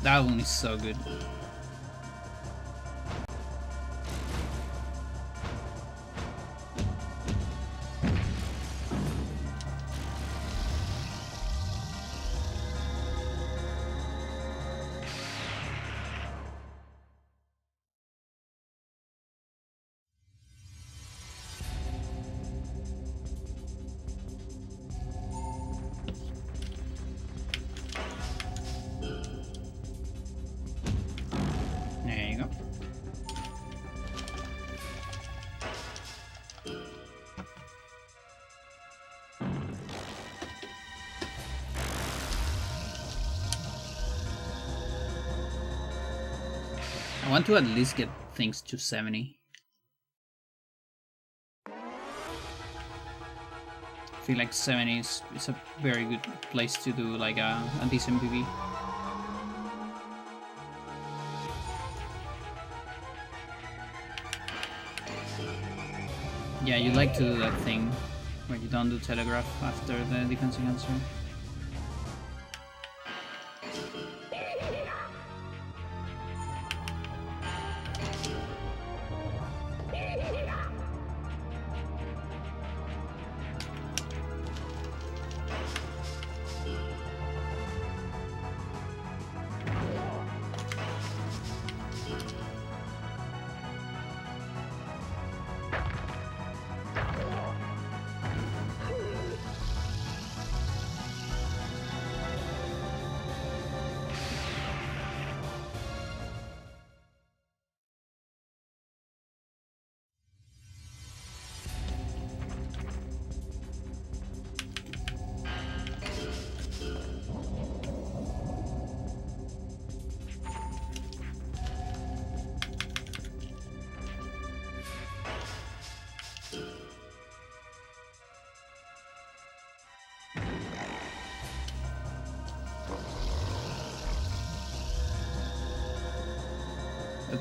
That one is so good. There you go. I want to at least get things to 70. I feel like 70 is a very good place to do like a decent PV. Yeah, you like to do that thing where you don't do telegraph after the defensive answer.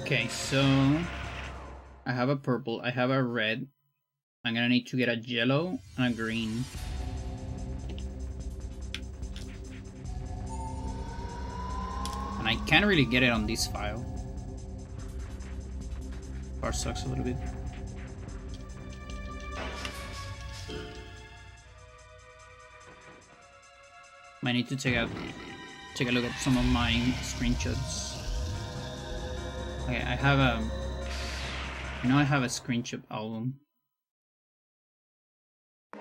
Okay, so I have a purple, I have a red. I'm gonna need to get a yellow and a green. And I can't really get it on this file. Part sucks a little bit. I need to take a look at some of my screenshots. Okay, I have a... I know I have a screenshot album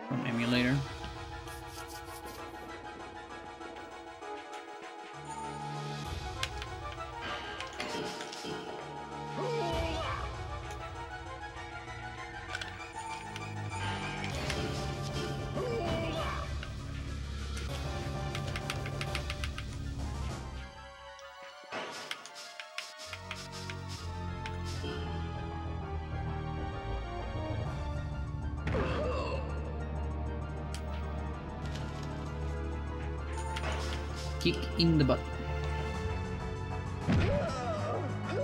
from emulator. Kick in the butt.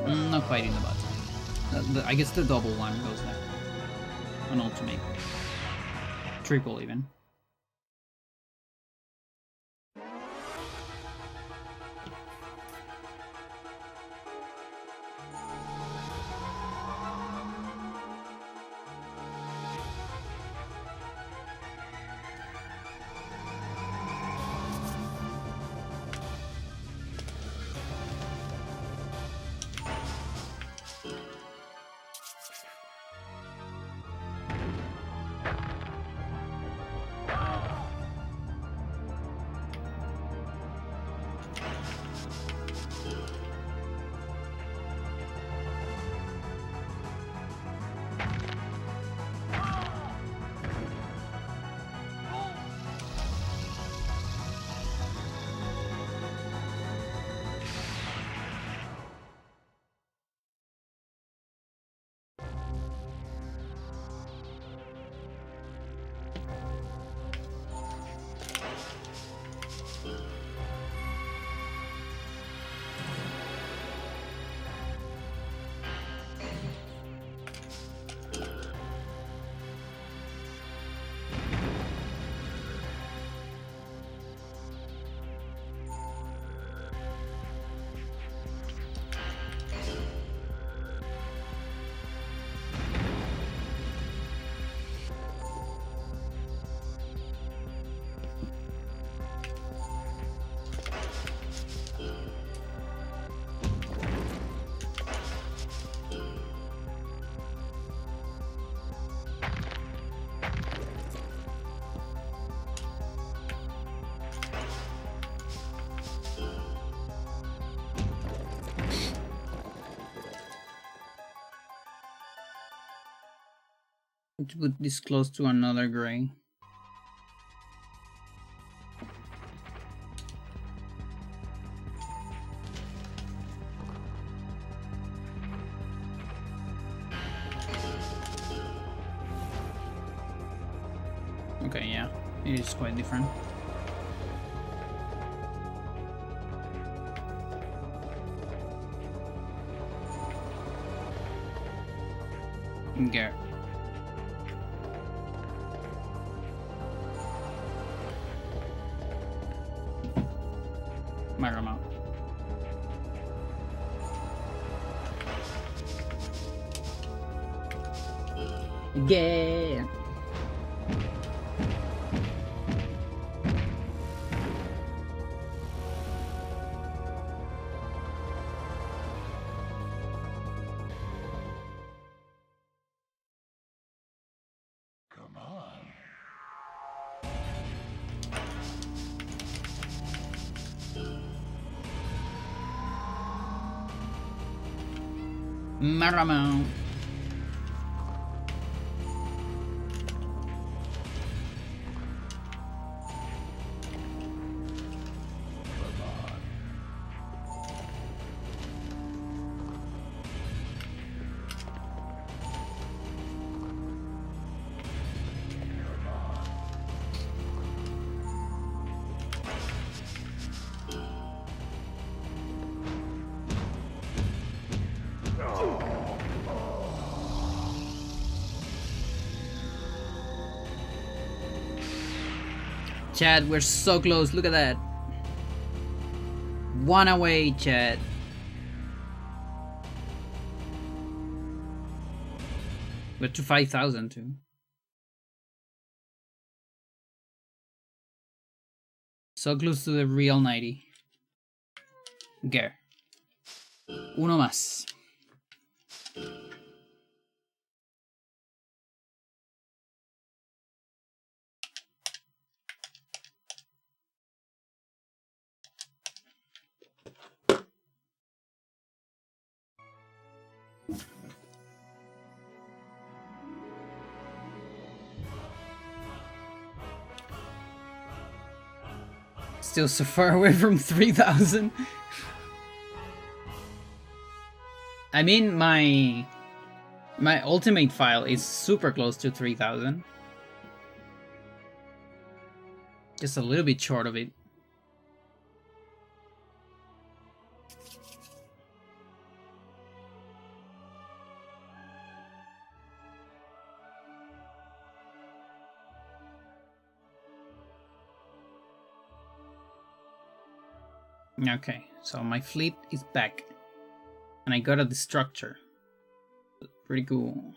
Not quite in the butt. I guess the double one goes there. An ultimate. Triple even. To put this close to another gray. Okay, yeah, it is quite different. Okay. Marama. Yeah. Come on. Marama. Chad, we're so close. Look at that. One away, Chad. We're to 5,000 too. So close to the real 90. Ger. Uno más. Still so far away from 3,000. I mean, my ultimate file is super close to 3,000. Just a little bit short of it. Okay, so my fleet is back. And I got a destructor. Pretty cool.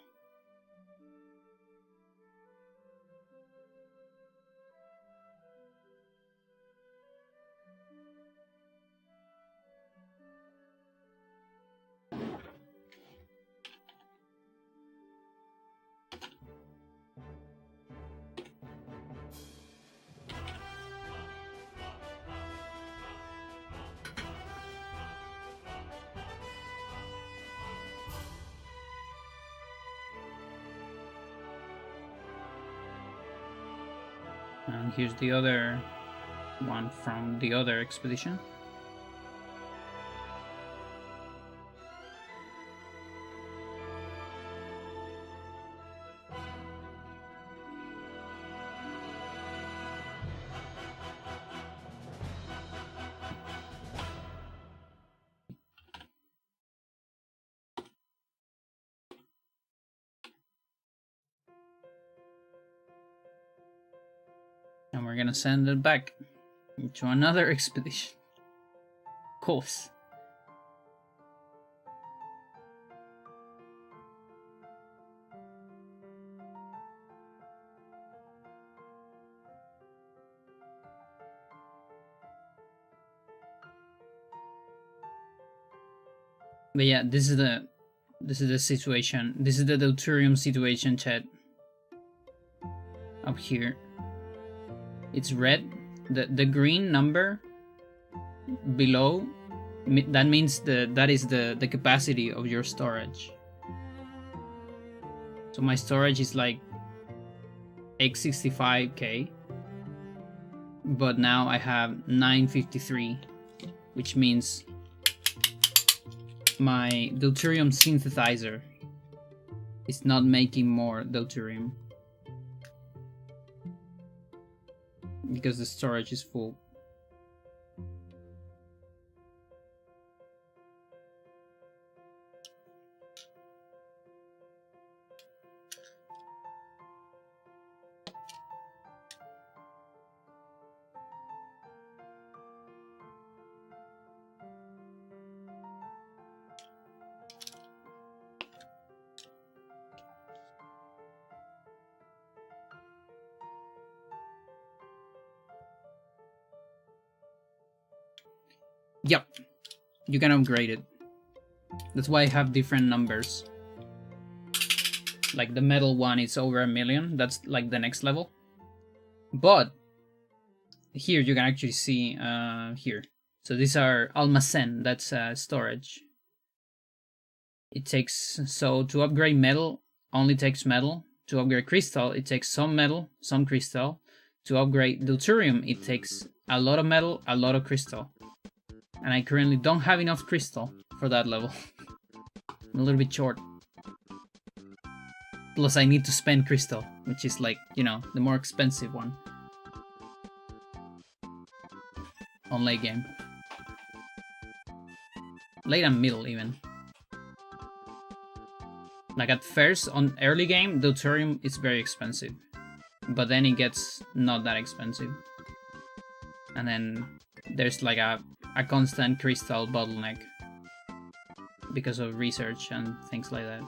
And here's the other one from the other expedition. And we're gonna send it back to another expedition. Of course. But yeah, this is the situation. This is the deuterium situation, chat. Up here. It's red. The green number below, that means that is the capacity of your storage. So my storage is like 865k, but now I have 953, which means my deuterium synthesizer is not making more deuterium because the storage is full. Yep, you can upgrade it. That's why I have different numbers. Like the metal one is over 1 million. That's like the next level. But here you can actually see here. So these are almacén. That's storage. It takes, so to upgrade metal only takes metal. To upgrade crystal it takes some metal, some crystal. To upgrade deuterium it takes a lot of metal, a lot of crystal. And I currently don't have enough crystal for that level. I'm a little bit short. Plus I need to spend crystal, which is like, you know, the more expensive one. On late game. Late and middle even. Like at first, on early game, deuterium is very expensive. But then it gets not that expensive. And then there's like a constant crystal bottleneck because of research and things like that.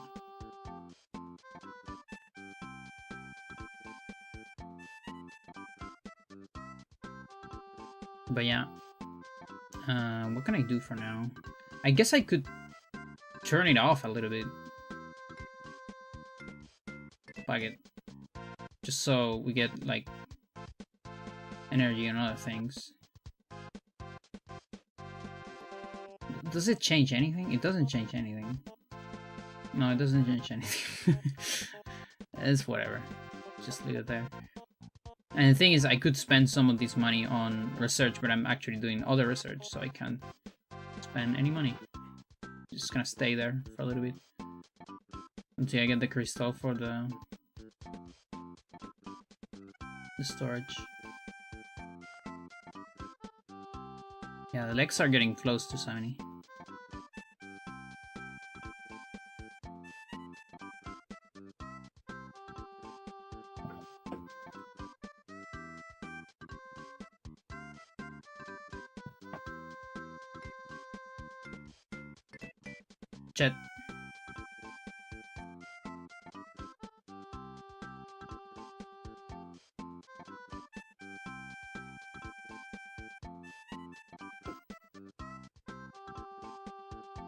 But yeah, what can I do for now? I guess I could turn it off a little bit. Fuck it. Just so we get like energy and other things. Does it change anything? It doesn't change anything. No, it doesn't change anything. It's whatever. Just leave it there. And the thing is, I could spend some of this money on research, but I'm actually doing other research, so I can't spend any money. Just gonna stay there for a little bit until I get the crystal for the storage. Yeah, the legs are getting close to 70. Chat.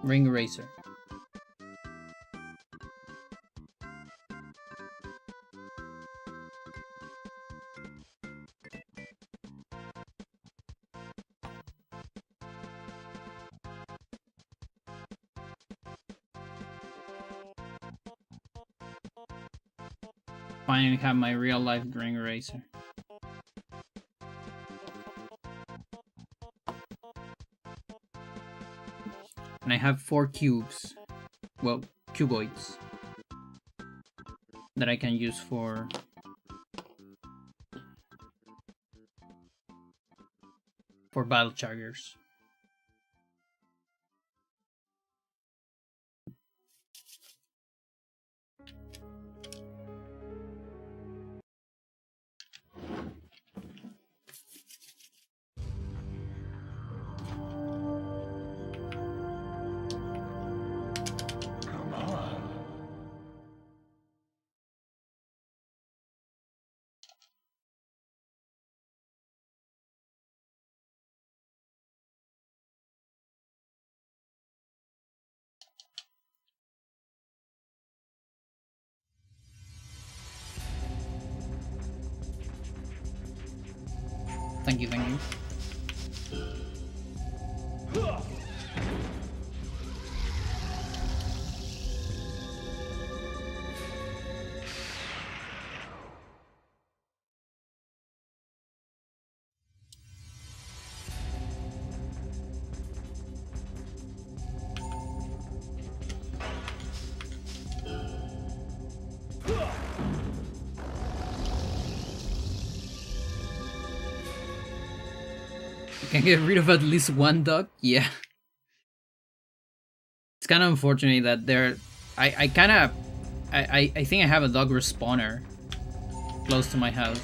Ring eraser. Finally have my real life ring eraser. And I have 4 cubes, well, cuboids, that I can use for battle chargers. Come on. Thank you, thank you. Can get rid of at least one dog? Yeah. It's kind of unfortunate that there... I think I have a dog respawner close to my house.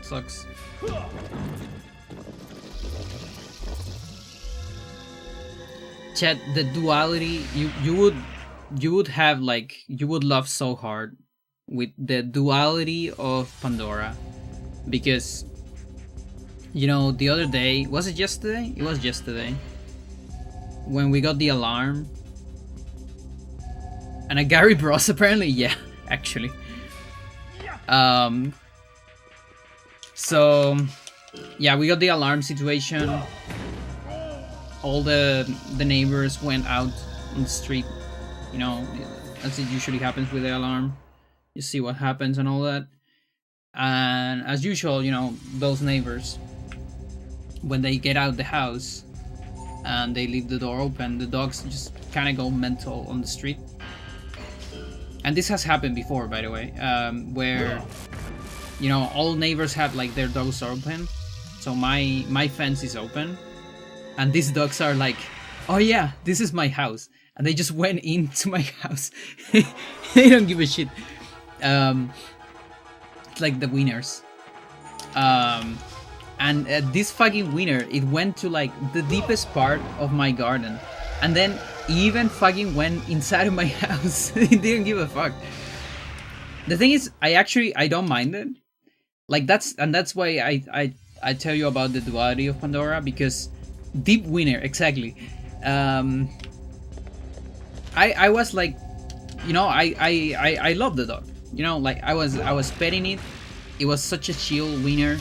Sucks. Chat, the duality, you would have like, you would love so hard with the duality of Pandora, because, you know, the other day, was it yesterday? It was yesterday, when we got the alarm, and a Gary Bros apparently, yeah, actually. So, yeah, we got the alarm situation. All the neighbors went out on the street, you know, as it usually happens with the alarm. You see what happens and all that. And as usual, you know, those neighbors, when they get out the house and they leave the door open, the dogs just kind of go mental on the street. And this has happened before, by the way, where, you know, all neighbors have like their doors open. So my fence is open. And these dogs are like, oh yeah, this is my house. and they just went into my house. They don't give a shit. It's like the wieners. And this fucking wiener, it went to like the deepest part of my garden, and then even fucking went inside of my house. It didn't give a fuck. The thing is, I don't mind it. Like that's why I tell you about the duality of Pandora, because deep wiener, exactly. I was like, you know, I love the dog. You know, like I was petting it. It was such a chill wiener.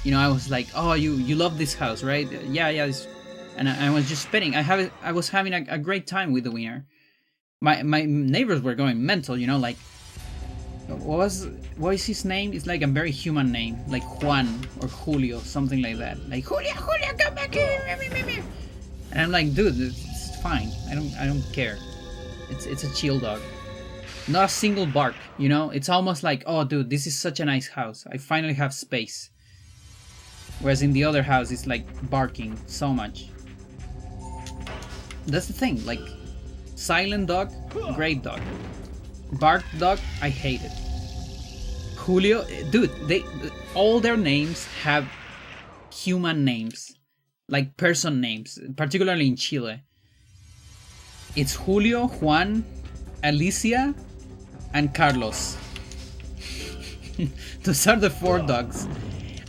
You know, I was like, oh, you love this house, right? Yeah. And I was just petting. I was having a great time with the wiener. My neighbors were going mental. You know, like what is his name? It's like a very human name, like Juan or Julio, something like that. Like Julio, come back here. And I'm like, dude, it's fine. I don't care. It's a chill dog. Not a single bark, you know? It's almost like, oh dude, this is such a nice house. I finally have space. Whereas in the other house, it's like barking so much. That's the thing, like, silent dog, great dog. Bark dog, I hate it. Julio, dude, all their names have human names. Like person names, particularly in Chile. It's Julio, Juan, Alicia, and Carlos. Those are the 4 dogs.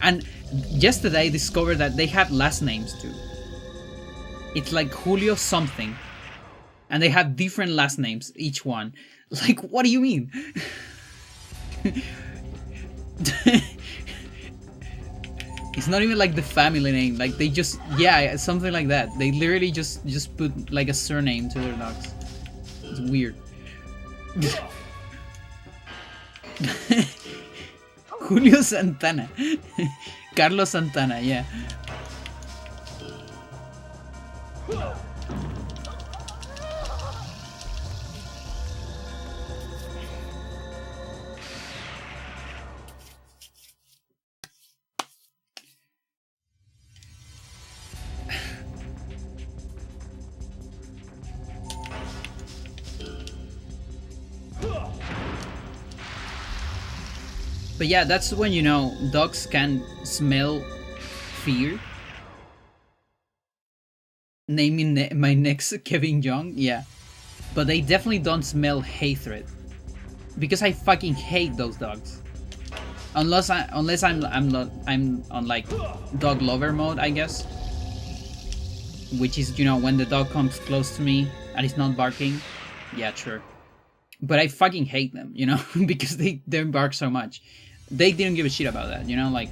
And yesterday I discovered that they have last names too. It's like Julio something. And they have different last names, each one. Like, what do you mean? It's not even like the family name. Like they just, yeah, something like that. They literally just put like a surname to their dogs. It's weird. Julio Santana. Carlos Santana, yeah. But yeah, that's when, you know, dogs can smell fear. Naming my next Kevin Young, yeah. But they definitely don't smell hatred. Because I fucking hate those dogs. Unless I'm on like dog lover mode, I guess. Which is, you know, when the dog comes close to me and it's not barking. Yeah, sure. But I fucking hate them, you know, because they bark so much. They didn't give a shit about that, you know, like.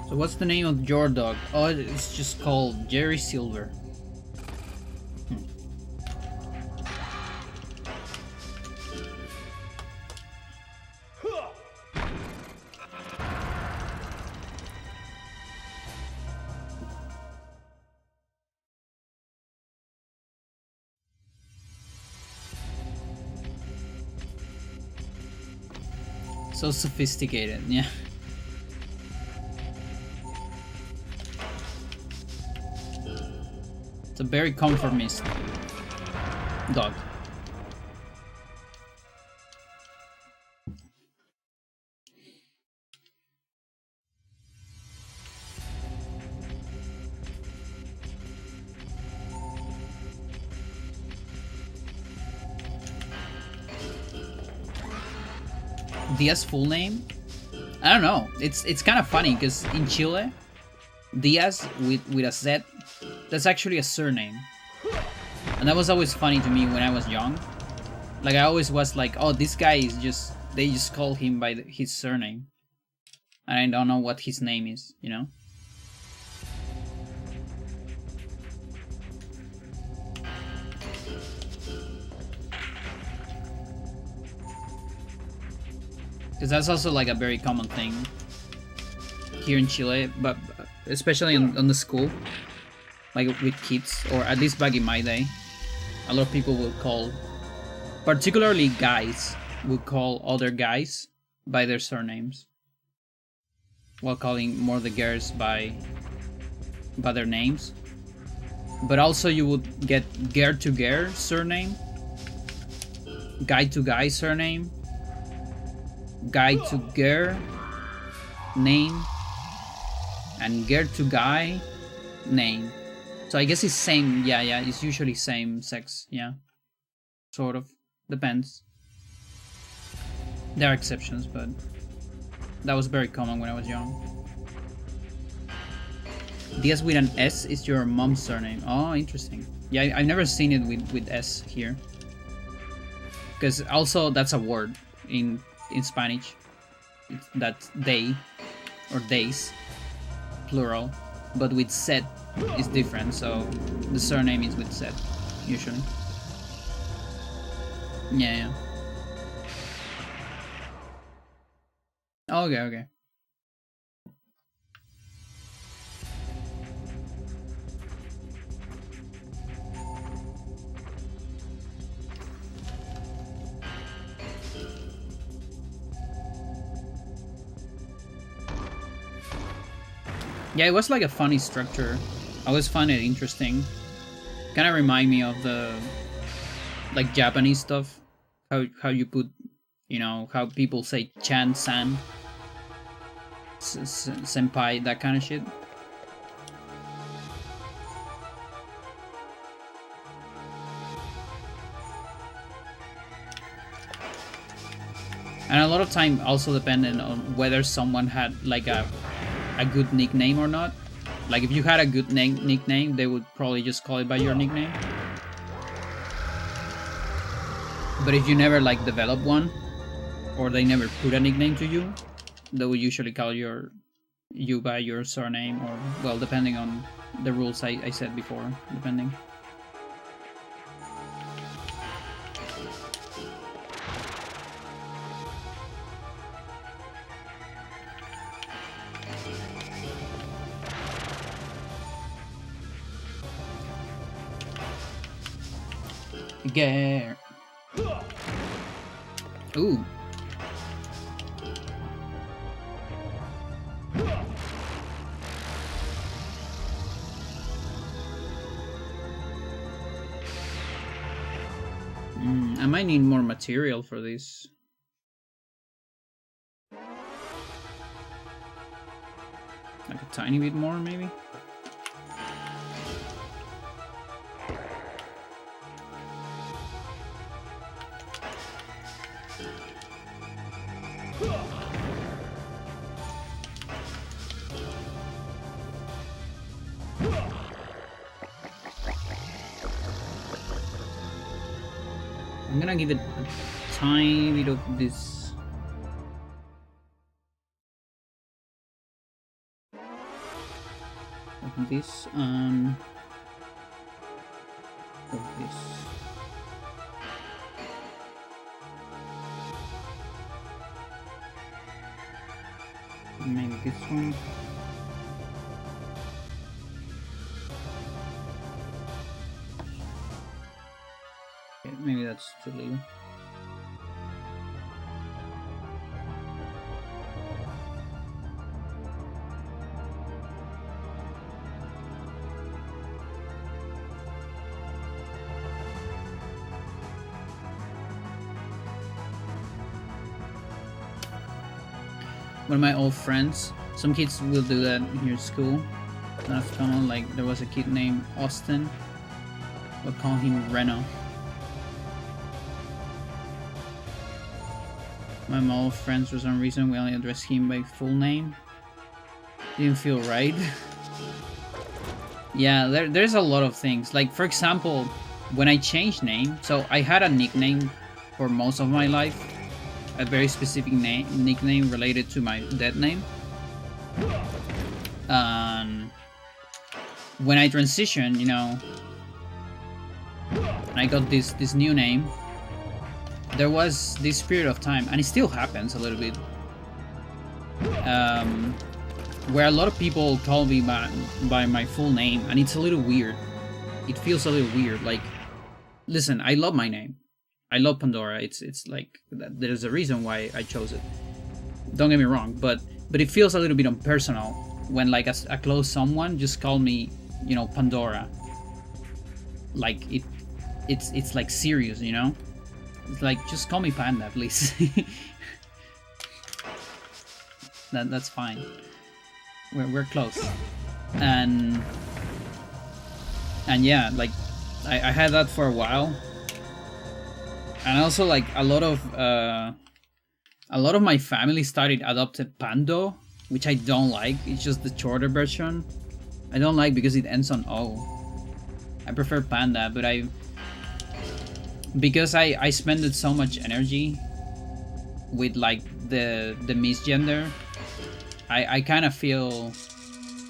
So what's the name of your dog? Oh, it's just called Jerry Silver. So sophisticated, yeah. It's a very conformist dog. Diaz full name? I don't know. It's kind of funny because in Chile, Diaz with a Z, that's actually a surname. And that was always funny to me when I was young. Like I always was like, oh, this guy is just, they just call him by his surname. And I don't know what his name is, you know? Because that's also like a very common thing here in Chile, but especially on the school, like with kids, or at least back in my day, a lot of people will call, particularly guys, will call other guys by their surnames, while calling more the girls by their names. But also you would get girl to girl surname, guy to guy surname, guy to girl name, and girl to guy name. So I guess it's same, yeah, it's usually same sex, yeah. Sort of. Depends. There are exceptions, but that was very common when I was young. Diaz with an S is your mom's surname. Oh, interesting. Yeah, I've never seen it with S here. Because also that's a word in Spanish. That's they or days, plural, but with Z is different, so the surname is with Z usually. Yeah. Okay. Yeah, it was like a funny structure. I always find it interesting. Kind of remind me of the like Japanese stuff. How you put, you know, how people say chan, san, senpai, that kind of shit. And a lot of time also dependent on whether someone had like a good nickname or not. Like if you had a good nickname, they would probably just call it by your nickname. But if you never like develop one, or they never put a nickname to you, they will usually call you by your surname, or well, depending on the rules I said before, depending. Gare. Ooh. I might need more material for this. Like a tiny bit more, maybe? I'm gonna give it a tiny bit of this. Of this and of this. Maybe this one. Okay, maybe that's too little. one of my old friends. Some kids will do that here at school. That's common. Like there was a kid named Austin. We'll call him Reno. My old friends, for some reason, we only address him by full name. Didn't feel right. Yeah, there's a lot of things. Like, for example, when I changed name, so I had a nickname for most of my life. A very specific nickname related to my dead name. When I transitioned, you know, and I got this new name, there was this period of time, and it still happens a little bit, where a lot of people call me by my full name, and it's a little weird. It feels a little weird. Like, listen, I love my name. I love Pandora. It's like there's a reason why I chose it. Don't get me wrong, but it feels a little bit impersonal when like a close someone just call me, you know, Pandora. Like it's like serious, you know. It's like, just call me Panda, please. That's fine. We're close. And yeah, like I had that for a while. And also, like a lot of my family started adopted Pando, which I don't like. It's just the shorter version. I don't like because it ends on O. I prefer Panda, but because I spent so much energy with like the misgender, I kind of feel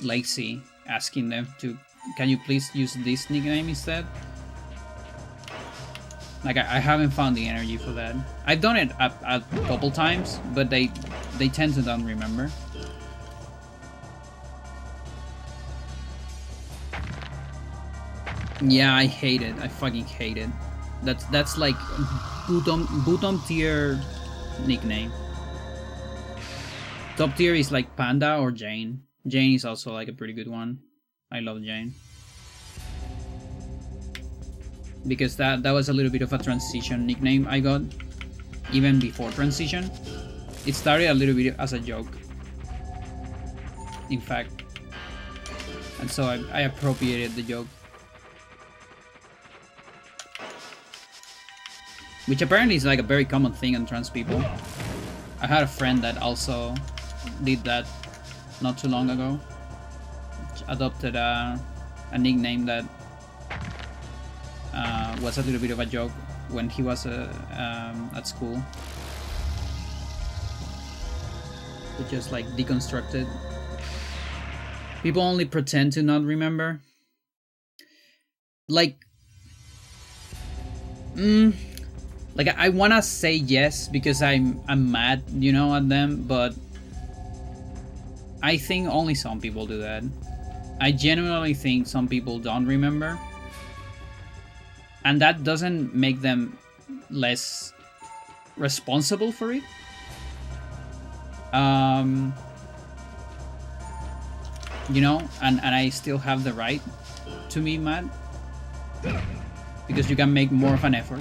lazy asking them to, can you please use this nickname instead? Like I haven't found the energy for that. I've done it a couple times, but they tend to don't remember. Yeah, I hate it. I fucking hate it. That's like bottom tier nickname. Top tier is like Panda or Jane. Jane is also like a pretty good one. I love Jane. Because that was a little bit of a transition nickname I got. Even before transition. It started a little bit as a joke. In fact. And so I appropriated the joke. Which apparently is like a very common thing on trans people. I had a friend that also did that not too long ago. Adopted a nickname that was a little bit of a joke when he was at school. It just like deconstructed. People only pretend to not remember. Like, like I wanna say yes because I'm mad, you know, at them, but I think only some people do that. I genuinely think some people don't remember, and that doesn't make them less responsible for it. You know, and I still have the right to be mad because you can make more of an effort.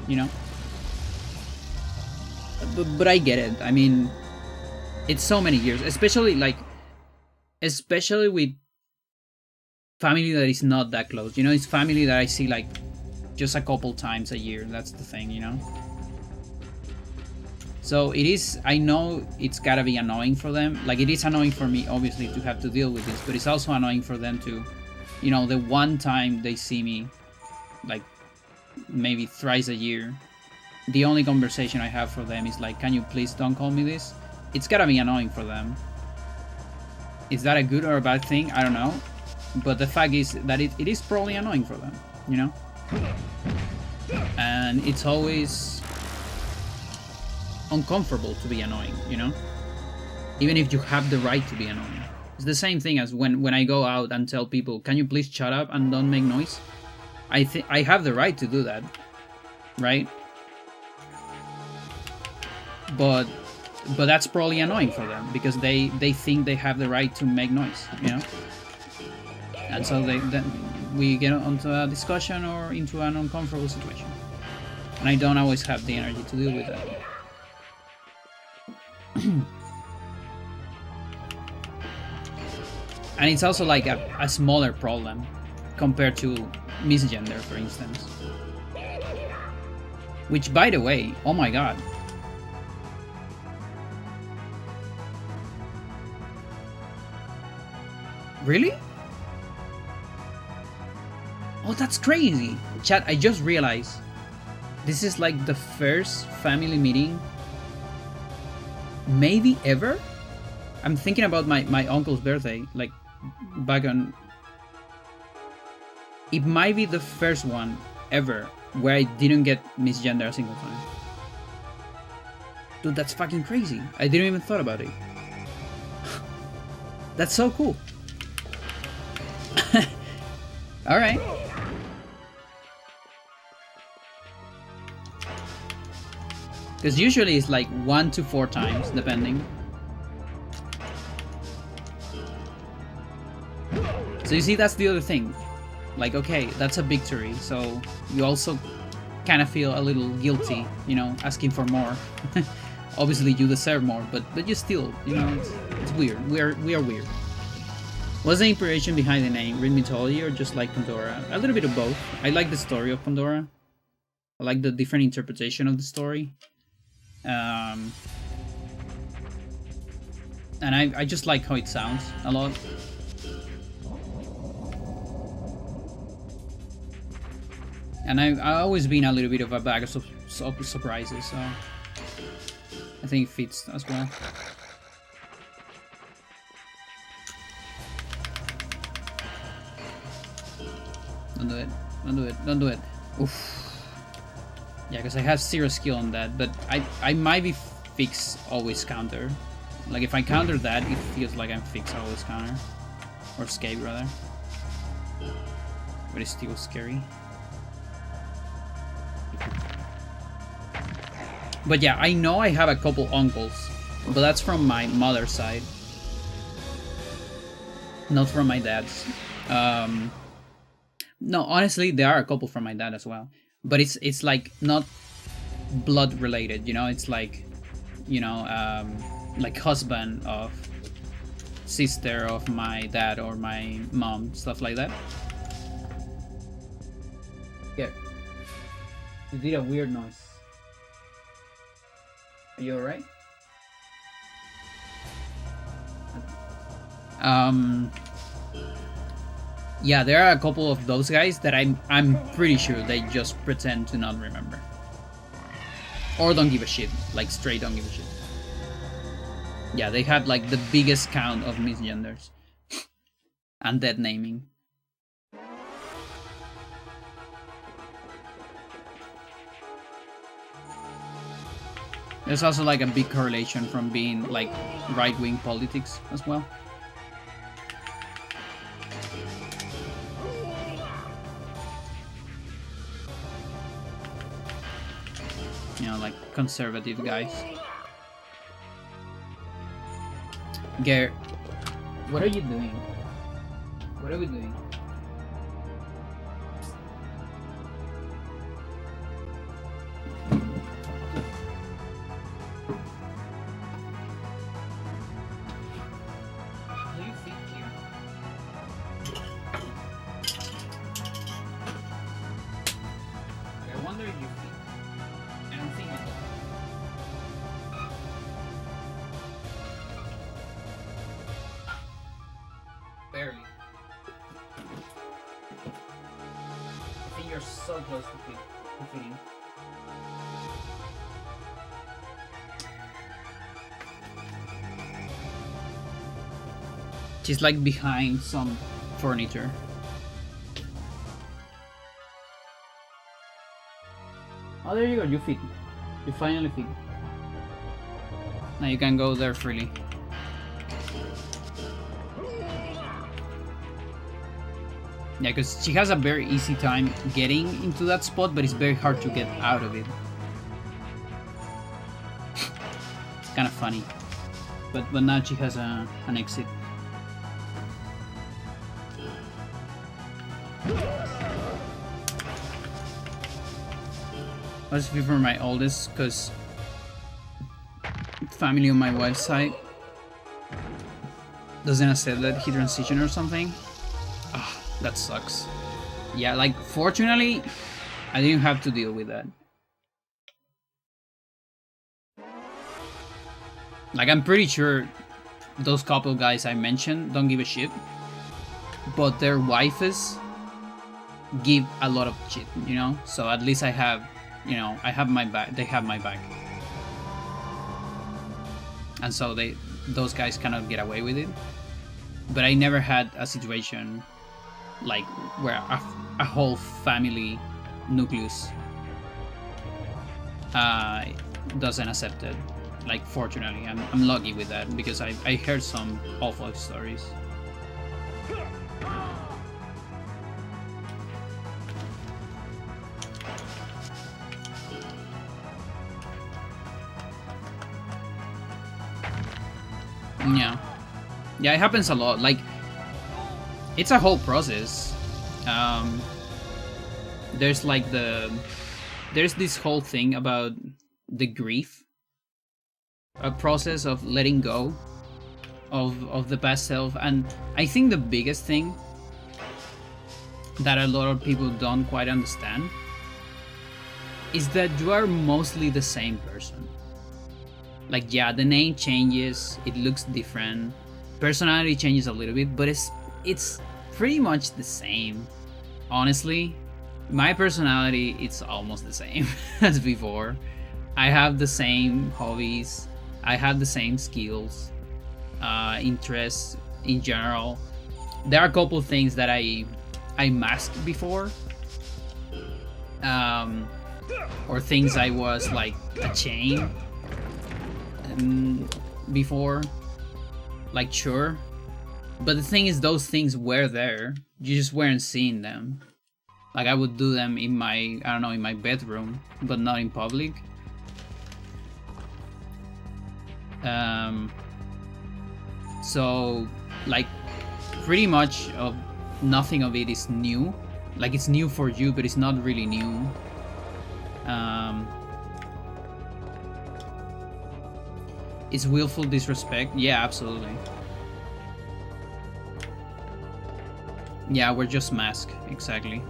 You know, but I get it. I mean, it's so many years, especially with family that is not that close. You know, it's family that I see like just a couple times a year. That's the thing, you know. So it is. I know it's gotta be annoying for them. Like it is annoying for me, obviously, to have to deal with this, but it's also annoying for them to, you know, the one time they see me, like, maybe thrice a year, the only conversation I have for them is like, can you please don't call me this? It's gotta be annoying for them. Is that a good or a bad thing? I don't know, but the fact is that it is probably annoying for them, you know. And it's always uncomfortable to be annoying, you know, even if you have the right to be annoying. It's the same thing as when I go out and tell people, can you please shut up and don't make noise? I think I have the right to do that, right? But that's probably annoying for them because they think they have the right to make noise, you know. And so then we get onto a discussion or into an uncomfortable situation, and I don't always have the energy to deal with that. And it's also like a smaller problem compared to misgender, for instance. Which, by the way, oh my god. Really? Oh, that's crazy. Chat, I just realized this is like the first family meeting maybe ever. I'm thinking about my uncle's birthday, like back on. It might be the first one ever where I didn't get misgender a single time. Dude, that's fucking crazy. I didn't even thought about it. That's so cool. Alright. Because usually it's like 1 to 4 times, depending. So you see, that's the other thing. Like, okay, that's a victory, so you also kind of feel a little guilty, you know, asking for more. Obviously, you deserve more, but you still, you know, it's weird. We are weird. What's the inspiration behind the name? Read mythology or just like Pandora? A little bit of both. I like the story of Pandora. I like the different interpretation of the story. And I just like how it sounds a lot. And I've always been a little bit of a bag of surprises, so I think it fits as well. Don't do it. Don't do it. Don't do it. Oof. Yeah, because I have 0 skill on that, but I might be fix always counter. Like if I counter that, it feels like I'm fix always counter. Or escape rather. But it's still scary. But yeah, I know I have a couple uncles, but that's from my mother's side. Not from my dad's. No, honestly, there are a couple from my dad as well. But it's like not blood related, you know? It's like, you know, like husband of sister of my dad or my mom, stuff like that. Yeah. You did a weird noise. Are you alright? Yeah, there are a couple of those guys that I'm pretty sure they just pretend to not remember. Or don't give a shit. Like straight don't give a shit. Yeah, they had like the biggest count of misgenders. And dead naming. There's also like a big correlation from being like right-wing politics as well. You know, like conservative guys. Gare, what are you doing? What are we doing? Do you fit here? I wonder if you fit. I don't think it does. Barely. I think you're so close to fitting. She's like behind some furniture. Oh, there you go, you fit. You finally fit. Now you can go there freely. Yeah, because she has a very easy time getting into that spot, but it's very hard to get out of it. It's kind of funny. But now she has an exit. I'll just be for my oldest, because family on my wife's side. doesn't accept that he transitioned or something. Ah, that sucks. Yeah, like fortunately, I didn't have to deal with that. Like I'm pretty sure those couple guys I mentioned don't give a shit, but their wives give a lot of shit, you know? So at least I have, you know, I have my back, they have my back. And so those guys cannot get away with it. But I never had a situation like where a whole family nucleus doesn't accept it. Like fortunately, I'm lucky with that because I heard some awful stories. Yeah. Yeah, it happens a lot. Like, it's a whole process. There's like there's this whole thing about the grief, a process of letting go of the past self, and I think the biggest thing that a lot of people don't quite understand is that you are mostly the same person. Like, yeah, the name changes, it looks different, personality changes a little bit, but it's pretty much the same. Honestly, my personality, it's almost the same as before. I have the same hobbies, I have the same skills, interests in general. There are a couple things that I masked before, or things I was like a chain before, like, sure, but the thing is, those things were there, you just weren't seeing them. Like, I would do them in my, I don't know, in my bedroom, but not in public. So like pretty much of nothing of it is new. Like, it's new for you, but it's not really new. It's willful disrespect. Yeah, absolutely. Yeah, we're just masked, exactly.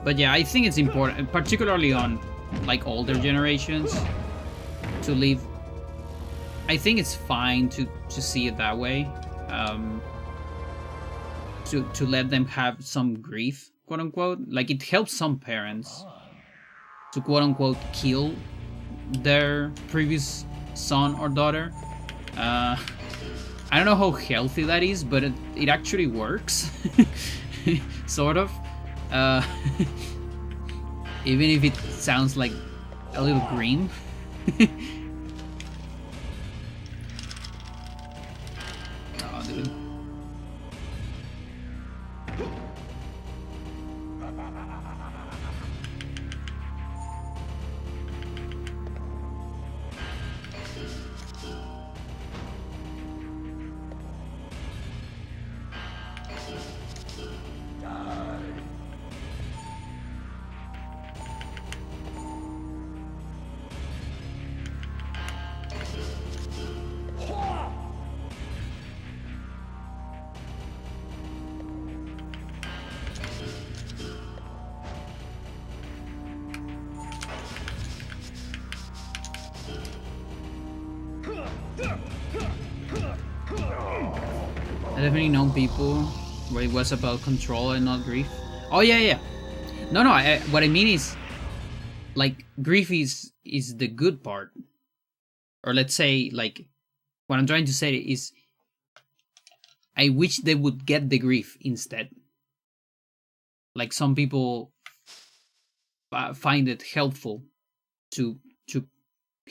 But yeah, I think it's important, particularly on like older generations, to leave. I think it's fine to see it that way. To let them have some grief, quote unquote. Like, it helps some parents to quote unquote kill their previous son or daughter. I don't know how healthy that is, but it actually works. Sort of. Even if it sounds like a little green. Oh, dude. I definitely know people where it was about control and not grief. Oh yeah, yeah. No, what I mean is, like, grief is the good part, or let's say, like, what I'm trying to say is, I wish they would get the grief instead. Like, some people find it helpful to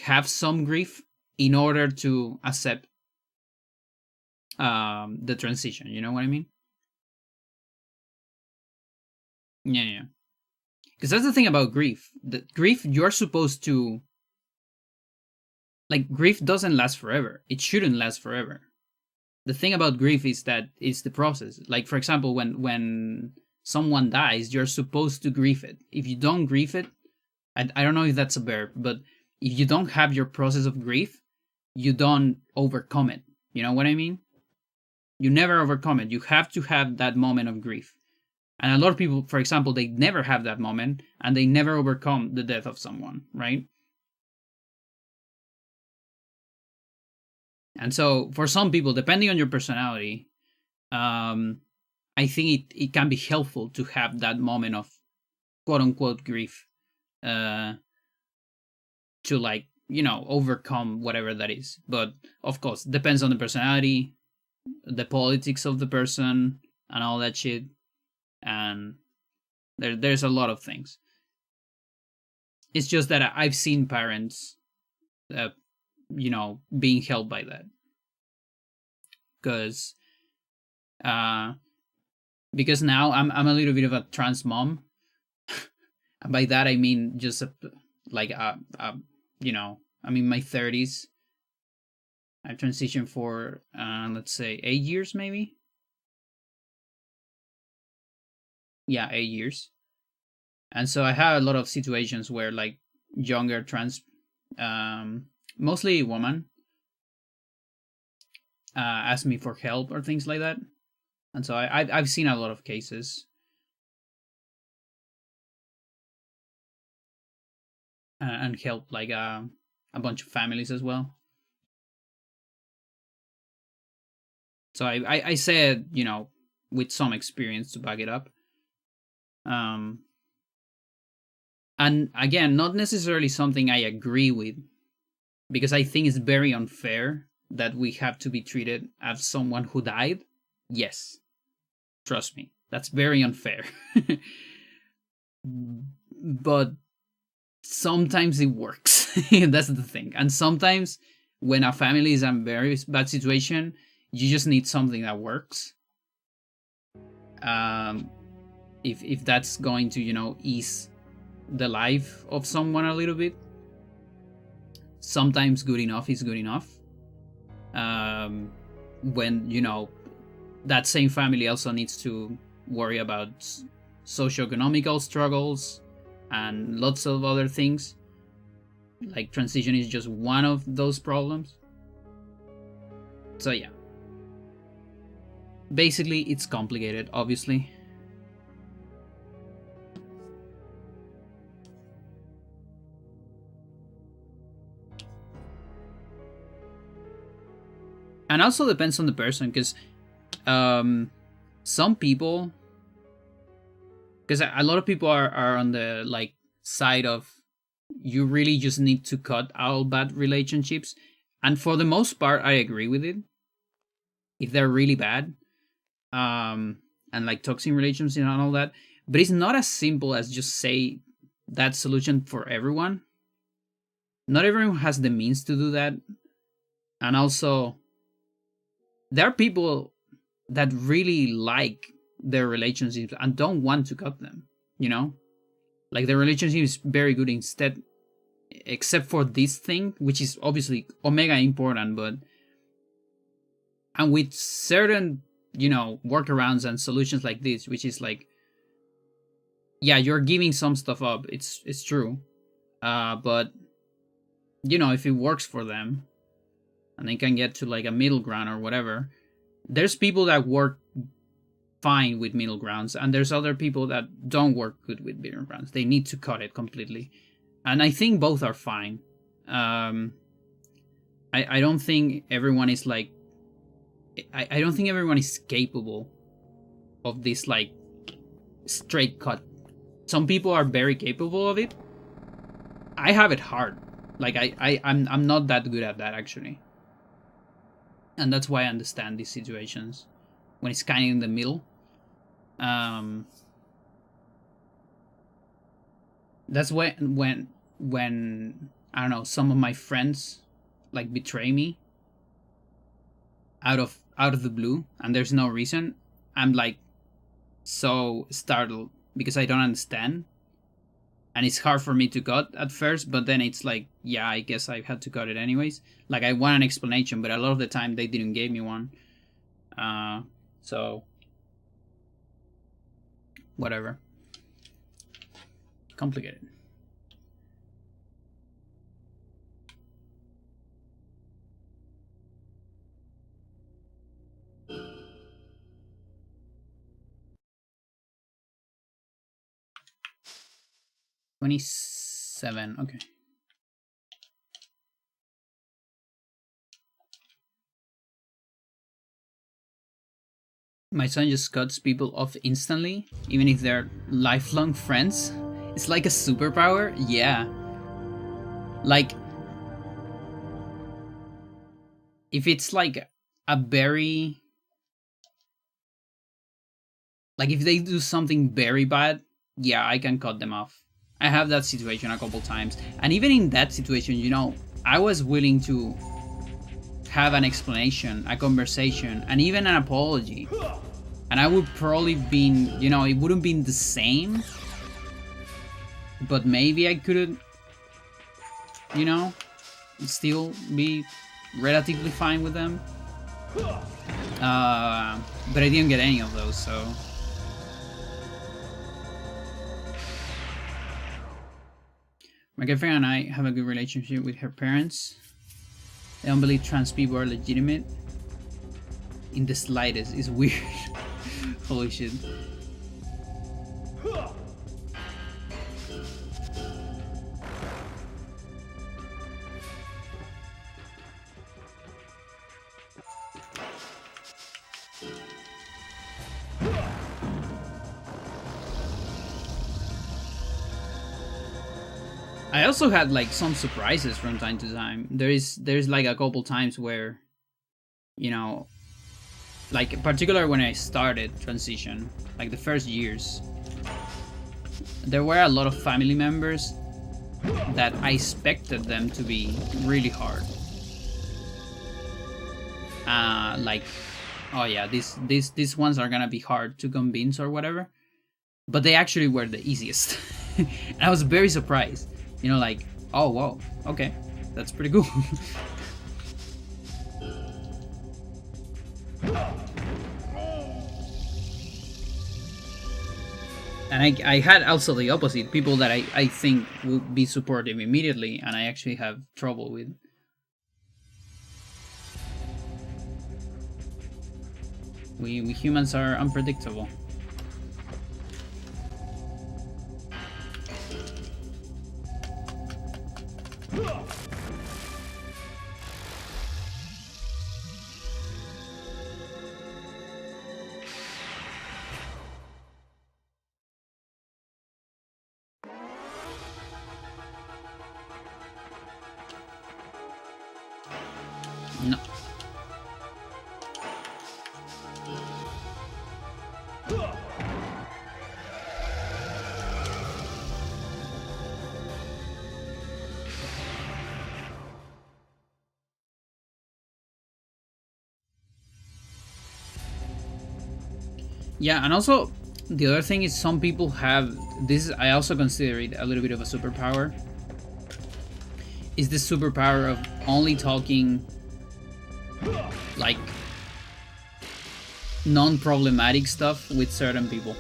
have some grief in order to accept the transition. You know what I mean? Yeah. Because that's the thing about grief. The grief, you're supposed to, like, grief doesn't last forever. It shouldn't last forever. The thing about grief is that it's the process. Like, for example, when someone dies, you're supposed to grieve it. If you don't grieve it, I don't know if that's a verb, but if you don't have your process of grief, you don't overcome it. You know what I mean? You never overcome it. You have to have that moment of grief. And a lot of people, for example, they never have that moment and they never overcome the death of someone, right? And so for some people, depending on your personality, I think it can be helpful to have that moment of quote unquote grief to, like, you know, overcome whatever that is. But of course, depends on the personality, the politics of the person, and all that shit. And there's a lot of things. It's just that I've seen parents, you know, being helped by that. Because now I'm a little bit of a trans mom. And by that I mean just you know, I'm in my 30s. I've transitioned for let's say 8 years maybe. Yeah, 8 years. And so I have a lot of situations where like younger trans, mostly women, ask me for help or things like that. And so I've seen a lot of cases. And help like a bunch of families as well. So I said, you know, with some experience to back it up. And again, not necessarily something I agree with, because I think it's very unfair that we have to be treated as someone who died. Yes, trust me, that's very unfair. But sometimes it works. That's the thing. And sometimes when a family is in a very bad situation, you just need something that works. If that's going to, you know, ease the life of someone a little bit, sometimes good enough is good enough. When, you know, that same family also needs to worry about socioeconomical struggles and lots of other things, like transition is just one of those problems. So yeah, basically it's complicated, obviously. And also depends on the person, because some people, because a lot of people are on the like side of you really just need to cut out bad relationships, and for the most part I agree with it if they're really bad, and like toxic relationships and all that. But it's not as simple as just say that solution for everyone. Not everyone has the means to do that, and also there are people that really like their relationships and don't want to cut them, you know? Like the relationship is very good instead, except for this thing, which is obviously omega important, but and with certain, you know, workarounds and solutions like this, which is like, yeah, you're giving some stuff up, it's true. But you know, if it works for them and they can get to like a middle ground or whatever, there's people that work fine with middle grounds, and there's other people that don't work good with middle grounds. They need to cut it completely, and I think both are fine. I don't think everyone is like, I don't think everyone is capable of this like straight cut. Some people are very capable of it. I have it hard. Like I'm not that good at that actually, and that's why I understand these situations when it's kind of in the middle. That's when I don't know, some of my friends like betray me out of the blue and there's no reason. I'm like so startled because I don't understand, and it's hard for me to cut at first, but then it's like, yeah, I guess I had to cut it anyways. Like I want an explanation, but a lot of the time they didn't give me one. So whatever. Complicated. $27, okay. My son just cuts people off instantly, even if they're lifelong friends. It's like a superpower? Yeah. Like, if it's like a very... Like, if they do something very bad, yeah, I can cut them off. I have that situation a couple times. And even in that situation, you know, I was willing to have an explanation, a conversation, and even an apology. And I would probably been, you know, it wouldn't been the same, but maybe I could, you know, still be relatively fine with them. But I didn't get any of those, so. My girlfriend and I have a good relationship with her parents. I don't believe trans people are legitimate in the slightest. It's weird. Holy shit. I also had like some surprises from time to time. There's like a couple times where, you know, like in particular when I started transition, like the first years, there were a lot of family members that I expected them to be really hard. Like, oh yeah, these ones are gonna be hard to convince or whatever, but they actually were the easiest. And I was very surprised. You know, like, oh, whoa, okay, that's pretty cool. And I had also the opposite, people that I think would be supportive immediately, and I actually have trouble with. We humans are unpredictable. No. Yeah, and also the other thing is some people have this. I also consider it a little bit of a superpower. Is the superpower of only talking like non-problematic stuff with certain people.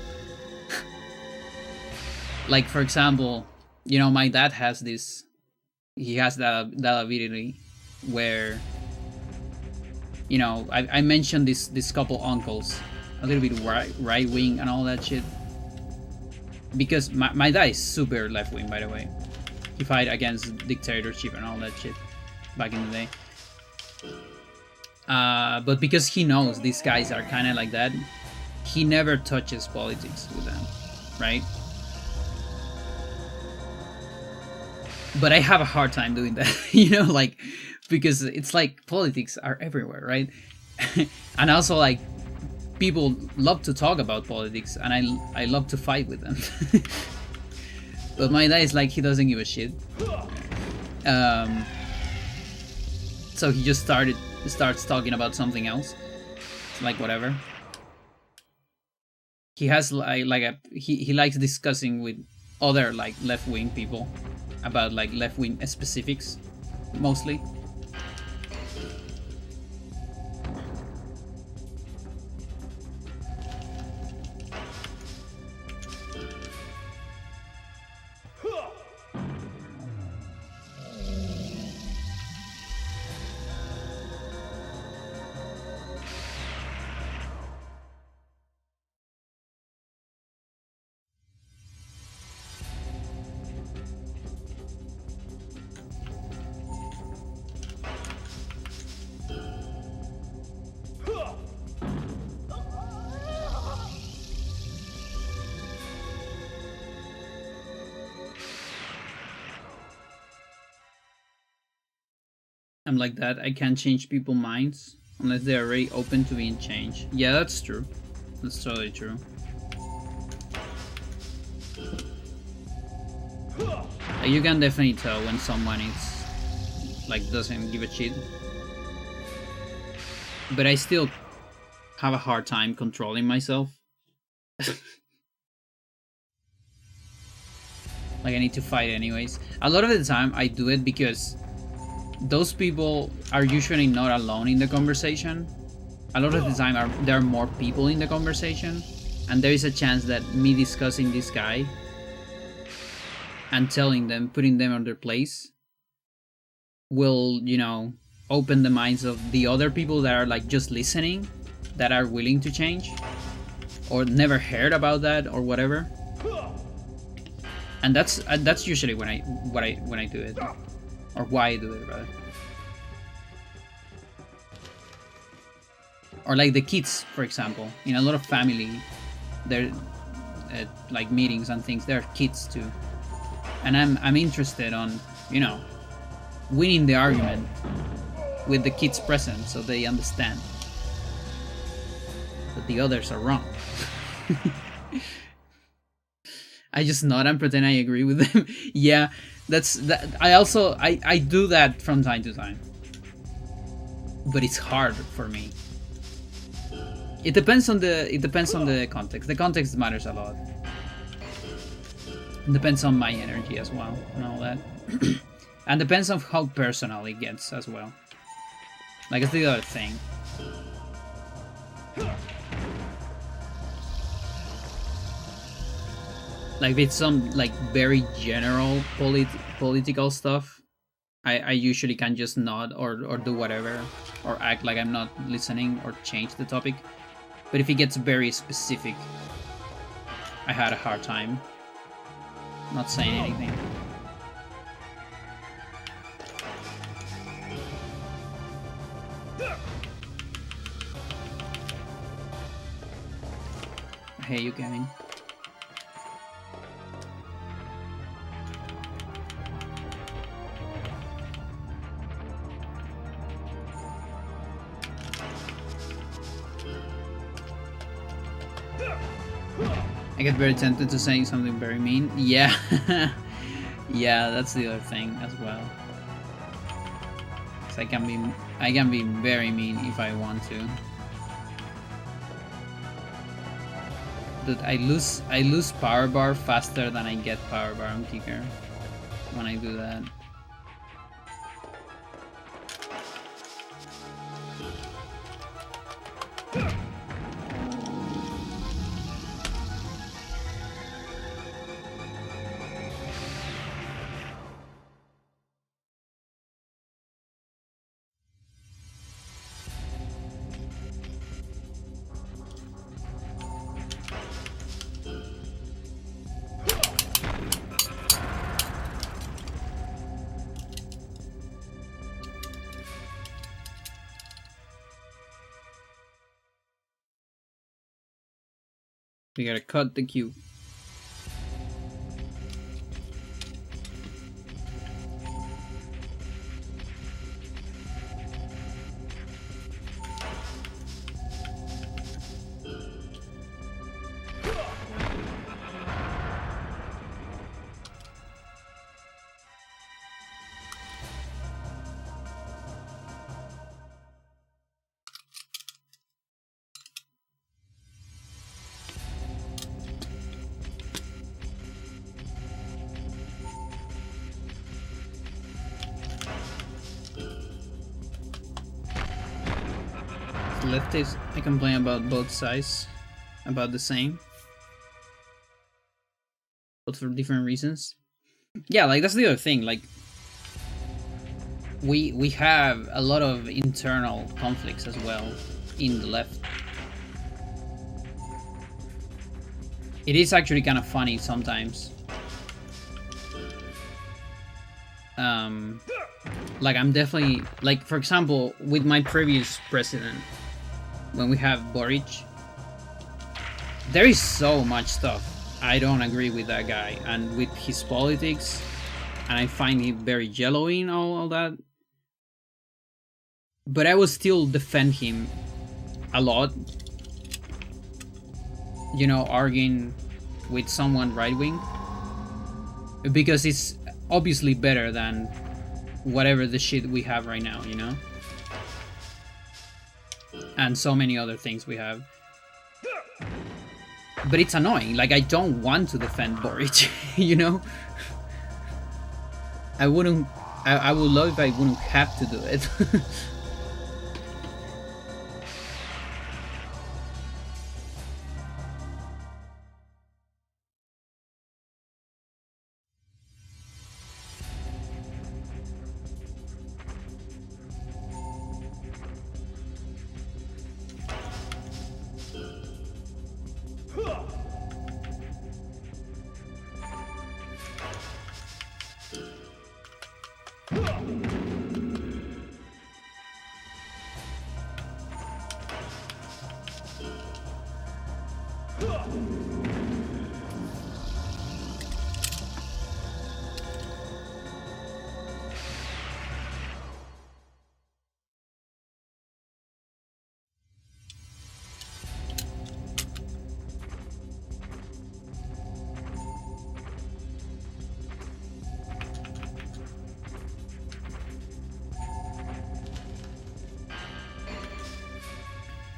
Like, for example, you know, my dad has this. He has that ability where, you know, I mentioned this couple uncles, a little bit right wing and all that shit. Because my dad is super left wing, by the way. He fight against dictatorship and all that shit back in the day. But because he knows these guys are kind of like that, he never touches politics with them, right? But I have a hard time doing that, you know, like, because it's like politics are everywhere, right? And also, like, people love to talk about politics, and I love to fight with them. But my dad is like, he doesn't give a shit. So he just starts talking about something else. It's like, whatever. He has he likes discussing with other like left-wing people about like left-wing specifics, mostly. I'm like that. I can't change people's minds unless they're already open to being changed. Yeah, that's true. That's totally true. You can definitely tell when someone is like doesn't give a shit. But I still have a hard time controlling myself. Like I need to fight anyways. A lot of the time I do it because those people are usually not alone in the conversation. A lot of the time there are more people in the conversation, and there is a chance that me discussing this guy and telling them, putting them on their place, will, you know, open the minds of the other people that are like just listening, that are willing to change, or never heard about that or whatever. And that's usually when I do it, or why I do it rather. Or like the kids, for example, in a lot of family, they're like meetings and things. There are kids too, and I'm interested on, you know, winning the argument with the kids present, so they understand that the others are wrong. I just nod and pretend I agree with them. Yeah, that's that. I do that from time to time, but it's hard for me. It depends on the context. The context matters a lot. It depends on my energy as well and all that, and depends on how personal it gets as well. Like it's the other thing. Like if it's some like very general political stuff, I usually can just nod or do whatever, or act like I'm not listening or change the topic. But if it gets very specific, I had a hard time not saying anything. Hey, you Kevin. I get very tempted to say something very mean. Yeah. Yeah, that's the other thing as well. 'Cause I can be very mean if I want to. But I lose power bar faster than I get power bar on Kicker when I do that. We gotta cut the queue. Lefties, I complain about both sides about the same, but for different reasons. Yeah, like that's the other thing. Like we have a lot of internal conflicts as well in the left. It is actually kind of funny sometimes. Like I'm definitely like, for example, with my previous president. When we have Boric, there is so much stuff I don't agree with that guy and with his politics, and I find him very yellowy and all that. But I would still defend him a lot. You know, arguing with someone right-wing. Because it's obviously better than whatever the shit we have right now, you know? And so many other things we have. But it's annoying. Like, I don't want to defend Boric, you know? I wouldn't... I would love if I wouldn't have to do it.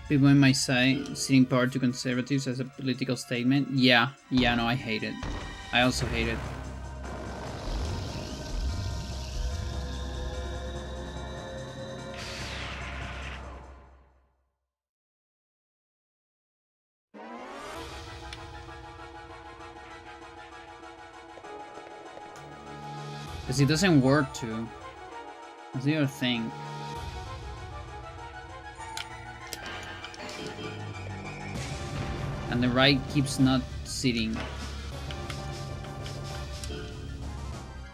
People might say ceding power to conservatives as a political statement. Yeah, no, I hate it. I also hate it. Because it doesn't work too. That's the other thing. And the right keeps not sitting.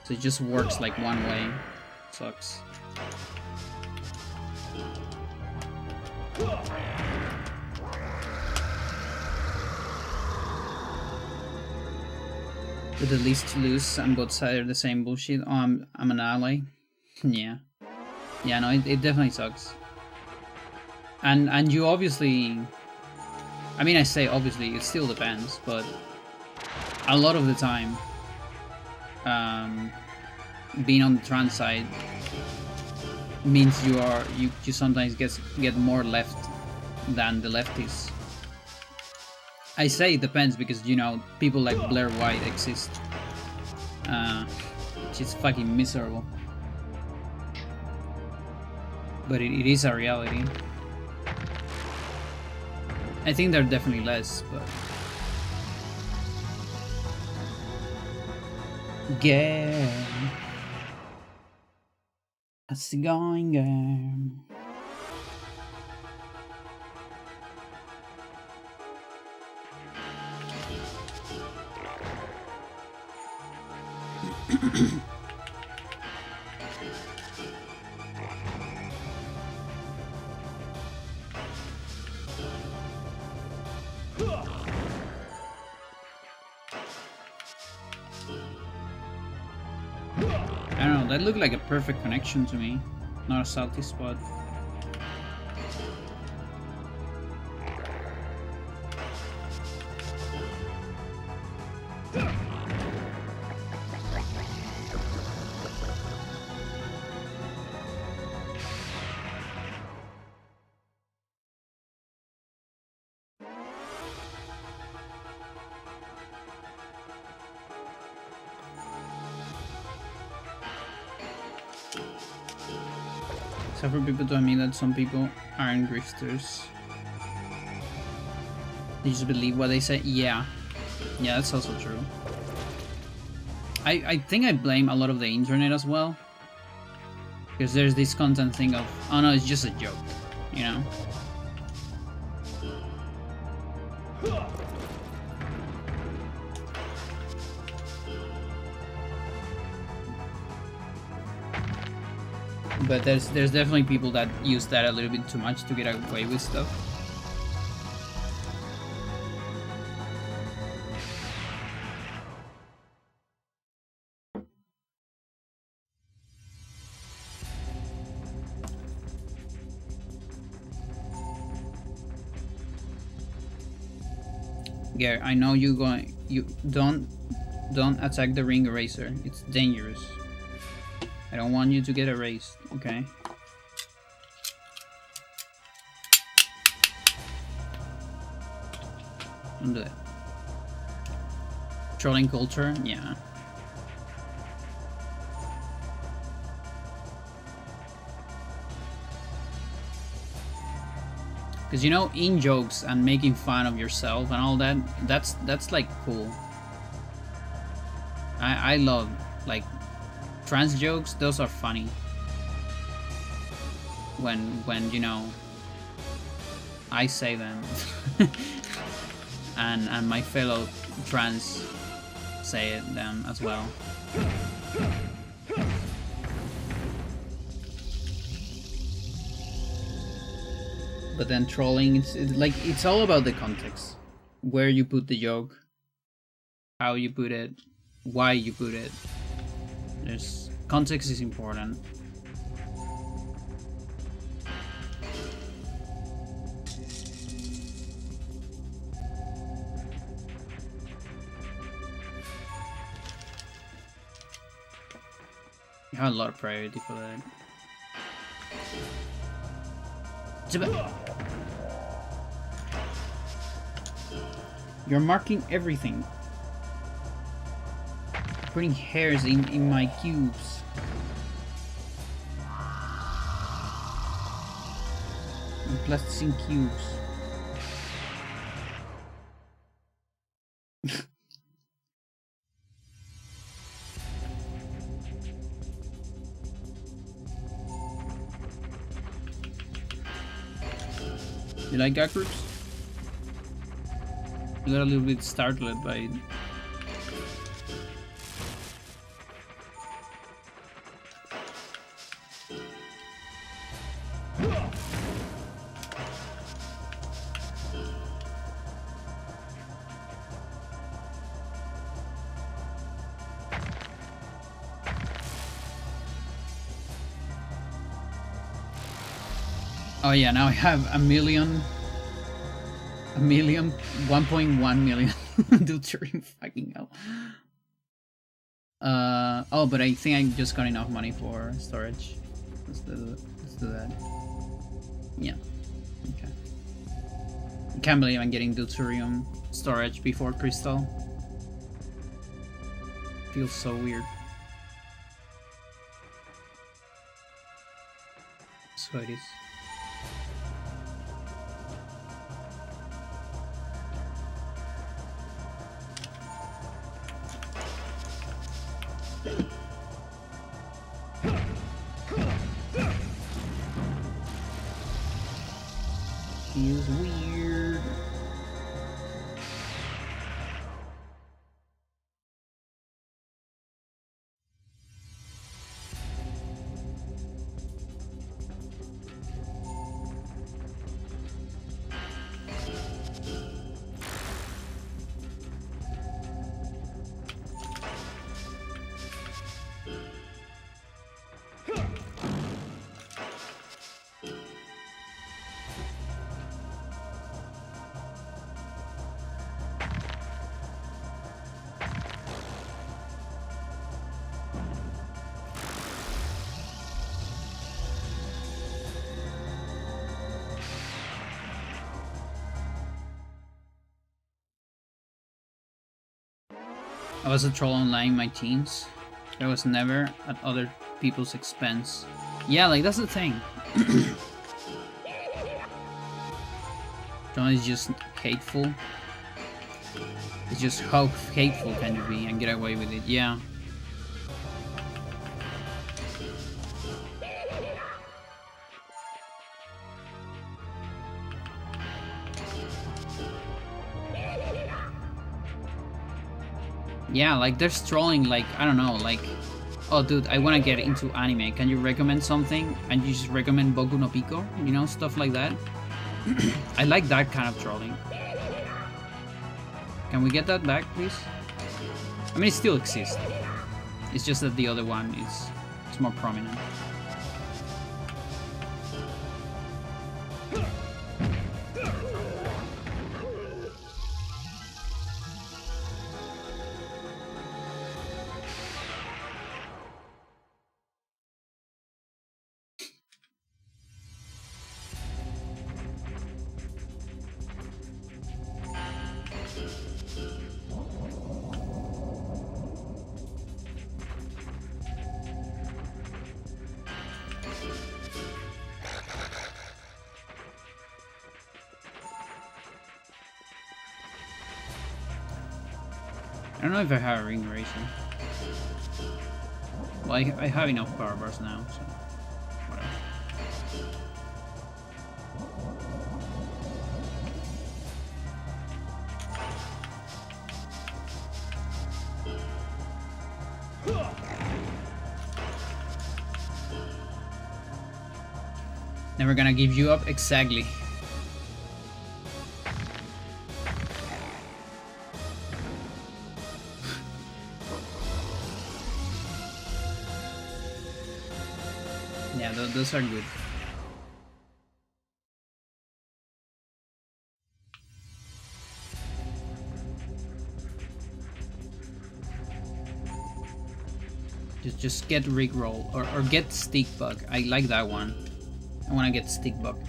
So it just works like one way. Sucks. With the least to lose and both sides are the same bullshit. Oh, I'm an ally. Yeah. Yeah, no, it definitely sucks. And you obviously... I mean, I say obviously, it still depends, but a lot of the time, being on the trans side means you sometimes get more left than the leftists. I say it depends because, you know, people like Blair White exist. She's fucking miserable. But it is a reality. I think there are definitely less, but... Yeah. How's it going, girl? I don't know, that looked like a perfect connection to me. Not a salty spot. Except for people telling me that some people aren't grifters. They just believe what they say. Yeah. Yeah, that's also true. I think I blame a lot of the internet as well. Because there's this content thing of, oh no, it's just a joke, you know? But there's definitely people that use that a little bit too much to get away with stuff. Gare, I know you going. You don't attack the ring eraser. It's dangerous. I don't want you to get erased. Okay. Don't do it. Trolling culture, yeah. Because you know, in jokes and making fun of yourself and all that, that's like cool. I love like trans jokes. Those are funny. When you know I say them and my fellow trans say them as well. But then trolling, it's all about the context, where you put the joke, how you put it, why you put it. There's context is important. You have a lot of priority for that. You're marking everything. Putting hairs in my cubes. And plasticine cubes. You like gag groups? I got a little bit startled by it. Oh yeah, now I have 1.1 million deuterium. Fucking hell. Oh, but I think I just got enough money for storage. Let's do that. Yeah. Okay. I can't believe I'm getting deuterium storage before crystal. Feels so weird. So it is. Feels weird. I was a troll online in my teens. I was never at other people's expense. Yeah, like that's the thing. John is just hateful. It's just how hateful can you be and get away with it? Yeah. Yeah, like there's trolling, like, I don't know, like, oh dude, I wanna get into anime, can you recommend something? And you just recommend Boku no Pico, you know, stuff like that. I like that kind of trolling. Can we get that back, please? I mean, it still exists. It's just that the other one is more prominent. don't know if I have a ring racer. Well, I have enough power bars now, so whatever. Never gonna give you up, exactly. Yeah, those are good. Just get Rickroll or get Stick Bug. I like that one. I wanna get Stick Bug.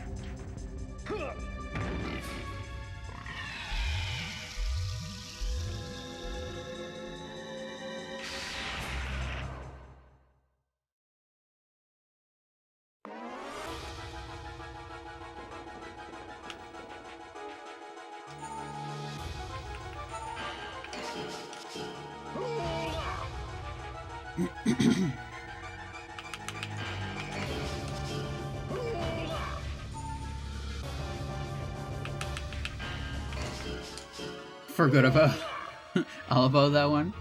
Forgot about all about that one.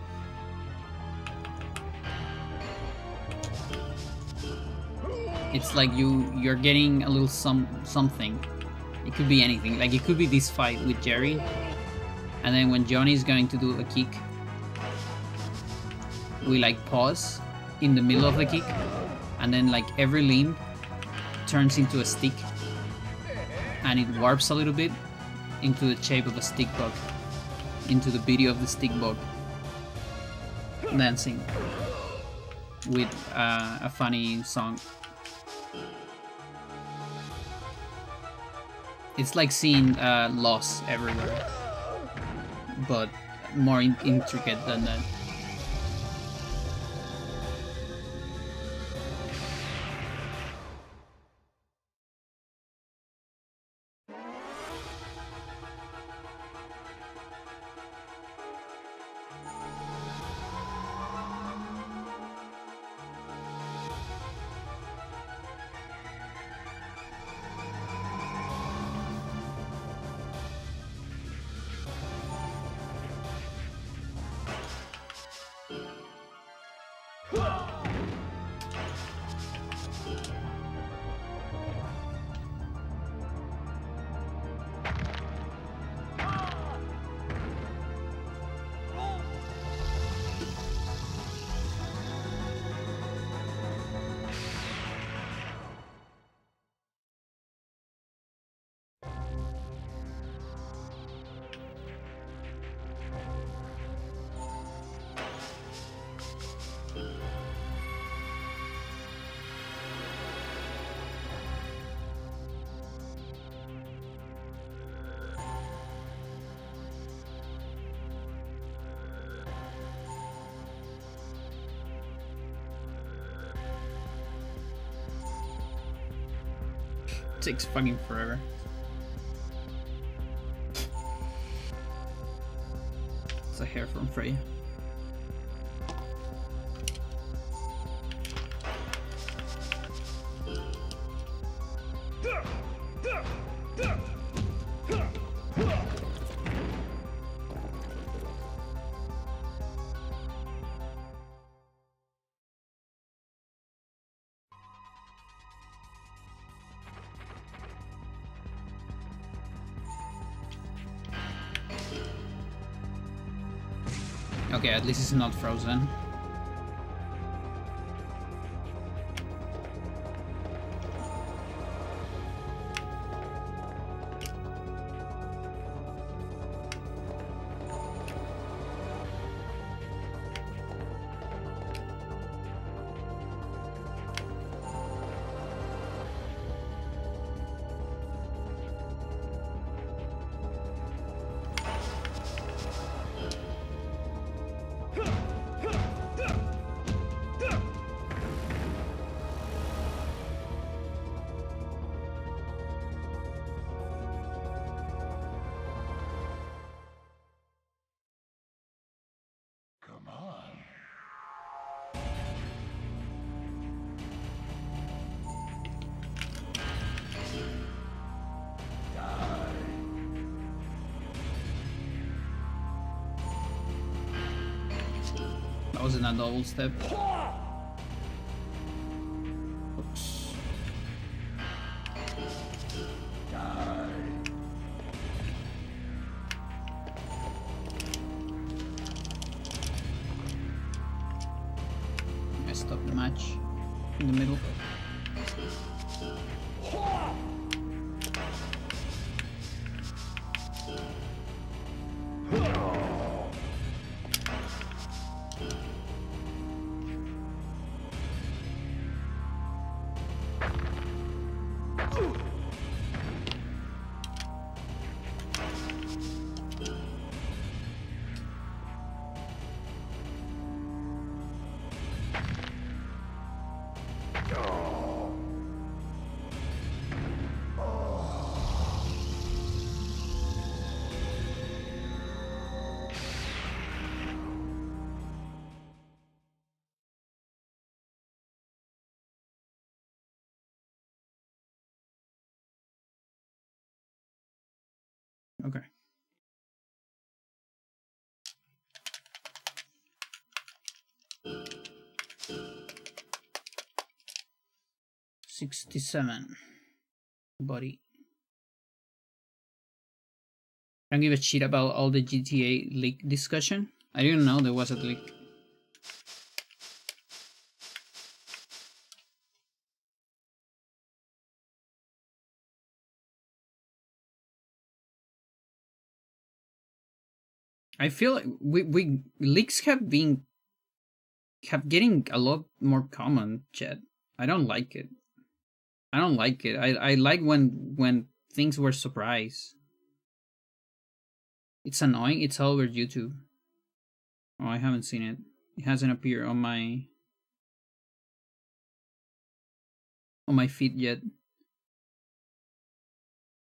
It's like you're getting a little something. It could be anything. Like it could be this fight with Jerry, and then when Johnny's going to do a kick, we like pause in the middle of the kick, and then like every limb turns into a stick, and it warps a little bit into the shape of a stick bug, into the video of the stick bug dancing with a funny song. It's like seeing Loss everywhere, but more intricate than that. Takes fucking forever. It's a hair from Freya. Okay, at least it's not frozen. That wasn't a double step. Oops. Die. I stopped the match in the middle. Okay. $67, buddy. I don't give a shit about all the GTA leak discussion. I didn't know there was a leak. I feel like we leaks have getting a lot more common, Chet. I don't like it. I don't like it. I like when things were surprise. It's annoying. It's all over YouTube. Oh, I haven't seen it. It hasn't appeared on my feed yet.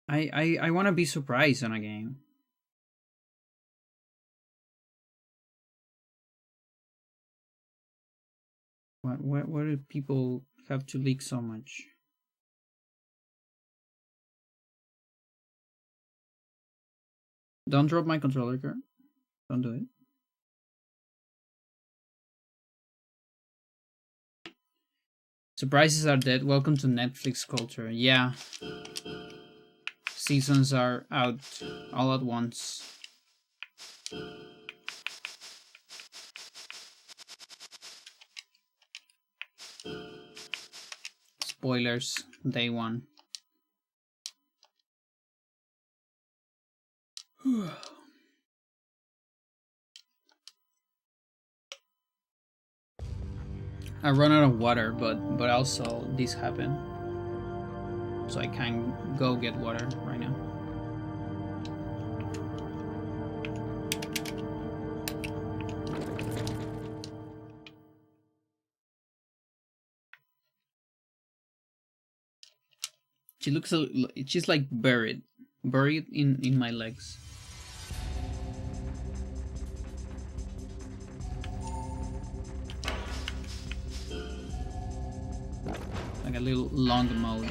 I want to be surprised on a game. What do people have to leak so much? Don't drop my controller, girl. Don't do it. Surprises are dead. Welcome to Netflix culture. Yeah. Seasons are out all at once. Spoilers, day one. I run out of water, but also this happened, so I can't go get water right now. She looks she's like buried in my legs. Like a little long mode.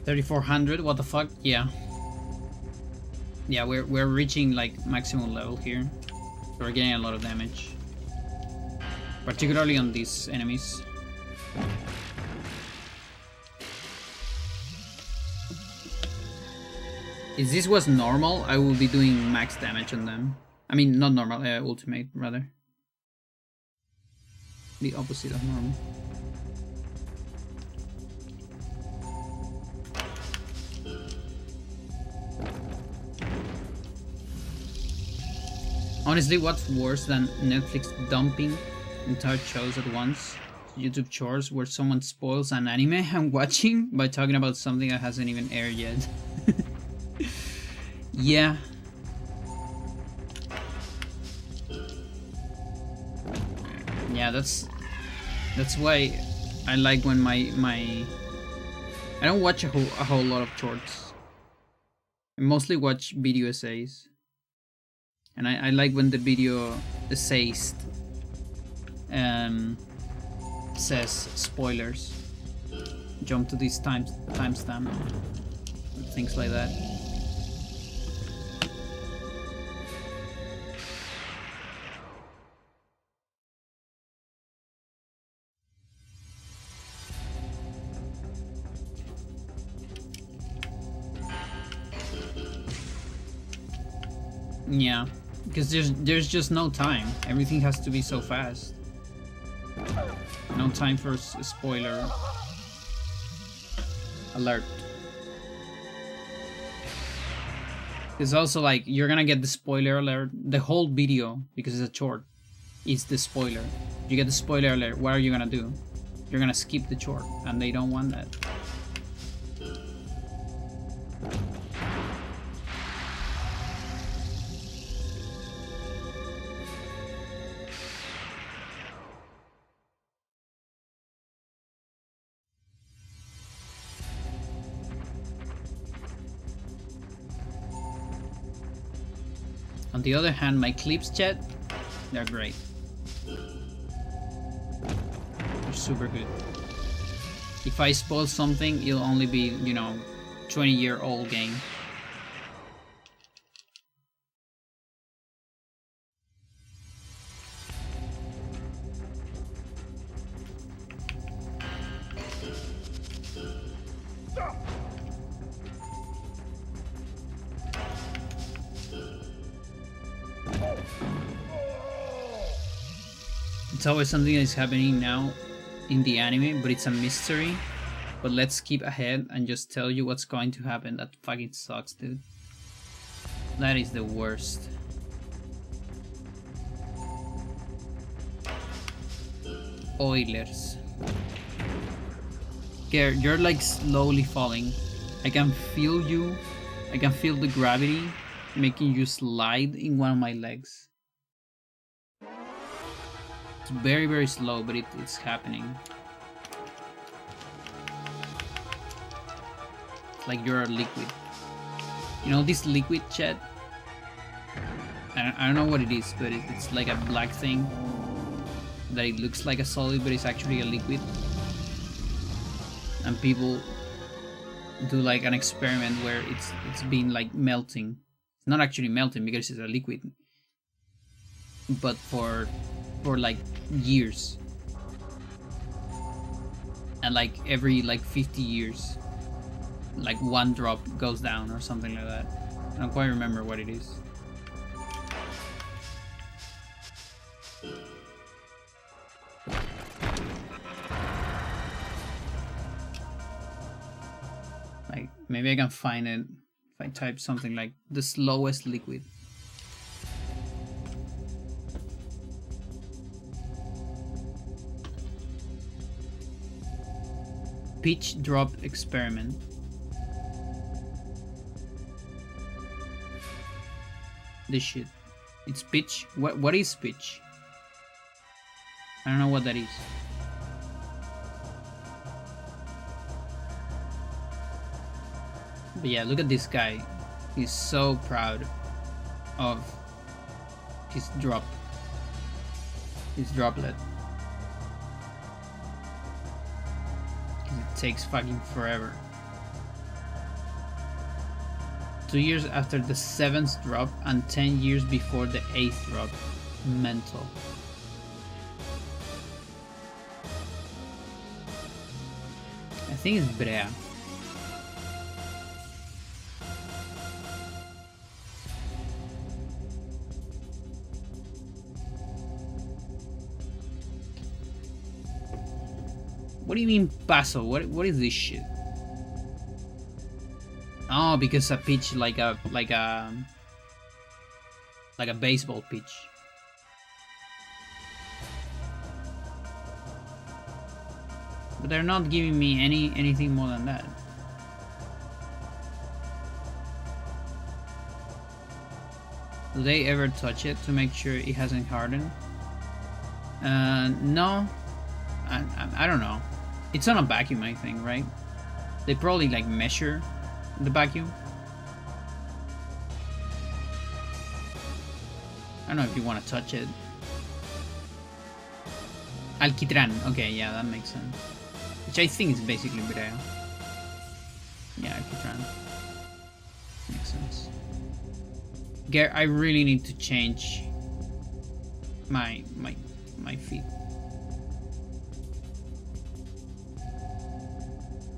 3,400. What the fuck? Yeah. Yeah, we're reaching like maximum level here. So we're getting a lot of damage, particularly on these enemies. If this was normal, I would be doing max damage on them. I mean, not normal, ultimate, rather. The opposite of normal. Honestly, what's worse than Netflix dumping entire shows at once? YouTube chores where someone spoils an anime I'm watching by talking about something that hasn't even aired yet. Yeah. Yeah, that's why I like when my I don't watch a whole lot of shorts. I mostly watch video essays. And I like when the video essayist says spoilers. Jump to these timestamp. Things like that. Yeah, because there's just no time. Everything has to be so fast. No time for spoiler alert. It's also like you're gonna get the spoiler alert. The whole video, because it's a short, is the spoiler. You get the spoiler alert. What are you gonna do? You're gonna skip the short, and they don't want that. On the other hand, my clips chat, they're great. They're super good. If I spoil something, it'll only be, 20-year-old game. It's always something that is happening now in the anime, but it's a mystery. But let's skip ahead and just tell you what's going to happen. That fucking sucks, dude. That is the worst. Oilers. Garrett, you're like slowly falling. I can feel you. I can feel the gravity making you slide in one of my legs. It's very, very slow, but it's happening. It's like you're a liquid. You know this liquid, Chet? I don't know what it is, but it's like a black thing that it looks like a solid, but it's actually a liquid. And people do like an experiment where it's been like melting. It's not actually melting because it's a liquid, but for like years, and like every like 50 years, like one drop goes down or something like that. I don't quite remember what it is. Like maybe I can find it if I type something like the slowest liquid. Pitch drop experiment. This shit. It's pitch. What is pitch? I don't know what that is. But yeah, look at this guy. He's so proud of his drop. His droplet. It takes fucking forever. 2 years after the 7th drop and 10 years before the 8th drop. Mental. I think it's Brea. What do you mean paso? What is this shit? Oh, because a pitch like a baseball pitch. But they're not giving me anything more than that. Do they ever touch it to make sure it hasn't hardened? No. I don't know. It's on a vacuum, I think, right? They probably like measure the vacuum. I don't know if you want to touch it. Alquitrán. Okay, yeah, that makes sense. Which I think is basically Brea. Yeah, Alquitrán. Makes sense. Gare, I really need to change my feet.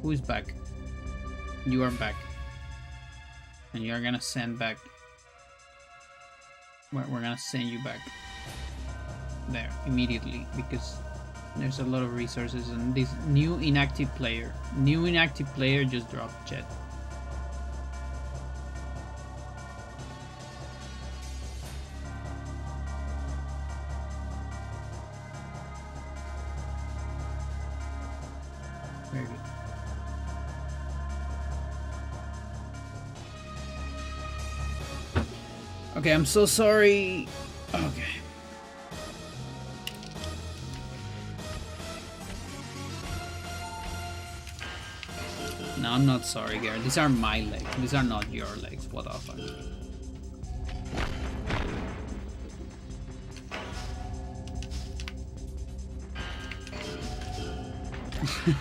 Who is back? You are back. And you are gonna send back. We're gonna send you back there immediately because there's a lot of resources and this new inactive player just dropped Jet. Very good. Okay, I'm so sorry. Okay. No, I'm not sorry, Gary. These are my legs. These are not your legs. What the fuck?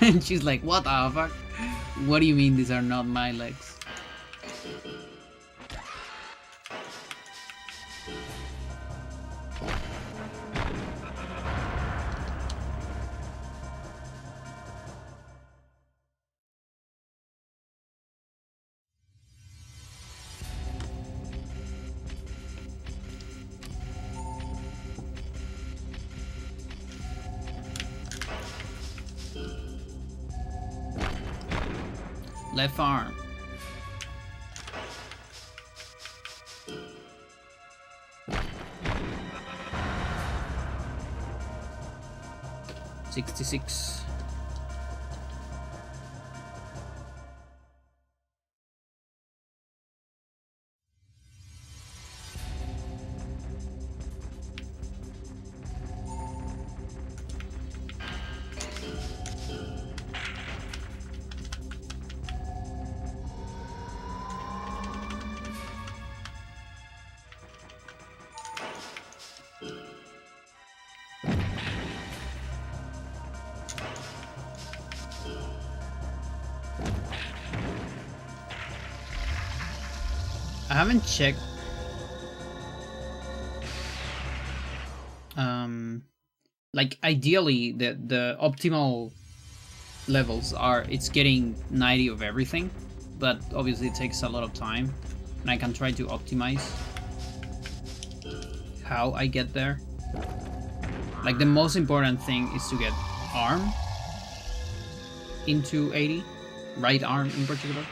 And she's like, what the fuck? What do you mean these are not my legs? Left arm. $66. I haven't checked like ideally the optimal levels are it's getting 90 of everything, but obviously it takes a lot of time and I can try to optimize how I get there. Like the most important thing is to get arm into 80, right arm in particular.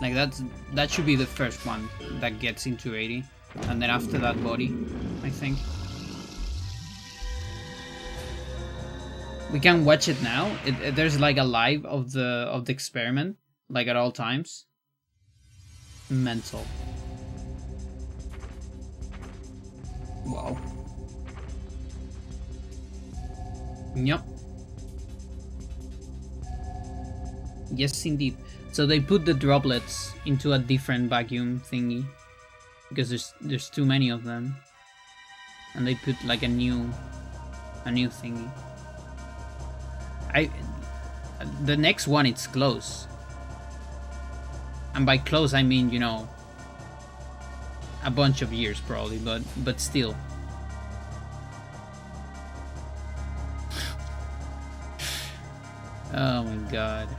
Like that should be the first one that gets into 80, and then after that body, I think. We can watch it now. There's like a live of the experiment, like at all times. Mental. Wow. Yep. Yes, indeed. So they put the droplets into a different vacuum thingy because there's too many of them, and they put like a new thingy. The next one it's close, and by close I mean, you know, a bunch of years probably, but still. Oh my god.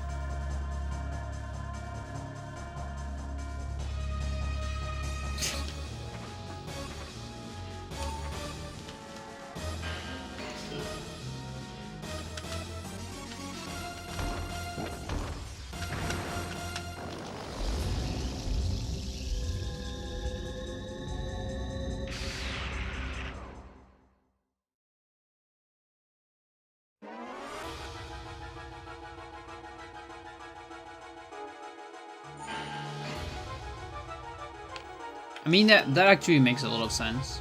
I mean, that actually makes a lot of sense.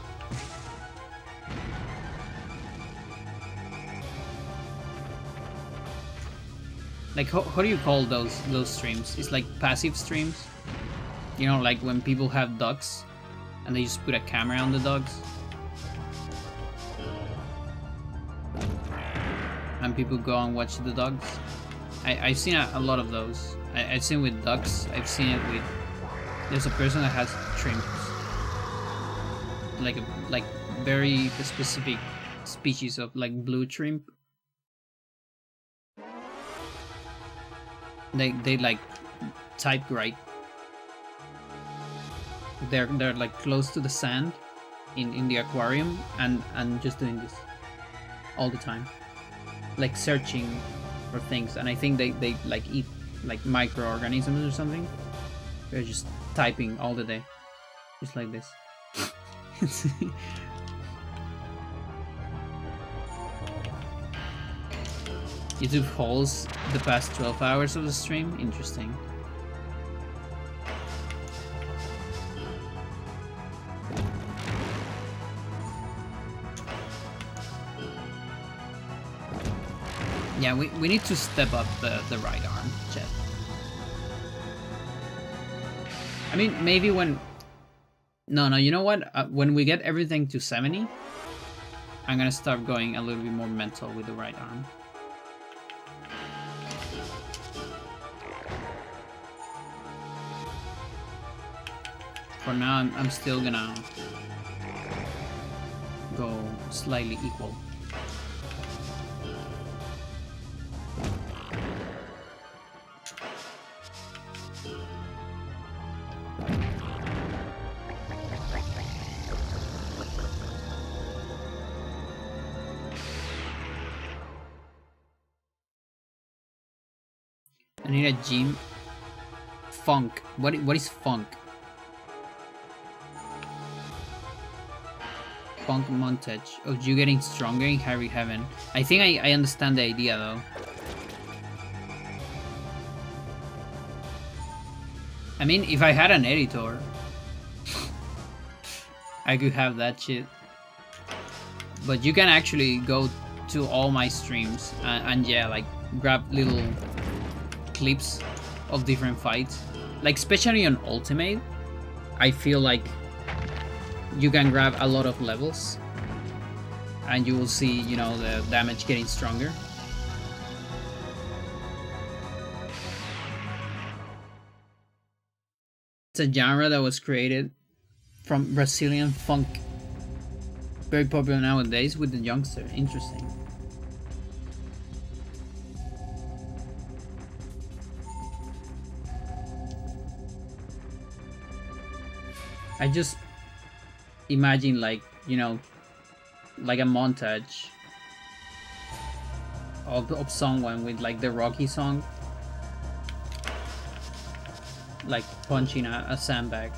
Like, how do you call those streams? It's like passive streams? You know, like when people have dogs and they just put a camera on the dogs. And people go and watch the dogs. I've seen a lot of those. I've seen with ducks. I've seen it with... There's a person that has shrimps. Like very specific species of like blue shrimp. They like type right. They're like close to the sand in the aquarium and just doing this all the time. Like searching for things, and I think they like eat like microorganisms or something. They're just typing all the day. Just like this. YouTube holds the past 12 hours of the stream. Interesting. Yeah, we need to step up the right arm, chat. I mean, maybe when... No, you know what? When we get everything to 70, I'm gonna start going a little bit more mental with the right arm. For now, I'm still gonna go slightly equal. I need a gym. Funk. What is funk? Funk montage of you getting stronger in Harry Heaven. I think I understand the idea though. I mean, if I had an editor, I could have that shit. But you can actually go to all my streams and yeah, like grab little clips of different fights. Like especially on Ultimate, I feel like you can grab a lot of levels and you will see, you know, the damage getting stronger. It's a genre that was created from Brazilian funk. Very popular nowadays with the youngster. Interesting. I just imagine, like, you know, like a montage of someone with like the Rocky song, like punching a sandbag.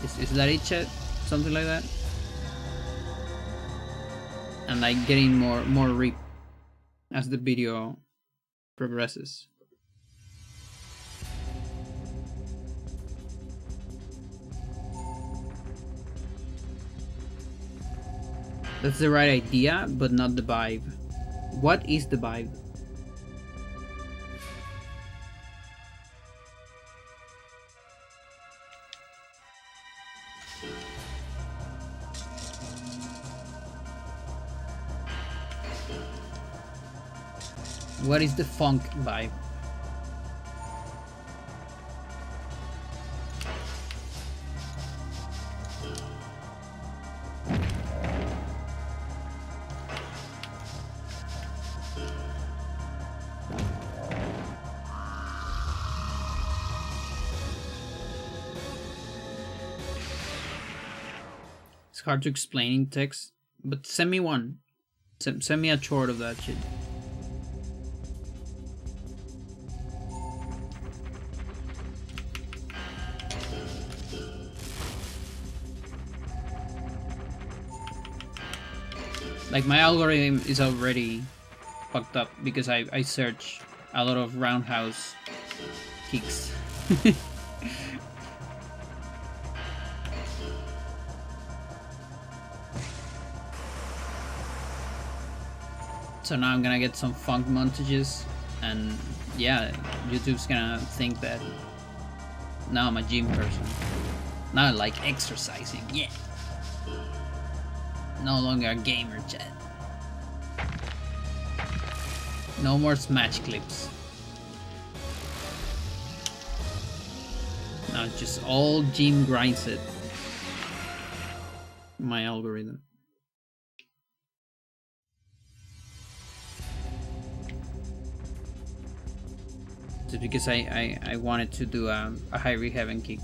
Is that it, chat? Something like that? And like getting more rip as the video progresses. That's the right idea, but not the vibe. What is the vibe? What is the funk vibe? It's hard to explain in text, but send me one. Send me a chart of that shit. Like, my algorithm is already fucked up because I search a lot of roundhouse kicks. So now I'm gonna get some funk montages, and yeah, YouTube's gonna think that now I'm a gym person. Now I like exercising, yeah. No longer a gamer, chat. No more Smash clips. Now it's just all gym grinds it. My algorithm. Just because I wanted to do a high rehab and kick.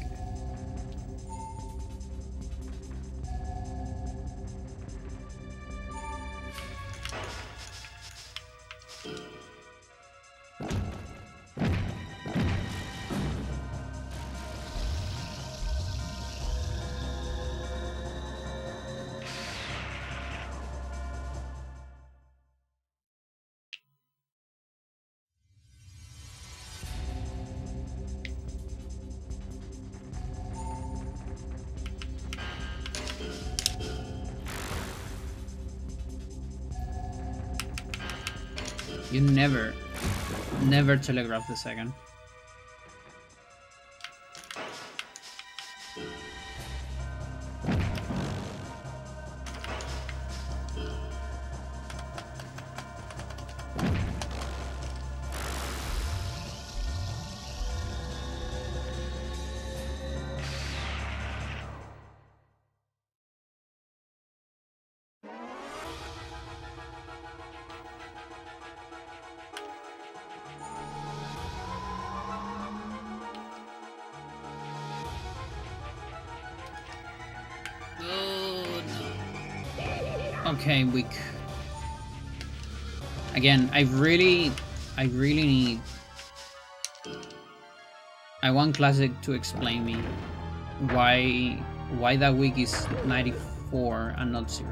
You never telegraph the second. Okay, weak. Again, I really need. I want Classic to explain me why that week is 94 and not 0.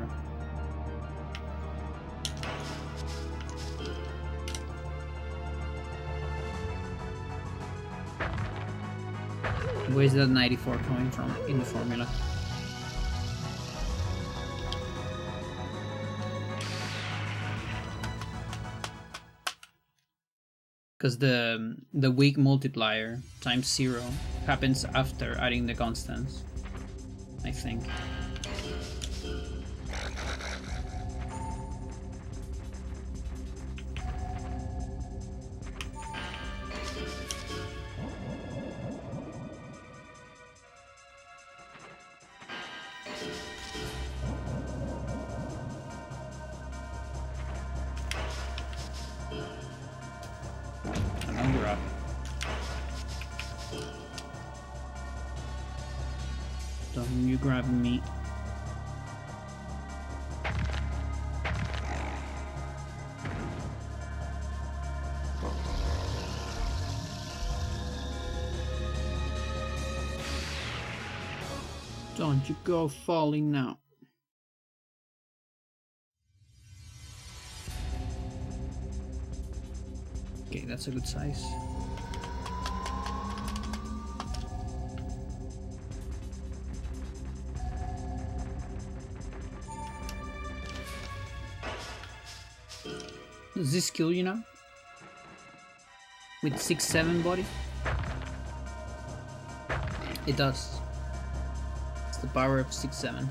Where's that 94 coming from in the formula? Because the weak multiplier times 0 happens after adding the constants, I think. Don't you grab me. Don't you go falling now. Okay, that's a good size. Does this kill you now? With 6-7 body? It does. the power of 6-7.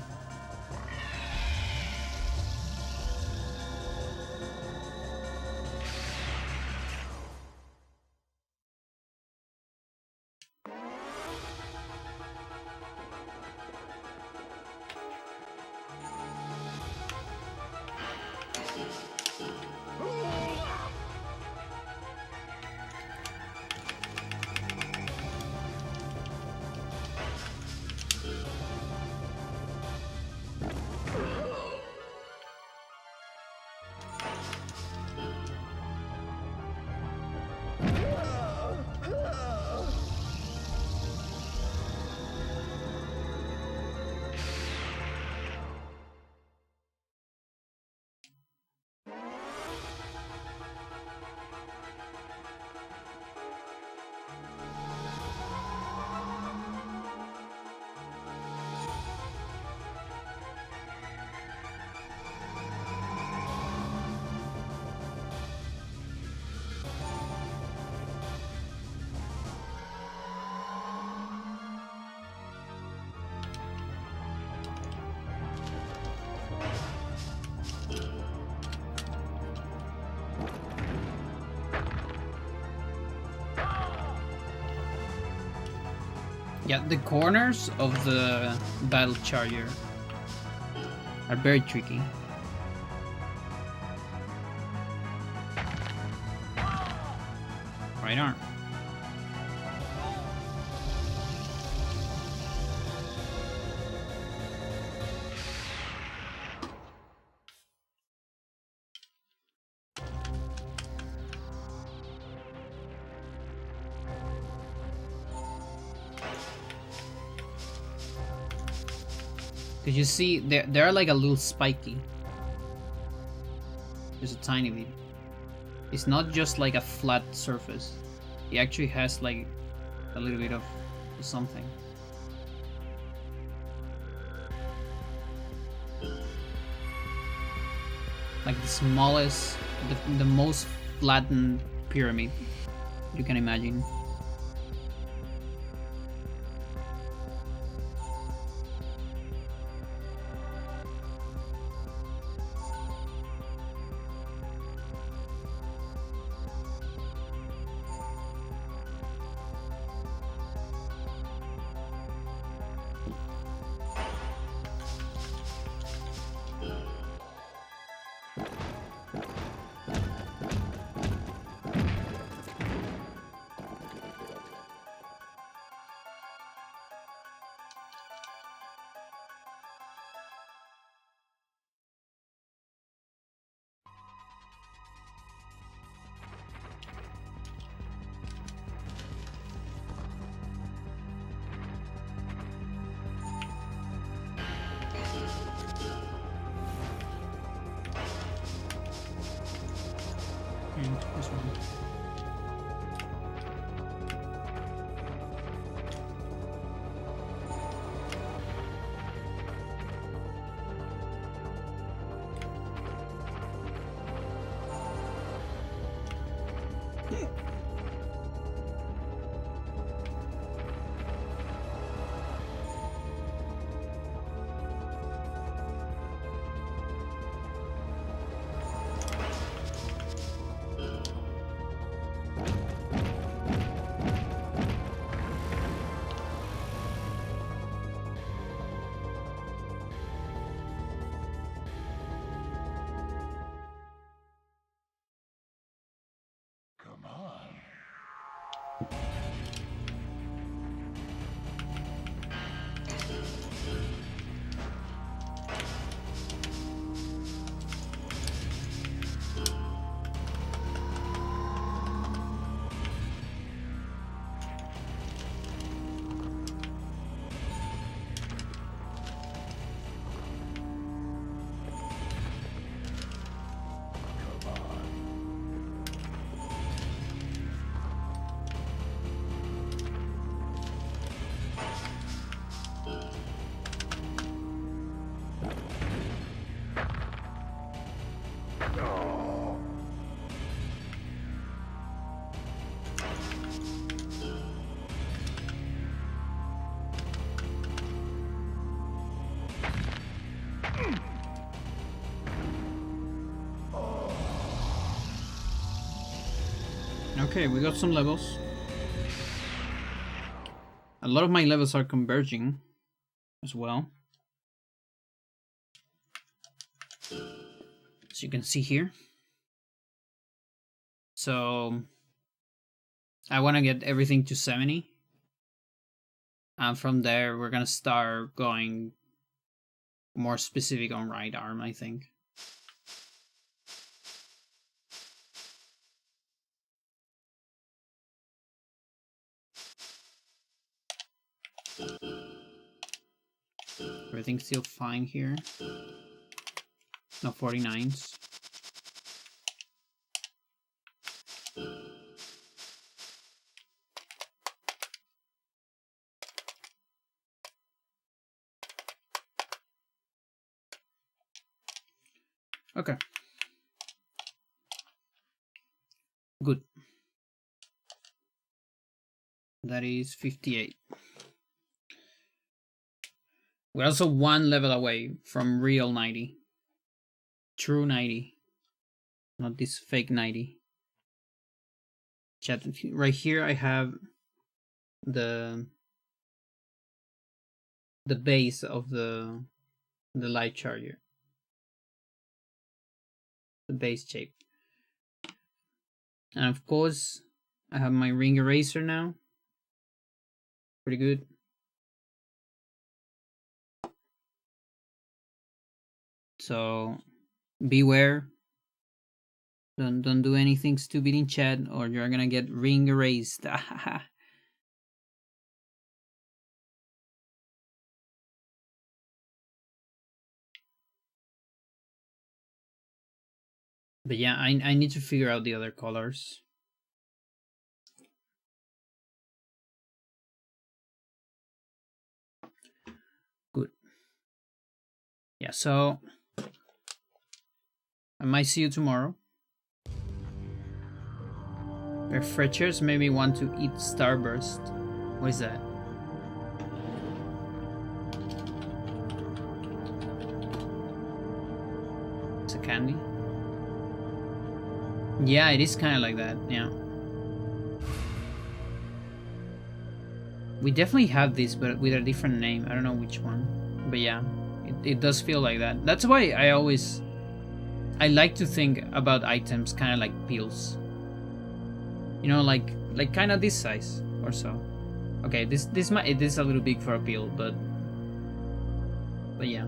Yeah, the corners of the Battle Charger are very tricky. Right arm. Cause you see, they're like a little spiky. Just a tiny bit. It's not just like a flat surface. It actually has like a little bit of something. Like the smallest, the most flattened pyramid you can imagine. This one. Okay, we got some levels. A lot of my levels are converging as well. As you can see here. So I want to get everything to 70. And from there, we're going to start going more specific on right arm, I think. Everything's still fine here. No 49s. Okay. Good. That is 58. We're also one level away from real 90. True 90. Not this fake 90. Chat, right here I have the base of the light charger. The base shape. And of course, I have my ring eraser now. Pretty good. So beware. Don't do anything stupid in chat or you're gonna get ring erased. But yeah, I need to figure out the other colors. Good. Yeah, so I might see you tomorrow. Refreshers maybe want to eat Starburst. What is that? It's a candy? Yeah, it is kind of like that, yeah. We definitely have this, but with a different name. I don't know which one. But yeah, it does feel like that. That's why I like to think about items kind of like pills. You know, like kind of this size or so. Okay, this is a little big for a pill, but yeah.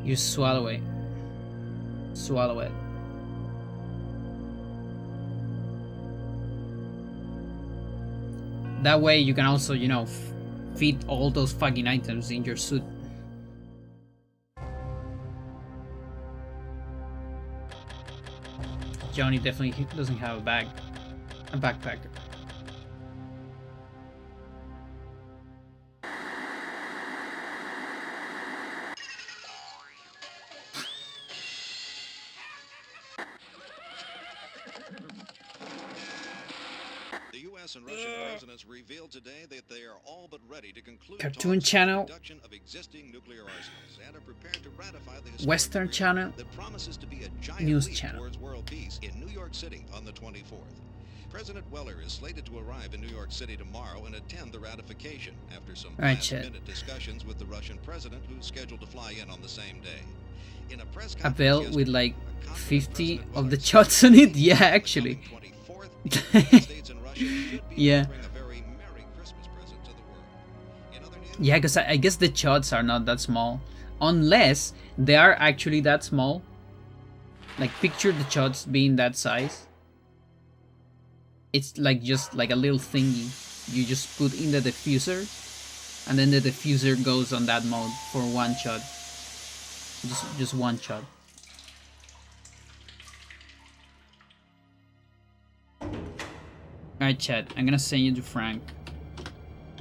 You swallow it. Swallow it. That way you can also, you know, fit all those fucking items in your suit. Johnny definitely doesn't have a backpack. And Russian presidents revealed today that they are all but ready to conclude Cartoon channel, reduction of existing nuclear arsenals and are prepared to ratify the Western channel, that promises to be a giant news leap channel towards world peace in New York City on the 24th. President Weller is slated to arrive in New York City tomorrow and attend the ratification after some last-minute discussions with the Russian president, who's scheduled to fly in on the same day. In a press conference Abel with like 50 of the shots on it. Yeah, actually. Yeah. Yeah, because I guess the shots are not that small. Unless they are actually that small. Like, picture the shots being that size. It's like just like a little thingy you just put in the diffuser, and then the diffuser goes on that mode for one shot. Just one shot. Alright, chat, I'm gonna send you to Frank.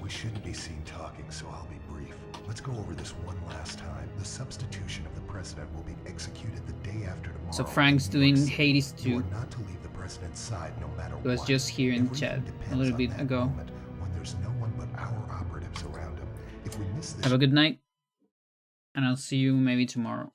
We shouldn't be seen talking, so I'll be brief. Let's go over this one last time. The substitution of the president will be executed the day after tomorrow. So Frank's doing Hades 2. You are not to leave the president's side no matter what. It was just here in chat a little bit ago. When there's no one but our operatives around him. If we miss this, have a good night, and I'll see you maybe tomorrow.